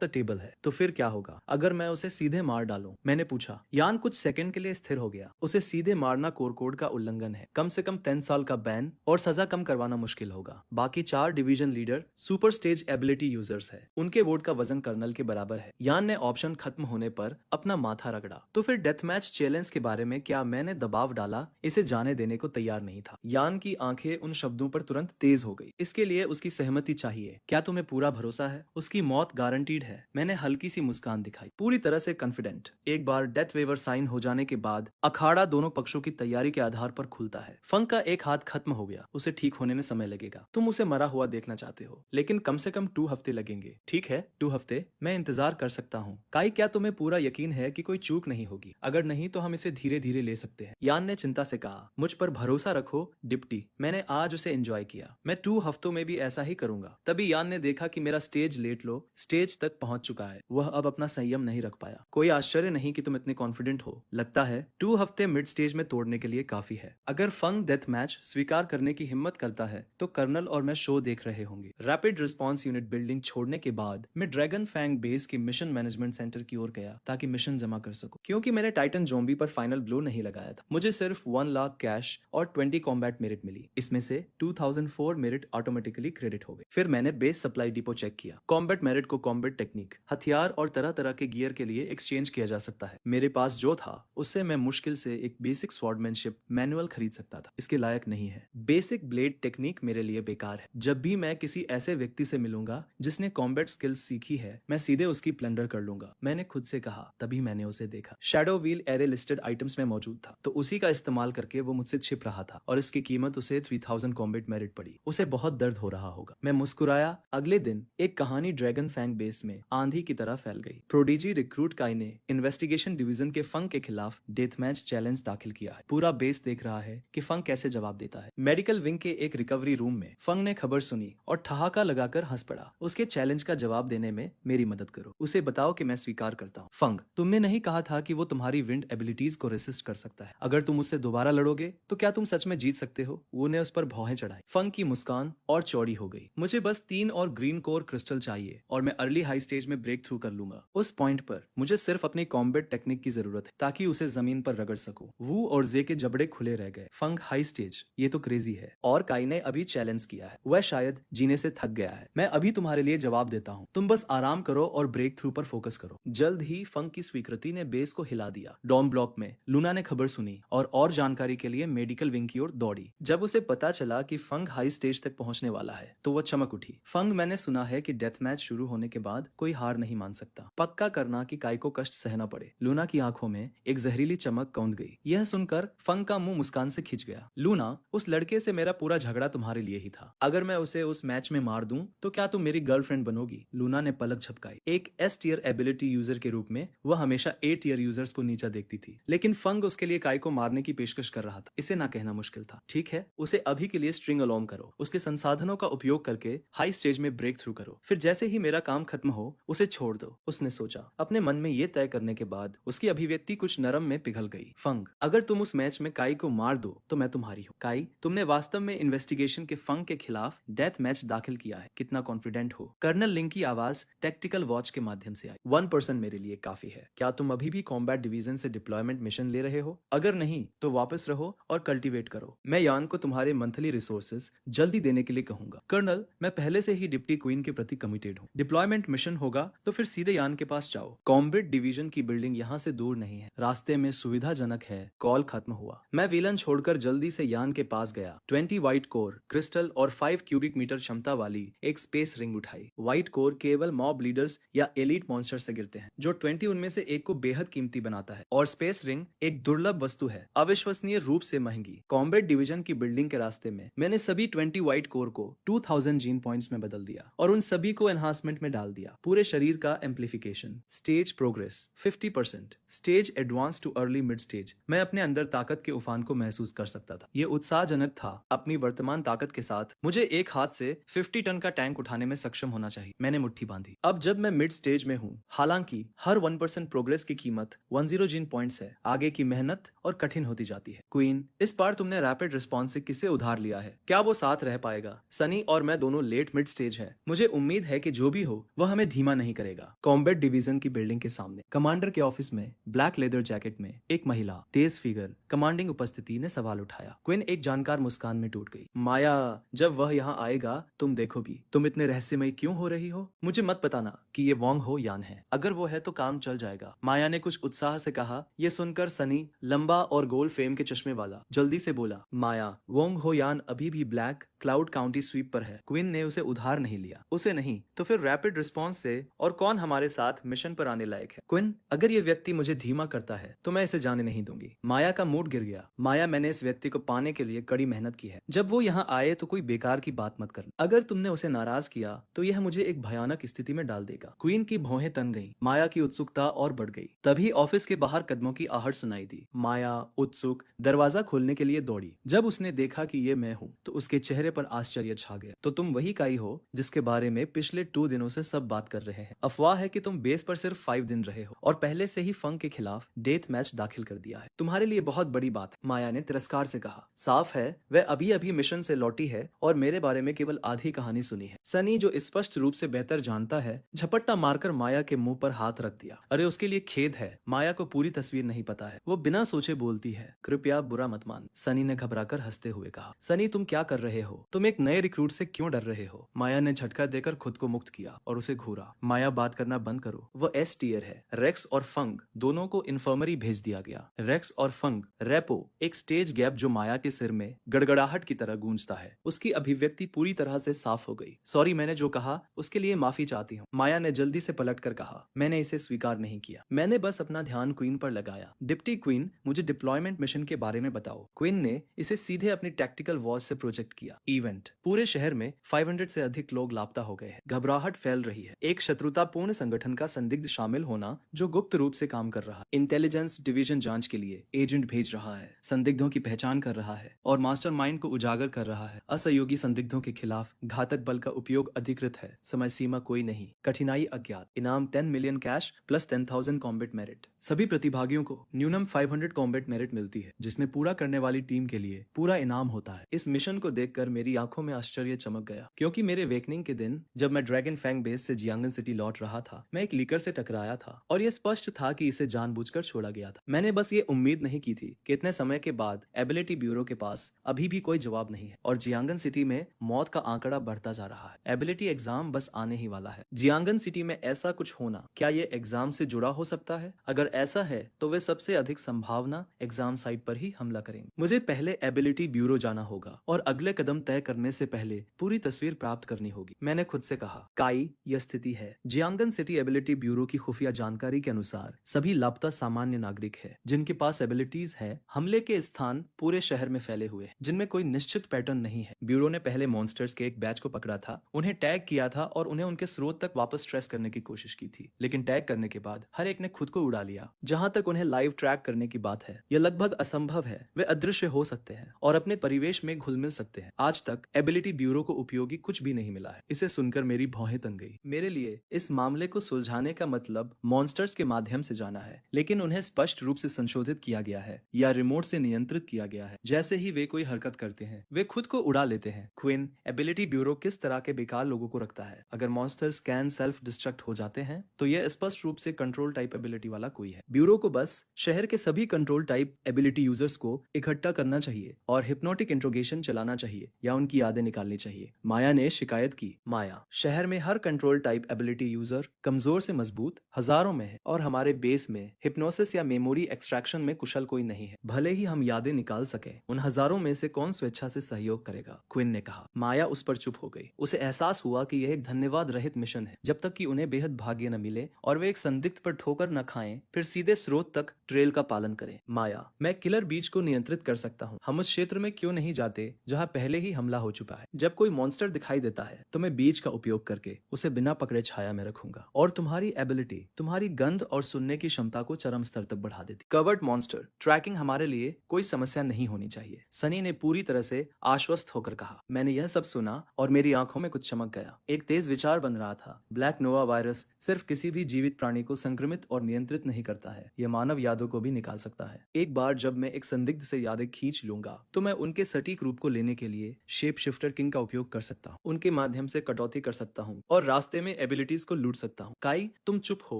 द टेबल है। तो फिर क्या होगा अगर मैं उसे सीधे मार डालूं? मैंने पूछा। यान कुछ सेकंड के लिए स्थिर हो गया। उसे सीधे मारना कोर कोड का उल्लंघन है। कम से कम 10 साल का बैन और सजा कम करवाना मुश्किल होगा। बाकी 4 division leader super stage ability users है। उनके वोट का वजन कर्नल के बराबर है। यान ने ऑप्शन खत्म होने पर अपना माथा रगड़ा। तो फिर डेथ मैच चैलेंज के बारे में क्या मैंने दबाव डाला? इसे जाने देने को तैयार नहीं था। यान की आंखें उन शब्दों पर तुरंत तेज हो गई। इसके लिए उसकी सहमति चाहिए। क्या तुम्हें पूरा भरोसा है? उसकी मौत गारंटीड है। मैंने हल्की सी मुस्कान दिखाई, पूरी तरह से कॉन्फिडेंट। एक बार डेथ वेवर साइन हो जाने के बाद अखाड़ा दोनों पक्षों की तैयारी के आधार पर खुलता है। फंग का एक हाथ खत्म हो गया। उसे ठीक होने में समय लगेगा। तुम उसे मरा हुआ देखना चाहते हो, लेकिन कम से कम 2 हफ्ते लगेंगे। ठीक है, 2 हफ्ते मैं इंतजार कर सकता हूँ। काई, क्या तुम्हें पूरा यकीन है कि कोई चूक नहीं होगी? अगर नहीं तो हम इसे धीरे धीरे ले सकते हैं। यान ने चिंता से कहा। मुझ पर भरोसा रखो डिप्टी, मैंने आज उसे एंजॉय किया। मैं 2 हफ्तों में भी ऐसा ही करूंगा। तभी यान ने देखा कि मेरा स्टेज लेट लो स्टेज तक पहुंच चुका है। वह अब अपना संयम नहीं रख पाया। कोई आश्चर्य नहीं कि तुम इतने कॉन्फिडेंट हो। लगता है 2 हफ्ते मिड स्टेज में तोड़ने के लिए काफी है। अगर फंग डेथ मैच स्वीकार करने की हिम्मत करता है तो कर्नल और मैं शो देख रहे होंगे। रैपिड रिस्पॉन्स यूनिट बिल्डिंग छोड़ने के बाद मैं ड्रैगन फैंग बेस के मिशन मैनेजमेंट सेंटर की ओर गया ताकि मिशन जमा कर सकूं। क्योंकि मैंने टाइटन ज़ोंबी पर फाइनल ब्लो नहीं लगाया था, मुझे सिर्फ 1 लाख कैश और 20 कॉम्बैट मेरिट मिली। इसमें से 2004 मेरिट ऑटोमेटिकली क्रेडिट हो गए। फिर मैंने बेस सप्लाई डिपो चेक किया। कॉम्बैट मेरिट को कॉम्बैट टेक्निक, हथियार और तरह तरह के गियर के लिए एक्सचेंज किया जा सकता है। मेरे पास जो था उससे मैं मुश्किल से एक बेसिक स्वॉर्डमैनशिप मैनुअल खरीद सकता था। इसके लायक नहीं है। बेसिक ब्लेड टेक्निक मेरे लिए बेकार है। जब भी मैं किसी ऐसे व्यक्ति से मिलूंगा जिसने कॉम्बैट स्किल्स सीखी है, मैं सीधे उसकी प्लंडर कर लूंगा, मैंने खुद से कहा। तभी मैंने उसे देखा। Shadow wheel array listed items में मौजूद था, तो उसी का इस्तेमाल करके वो मुझसे छिप रहा था और इसकी कीमत उसे 3000 कॉम्बैट मेरिट पड़ी। उसे बहुत दर्द हो रहा होगा। मैं मुस्कुराया। अगले दिन एक कहानी ड्रैगन फैंग बेस में आंधी की तरह फैल गई। प्रोडिजी रिक्रूट काई ने इन्वेस्टिगेशन डिवीजन के फंग के खिलाफ डेथ मैच चैलेंज दाखिल किया है। पूरा बेस देख रहा है कि फंग कैसे जवाब देता है। मेडिकल विंग के एक रिकवरी रूम में फंग ने खबर सुनी और ठहाका लगाकर हंस पड़ा। उसके चैलेंज का जवाब देने में मेरी मदद करो। उसे बताओ कि मैं स्वीकार करता हूँ। फंग, तुमने नहीं कहा था कि वो तुम्हारी विंड एबिलिटीज को रेसिस्ट कर सकता है? अगर तुम उससे दोबारा लड़ोगे तो क्या तुम सच में जीत सकते हो? वो ने उस पर भौहें चढ़ाई। फंग की मुस्कान और चौड़ी हो गई। मुझे बस 3 और ग्रीन कोर क्रिस्टल चाहिए और मैं अर्ली हाई स्टेज में ब्रेक थ्रू कर लूंगा। उस पॉइंट पर मुझे सिर्फ अपनी कॉम्बैट टेक्निक की जरूरत है ताकि उसे जमीन पर रगड़ सकूं। वू और जे के जबड़े खुले रह गए। फंग, हाई स्टेज, ये तो क्रेजी है। और काई ने अभी चैलेंज किया है। वह शायद जीने से थक गया है। मैं अभी तुम्हारे लिए जवाब देता हूँ। तुम बस आराम करो और ब्रेक थ्रू पर फोकस करो। जल्द ही फंग की स्वीकृति ने बेस को हिला दिया। डॉम ब्लॉक में लूना ने खबर सुनी और जानकारी के लिए मेडिकल विंग की ओर दौड़ी। जब उसे पता चला कि फंग हाई स्टेज तक पहुंचने वाला है तो वह चमक उठी। उठी। फंग, मैंने सुना है कि डेथ मैच शुरू होने के बाद कोई हार नहीं मान सकता। पक्का करना कि काई को कष्ट सहना पड़े। लूना की आंखों में एक जहरीली चमक कौंध गई। यह सुनकर फंग का मुंह मुस्कान से खिंच गया। लूना, उस लड़के से मेरा पूरा झगड़ा तुम्हारे लिए ही था। अगर मैं उसे उस मैच में मार दूं तो क्या तुम मेरी गर्लफ्रेंड बनोगी? लूना ने पलक झपकाई। एक एस टीयर एबिलिटी यूजर के रूप में वह हमेशा ए टीयर यूजर्स को नीचा देखती थी, लेकिन फंग उसके लिए काई को मारने की पेशकश कर रहा था। इसे ना कहना मुश्किल था। ठीक है, उसे अभी के लिए स्ट्रिंग अलोंग करो, उसके संसाधनों का उपयोग करके हाई स्टेज में ब्रेक थ्रू करो, फिर जैसे ही मेरा काम खत्म हो उसे छोड़ दो। उसने सोचा। अपने मन में ये तय करने के बाद उसकी अभिव्यक्ति कुछ नरम में पिघल गई। फंग, अगर तुम उस मैच में काई को मार दो तो मैं तुम्हारी हूँ। काई, तुमने वास्तव में इन्वेस्टिगेशन के फंग के खिलाफ डेथ मैच दाखिल किया है। कितना कॉन्फिडेंट हो? कर्नल लिंग की आवाज टैक्टिकल वॉच के माध्यम से आई। 1% मेरे लिए काफी है। क्या तुम अभी भी कॉम्बैट डिवीजन से डिप्लॉयमेंट मिशन ले रहे हो? अगर नहीं तो वापस रहो और कल्टीवेट करो। मैं यान को तुम्हारे मंथली रिसोर्सेज जल्दी देने के लिए कहूंगा। कर्नल, मैं पहले से ही डिप्टी क्वीन के प्रति कमिटेड हूँ। डिप्लॉयमेंट मिशन होगा तो फिर सीधे यान के पास जाओ। कॉम्बैट डिवीजन की बिल्डिंग यहाँ से दूर नहीं है, रास्ते में सुविधाजनक है। कॉल खत्म हुआ। मैं विलन छोड़कर जल्दी से यान के पास गया। 20 व्हाइट कोर क्रिस्टल और 5 क्यूबिक मीटर क्षमता वाली एक स्पेस रिंग उठाई। व्हाइट कोर केवल मॉब लीडर्स या एलीट मॉन्स्टर से गिरते हैं, जो 20 उनमें से एक को बेहद कीमती बनाता है। और स्पेस रिंग एक दुर्लभ वस्तु है, अविश्वसनीय रूप से महंगी। कॉम्बैट डिवीजन की बिल्डिंग के रास्ते में मैंने सभी 20 व्हाइट कोर को 2000 जीन पॉइंट्स में बदल दिया और उन सभी को एनहांसमेंट में डाल दिया। पूरे शरीर का amplification. Stage progress 50%। Stage advance too early mid stage. मैं अपने अंदर ताकत के उफान को महसूस कर सकता था। ये उत्साहजनक था। अपनी वर्तमान ताकत के साथ मुझे एक हाथ से 50 टन का टैंक उठाने में सक्षम होना चाहिए। मैंने मुट्ठी बांधी। अब जब मैं मिड स्टेज में हूँ, हालांकि हर 1% प्रोग्रेस की कीमत 10 जीन पॉइंट्स है। आगे की मेहनत और कठिन होती जाती है। क्वीन, इस बार तुमने रैपिड रिस्पॉन्स से किसे उधार लिया है? क्या वो साथ रह पाएगा? सनी और मैं दोनों लेट मिड स्टेज है। मुझे उम्मीद है कि जो भी हो वह हमें धीमा नहीं करेगा। कॉम्बैट डिवीजन की बिल्डिंग के सामने कमांडर के ऑफिस में ब्लैक लेदर जैकेट में एक महिला, तेज फिगर, कमांडिंग उपस्थिति ने सवाल उठाया। क्वीन एक जानकार मुस्कान में टूट गई। माया, जब वह यहाँ आएगा तुम देखो भी। तुम इतने रहस्यमयी क्यों हो रही हो? मुझे मत बताना कि ये वोंग हो यान है। अगर वो है तो काम चल जाएगा, माया ने कुछ उत्साह से कहा। ये सुनकर सनी, लंबा और गोल फ्रेम के चश्मे वाला, जल्दी से बोला, माया, वोंग हो यान अभी भी ब्लैक क्लाउड काउंटी स्वीप पर है। क्वीन ने उसे उधार नहीं लिया। उसे नहीं तो फिर रैपिड रिस्पॉन्स से और कौन हमारे साथ मिशन पर आने लायक है? क्वीन, अगर ये व्यक्ति मुझे धीमा करता है तो मैं इसे जाने नहीं दूंगी। माया का मूड गिर गया। माया, मैंने इस व्यक्ति को पाने के लिए कड़ी मेहनत की है। जब वो यहाँ आए तो कोई बेकार की बात मत करना। अगर तुमने उसे नाराज किया तो यह मुझे एक भयानक स्थिति में डाल देगा। क्वीन की भौहें तन गईं। माया की उत्सुकता और बढ़ गई। तभी ऑफिस के बाहर कदमों की आहट सुनाई दी। माया उत्सुक दरवाजा खोलने के लिए दौड़ी। जब उसने देखा कि ये मैं हूँ तो उसके चेहरे पर आश्चर्य छा गया। तो तुम वही काई हो जिसके बारे में पिछले 2 दिनों से सब बात कर रहे हैं। अफवाह है कि तुम बेस पर सिर्फ 5 दिन रहे हो और पहले से ही फंग के खिलाफ डेथ मैच दाखिल कर दिया है। तुम्हारे लिए बहुत बड़ी बात है, माया ने तिरस्कार से कहा। साफ है वह अभी अभी मिशन से लौटी है और मेरे बारे में केवल आधी कहानी सुनी है। सनी, जो स्पष्ट रूप से बेहतर जानता है, झपट्टा मारकर माया के मुंह पर हाथ रख दिया। अरे उसके लिए खेद है, माया को पूरी तस्वीर नहीं पता है। वो बिना सोचे बोलती है। कृपया बुरा मत मान, सनी ने घबराकर हंसते हुए कहा। सनी, तुम क्या कर रहे हो? तुम एक नए रिक्रूट से क्यों डर रहे हो? माया ने झटका देकर खुद को मुक्त किया और उसे घूरा। माया, बात करना बंद करो। वो एस टीयर है। रेक्स और फंग दोनों को इन्फर्मरी भेज दिया गया। रेक्स और फंग रेपो, एक स्टेज गैप जो माया के सिर में गड़गड़ाहट की तरह गूंजता है। उसकी अभिव्यक्ति पूरी तरह से साफ हो गई। सॉरी, मैंने जो कहा उसके लिए माफी चाहती हूँ। माया ने जल्दी से पलटकर कहा, मैंने इसे स्वीकार नहीं किया। मैंने बस अपना ध्यान क्वीन पर लगाया। डिप्टी क्वीन, मुझे डिप्लॉयमेंट मिशन के बारे में बताओ। क्वीन ने इसे सीधे अपनी टैक्टिकल वॉच से प्रोजेक्ट किया। इवेंट, पूरे शहर में 500 से अधिक लोग लापता हो गए हैं। घबराहट फैल रही है। एक शत्रुतापूर्ण संगठन का संदिग्ध शामिल होना जो गुप्त रूप से काम कर रहा है। इंटेलिजेंस डिवीजन जांच के लिए एजेंट भेज रहा है, संदिग्धों की पहचान कर रहा है और मास्टरमाइंड को उजागर कर रहा है। असहयोगी संदिग्धों के खिलाफ घातक बल का उपयोग अधिकृत है। समय सीमा कोई नहीं, कठिनाई अज्ञात। इनाम 10 million cash plus 10,000 combat merit. सभी प्रतिभागियों को न्यूनतम 500 कॉम्बैट मेरिट मिलती है, जिसमें पूरा करने वाली टीम के लिए पूरा इनाम होता है। इस मिशन को देखकर मेरी आंखों में आश्चर्य चमक गया, क्योंकि मेरे वेकनिंग के दिन जब मैं ड्रैगन फैंग बेस से जियांगन सिटी लौट रहा था, मैं एक लीकर से टकराया था और यह स्पष्ट था कि इसे जानबूझकर छोड़ा गया था। मैंने बस ये उम्मीद नहीं की थी कि इतने समय के बाद एबिलिटी ब्यूरो के पास अभी भी कोई जवाब नहीं है और जियांगन सिटी में मौत का आंकड़ा बढ़ता जा रहा है। एबिलिटी एग्जाम बस आने ही वाला है। जियांगन सिटी में ऐसा कुछ होना, क्या ये एग्जाम से जुड़ा हो सकता है? अगर ऐसा है तो वे सबसे अधिक संभावना एग्जाम साइट पर ही हमला करेंगे। मुझे पहले एबिलिटी ब्यूरो जाना होगा और अगले कदम तय करने से पहले पूरी तस्वीर प्राप्त करनी होगी। मैंने खुद से कहा, काई, यह स्थिति है। जियांगन सिटी एबिलिटी ब्यूरो की खुफिया जानकारी के अनुसार सभी लापता सामान्य नागरिक है जिनके पास एबिलिटीज है। हमले के स्थान पूरे शहर में फैले हुए हैं जिनमें कोई निश्चित पैटर्न नहीं है। ब्यूरो ने पहले मॉन्स्टर्स के एक बैच को पकड़ा था, उन्हें टैग किया था और उन्हें उनके स्रोत तक वापस ट्रेस करने की कोशिश की थी, लेकिन टैग करने के बाद हर एक ने खुद को उड़ा लिया। जहां तक उन्हें लाइव ट्रैक करने की बात है, यह लगभग असंभव है। वे अदृश्य हो सकते हैं और अपने परिवेश में घुल मिल सकते हैं। आज तक एबिलिटी ब्यूरो को उपयोगी कुछ भी नहीं मिला है। इसे सुनकर मेरी भौहें तन गई। मेरे लिए इस मामले को सुलझाने का मतलब मॉन्स्टर्स के माध्यम से जाना है, लेकिन उन्हें स्पष्ट रूप से संशोधित किया गया है या रिमोट से नियंत्रित किया गया है। जैसे ही वे कोई हरकत करते हैं, वे खुद को उड़ा लेते हैं। क्विन, एबिलिटी ब्यूरो किस तरह के बेकार लोगों को रखता है? अगर मॉन्स्टर स्कैन सेल्फ डिस्ट्रक्ट हो जाते हैं तो यह स्पष्ट रूप से कंट्रोल टाइप एबिलिटी वाला कोई है। ब्यूरो को बस शहर के सभी कंट्रोल टाइप एबिलिटी यूजर्स को इकट्ठा करना चाहिए और हिप्नोटिक इंट्रोगेशन चलाना चाहिए या उनकी यादें निकालनी चाहिए। माया ने शिकायत की, माया, शहर में हर कंट्रोल टाइप एबिलिटी यूजर कमजोर से मजबूत हजारों में है और हमारे बेस में हिप्नोसिस या मेमोरी एक्सट्रैक्शन में कुशल कोई नहीं है। भले ही हम यादें निकाल सके, उन हजारों में से कौन स्वेच्छा से सहयोग करेगा? क्विन ने कहा। माया उस पर चुप हो गई। उसे एहसास हुआ कि यह एक धन्यवाद रहित मिशन है जब तक कि उन्हें बेहद भाग्य न मिले और वे एक संदिग्ध पर ठोकर न खाएं, फिर सीधे स्रोत तक ट्रेल का पालन करें। माया, मैं किलर बीज को नियंत्रित कर सकता हूँ। हम उस क्षेत्र में क्यों नहीं जाते जहाँ पहले ही हमला हो चुका है? जब कोई मॉन्स्टर दिखाई देता है तो मैं बीज का उपयोग करके उसे बिना पकड़े छाया में रखूंगा और तुम्हारी एबिलिटी, तुम्हारी गंध और सुनने की क्षमता को चरम स्तर तक बढ़ा देती। कवर्ड मॉन्स्टर ट्रैकिंग हमारे लिए कोई समस्या नहीं होनी चाहिए, सनी ने पूरी तरह से आश्वस्त होकर कहा। मैंने यह सब सुना और मेरी आंखों में कुछ चमक गया। एक तेज विचार बन रहा था। ब्लैक नोवा वायरस सिर्फ किसी भी जीवित प्राणी को संक्रमित और नियंत्रित नहीं करता है, यह मानव यादों को भी निकाल सकता है। एक बार जब मैं एक संदिग्ध से यादें खींच लूंगा तो मैं उनके सटीक रूप को लेने के लिए शेप शिफ्टर किंग का उपयोग कर सकता हूँ। उनके माध्यम से कटौती कर सकता हूँ और रास्ते में एबिलिटीज को लूट सकता हूँ। काई, तुम चुप हो।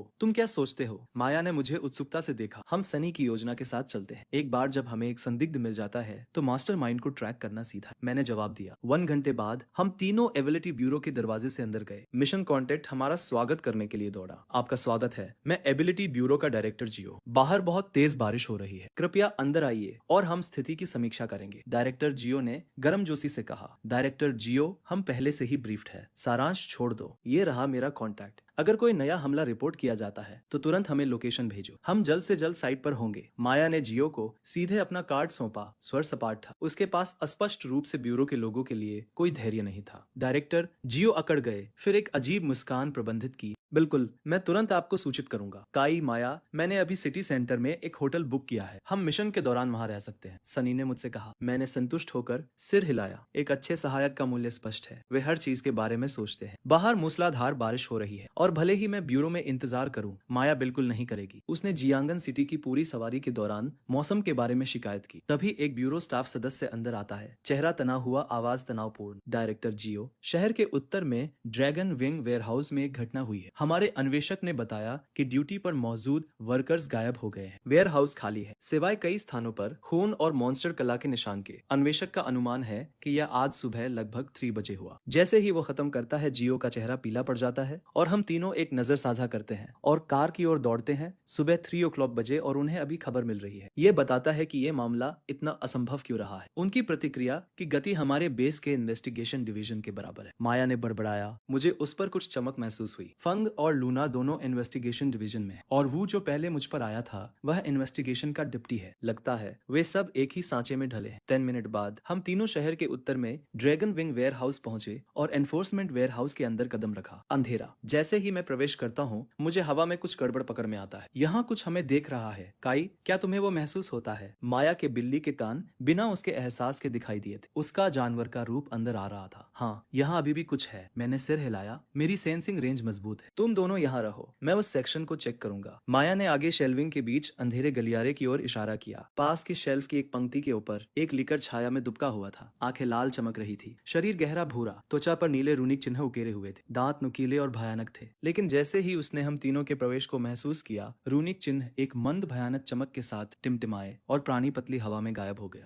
तुम क्या सोचते हो? माया ने मुझे उत्सुकता से देखा। हम सनी की योजना के साथ चलते हैं। एक बार जब हमें एक संदिग्ध मिल जाता है तो मास्टरमाइंड को ट्रैक करना सीधा है। मैंने जवाब दिया। 1 घंटे बाद हम तीनों एबिलिटी ब्यूरो के दरवाजे से अंदर गए। मिशन कॉन्टैक्ट हमारा स्वागत करने के लिए दौड़ा। आपका स्वागत है, मैं एबिलिटी ब्यूरो का डायरेक्टर जियो। बाहर बहुत तेज बारिश हो रही है, कृपया अंदर आइए और हम स्थिति की समीक्षा करेंगे, डायरेक्टर जियो ने गर्मजोशी से कहा। डायरेक्टर जियो, हम पहले से ही ब्रीफ्ड है, सारांश छोड़ दो। ये रहा मेरा कॉन्टैक्ट। अगर कोई नया हमला रिपोर्ट किया जाता है तो तुरंत हमें लोकेशन भेजो, हम जल्द से जल्द साइट पर होंगे। माया ने जियो को सीधे अपना कार्ड सौंपा। स्वर सपाट था, उसके पास स्पष्ट रूप से ब्यूरो के लोगों के लिए कोई धैर्य नहीं था। डायरेक्टर जियो अकड़ गए, फिर एक अजीब मुस्कान प्रबंधित की। बिल्कुल, मैं तुरंत आपको सूचित करूंगा। काई, माया, मैंने अभी सिटी सेंटर में एक होटल बुक किया है, हम मिशन के दौरान वहां रह सकते हैं, सनी ने मुझसे कहा। मैंने संतुष्ट होकर सिर हिलाया। एक अच्छे सहायक का मूल्य स्पष्ट है, वे हर चीज के बारे में सोचते हैं। बाहर मूसलाधार बारिश हो रही है और भले ही मैं ब्यूरो में इंतजार करूं, माया बिल्कुल नहीं करेगी। उसने जियांगन सिटी की पूरी सवारी के दौरान मौसम के बारे में शिकायत की। तभी एक ब्यूरो स्टाफ सदस्य अंदर आता है, चेहरा तना हुआ, आवाज तनावपूर्ण। डायरेक्टर जियो, शहर के उत्तर में ड्रैगन विंग वेयरहाउस में एक घटना हुई है। हमारे अन्वेषक ने बताया कि ड्यूटी पर मौजूद वर्कर्स गायब हो गए हैं। वेयरहाउस खाली है, सिवाय कई स्थानों पर खून और मॉन्स्टर कला के निशान के। अन्वेषक का अनुमान है कि यह आज सुबह लगभग 3 बजे हुआ। जैसे ही वो खत्म करता है, जियो का चेहरा पीला पड़ जाता है और हम तीनों एक नजर साझा करते हैं और कार की ओर दौड़ते हैं। सुबह 3 o'clock बजे और उन्हें अभी खबर मिल रही है। ये बताता है कि ये मामला इतना असंभव क्यों रहा है। उनकी प्रतिक्रिया की गति हमारे बेस के इन्वेस्टिगेशन डिवीजन के बराबर है। माया ने बड़बड़ाया। मुझे उस पर कुछ चमक महसूस हुई। फंग और लूना दोनों इन्वेस्टिगेशन डिवीजन में और वो जो पहले मुझ पर आया था वह इन्वेस्टिगेशन का डिप्टी है। लगता है वे सब एक ही सांचे में ढले हैं। 10 मिनट बाद हम तीनों शहर के उत्तर में ड्रैगन विंग वेयर हाउस पहुंचे और एनफोर्समेंट वेयर हाउस के अंदर कदम रखा। अंधेरा। जैसे ही मैं प्रवेश करता हूँ, मुझे हवा में कुछ गड़बड़ पकड़ में आता है। यहाँ कुछ हमें देख रहा है। काई, क्या तुम्हें वो महसूस होता है? माया के बिल्ली के कान बिना उसके एहसास के दिखाई दिए थे। उसका जानवर का रूप अंदर आ रहा था। हाँ, यहाँ अभी भी कुछ है। मैंने सिर हिलाया। मेरी सेंसिंग रेंज मजबूत है। तुम दोनों यहाँ रहो, मैं उस सेक्शन को चेक करूंगा। माया ने आगे शेल्विंग के बीच अंधेरे गलियारे की ओर इशारा किया। पास की शेल्फ की एक पंक्ति के ऊपर एक लिकर छाया में दुबका हुआ था। आंखें लाल चमक रही थी, शरीर गहरा भूरा, त्वचा पर नीले रूनिक चिन्ह उकेरे हुए थे। दांत नुकीले और भयानक थे, लेकिन जैसे ही उसने हम तीनों के प्रवेश को महसूस किया, रूनिक चिन्ह एक मंद भयानक चमक के साथ टिमटिमाए और प्राणी पतली हवा में गायब हो गया।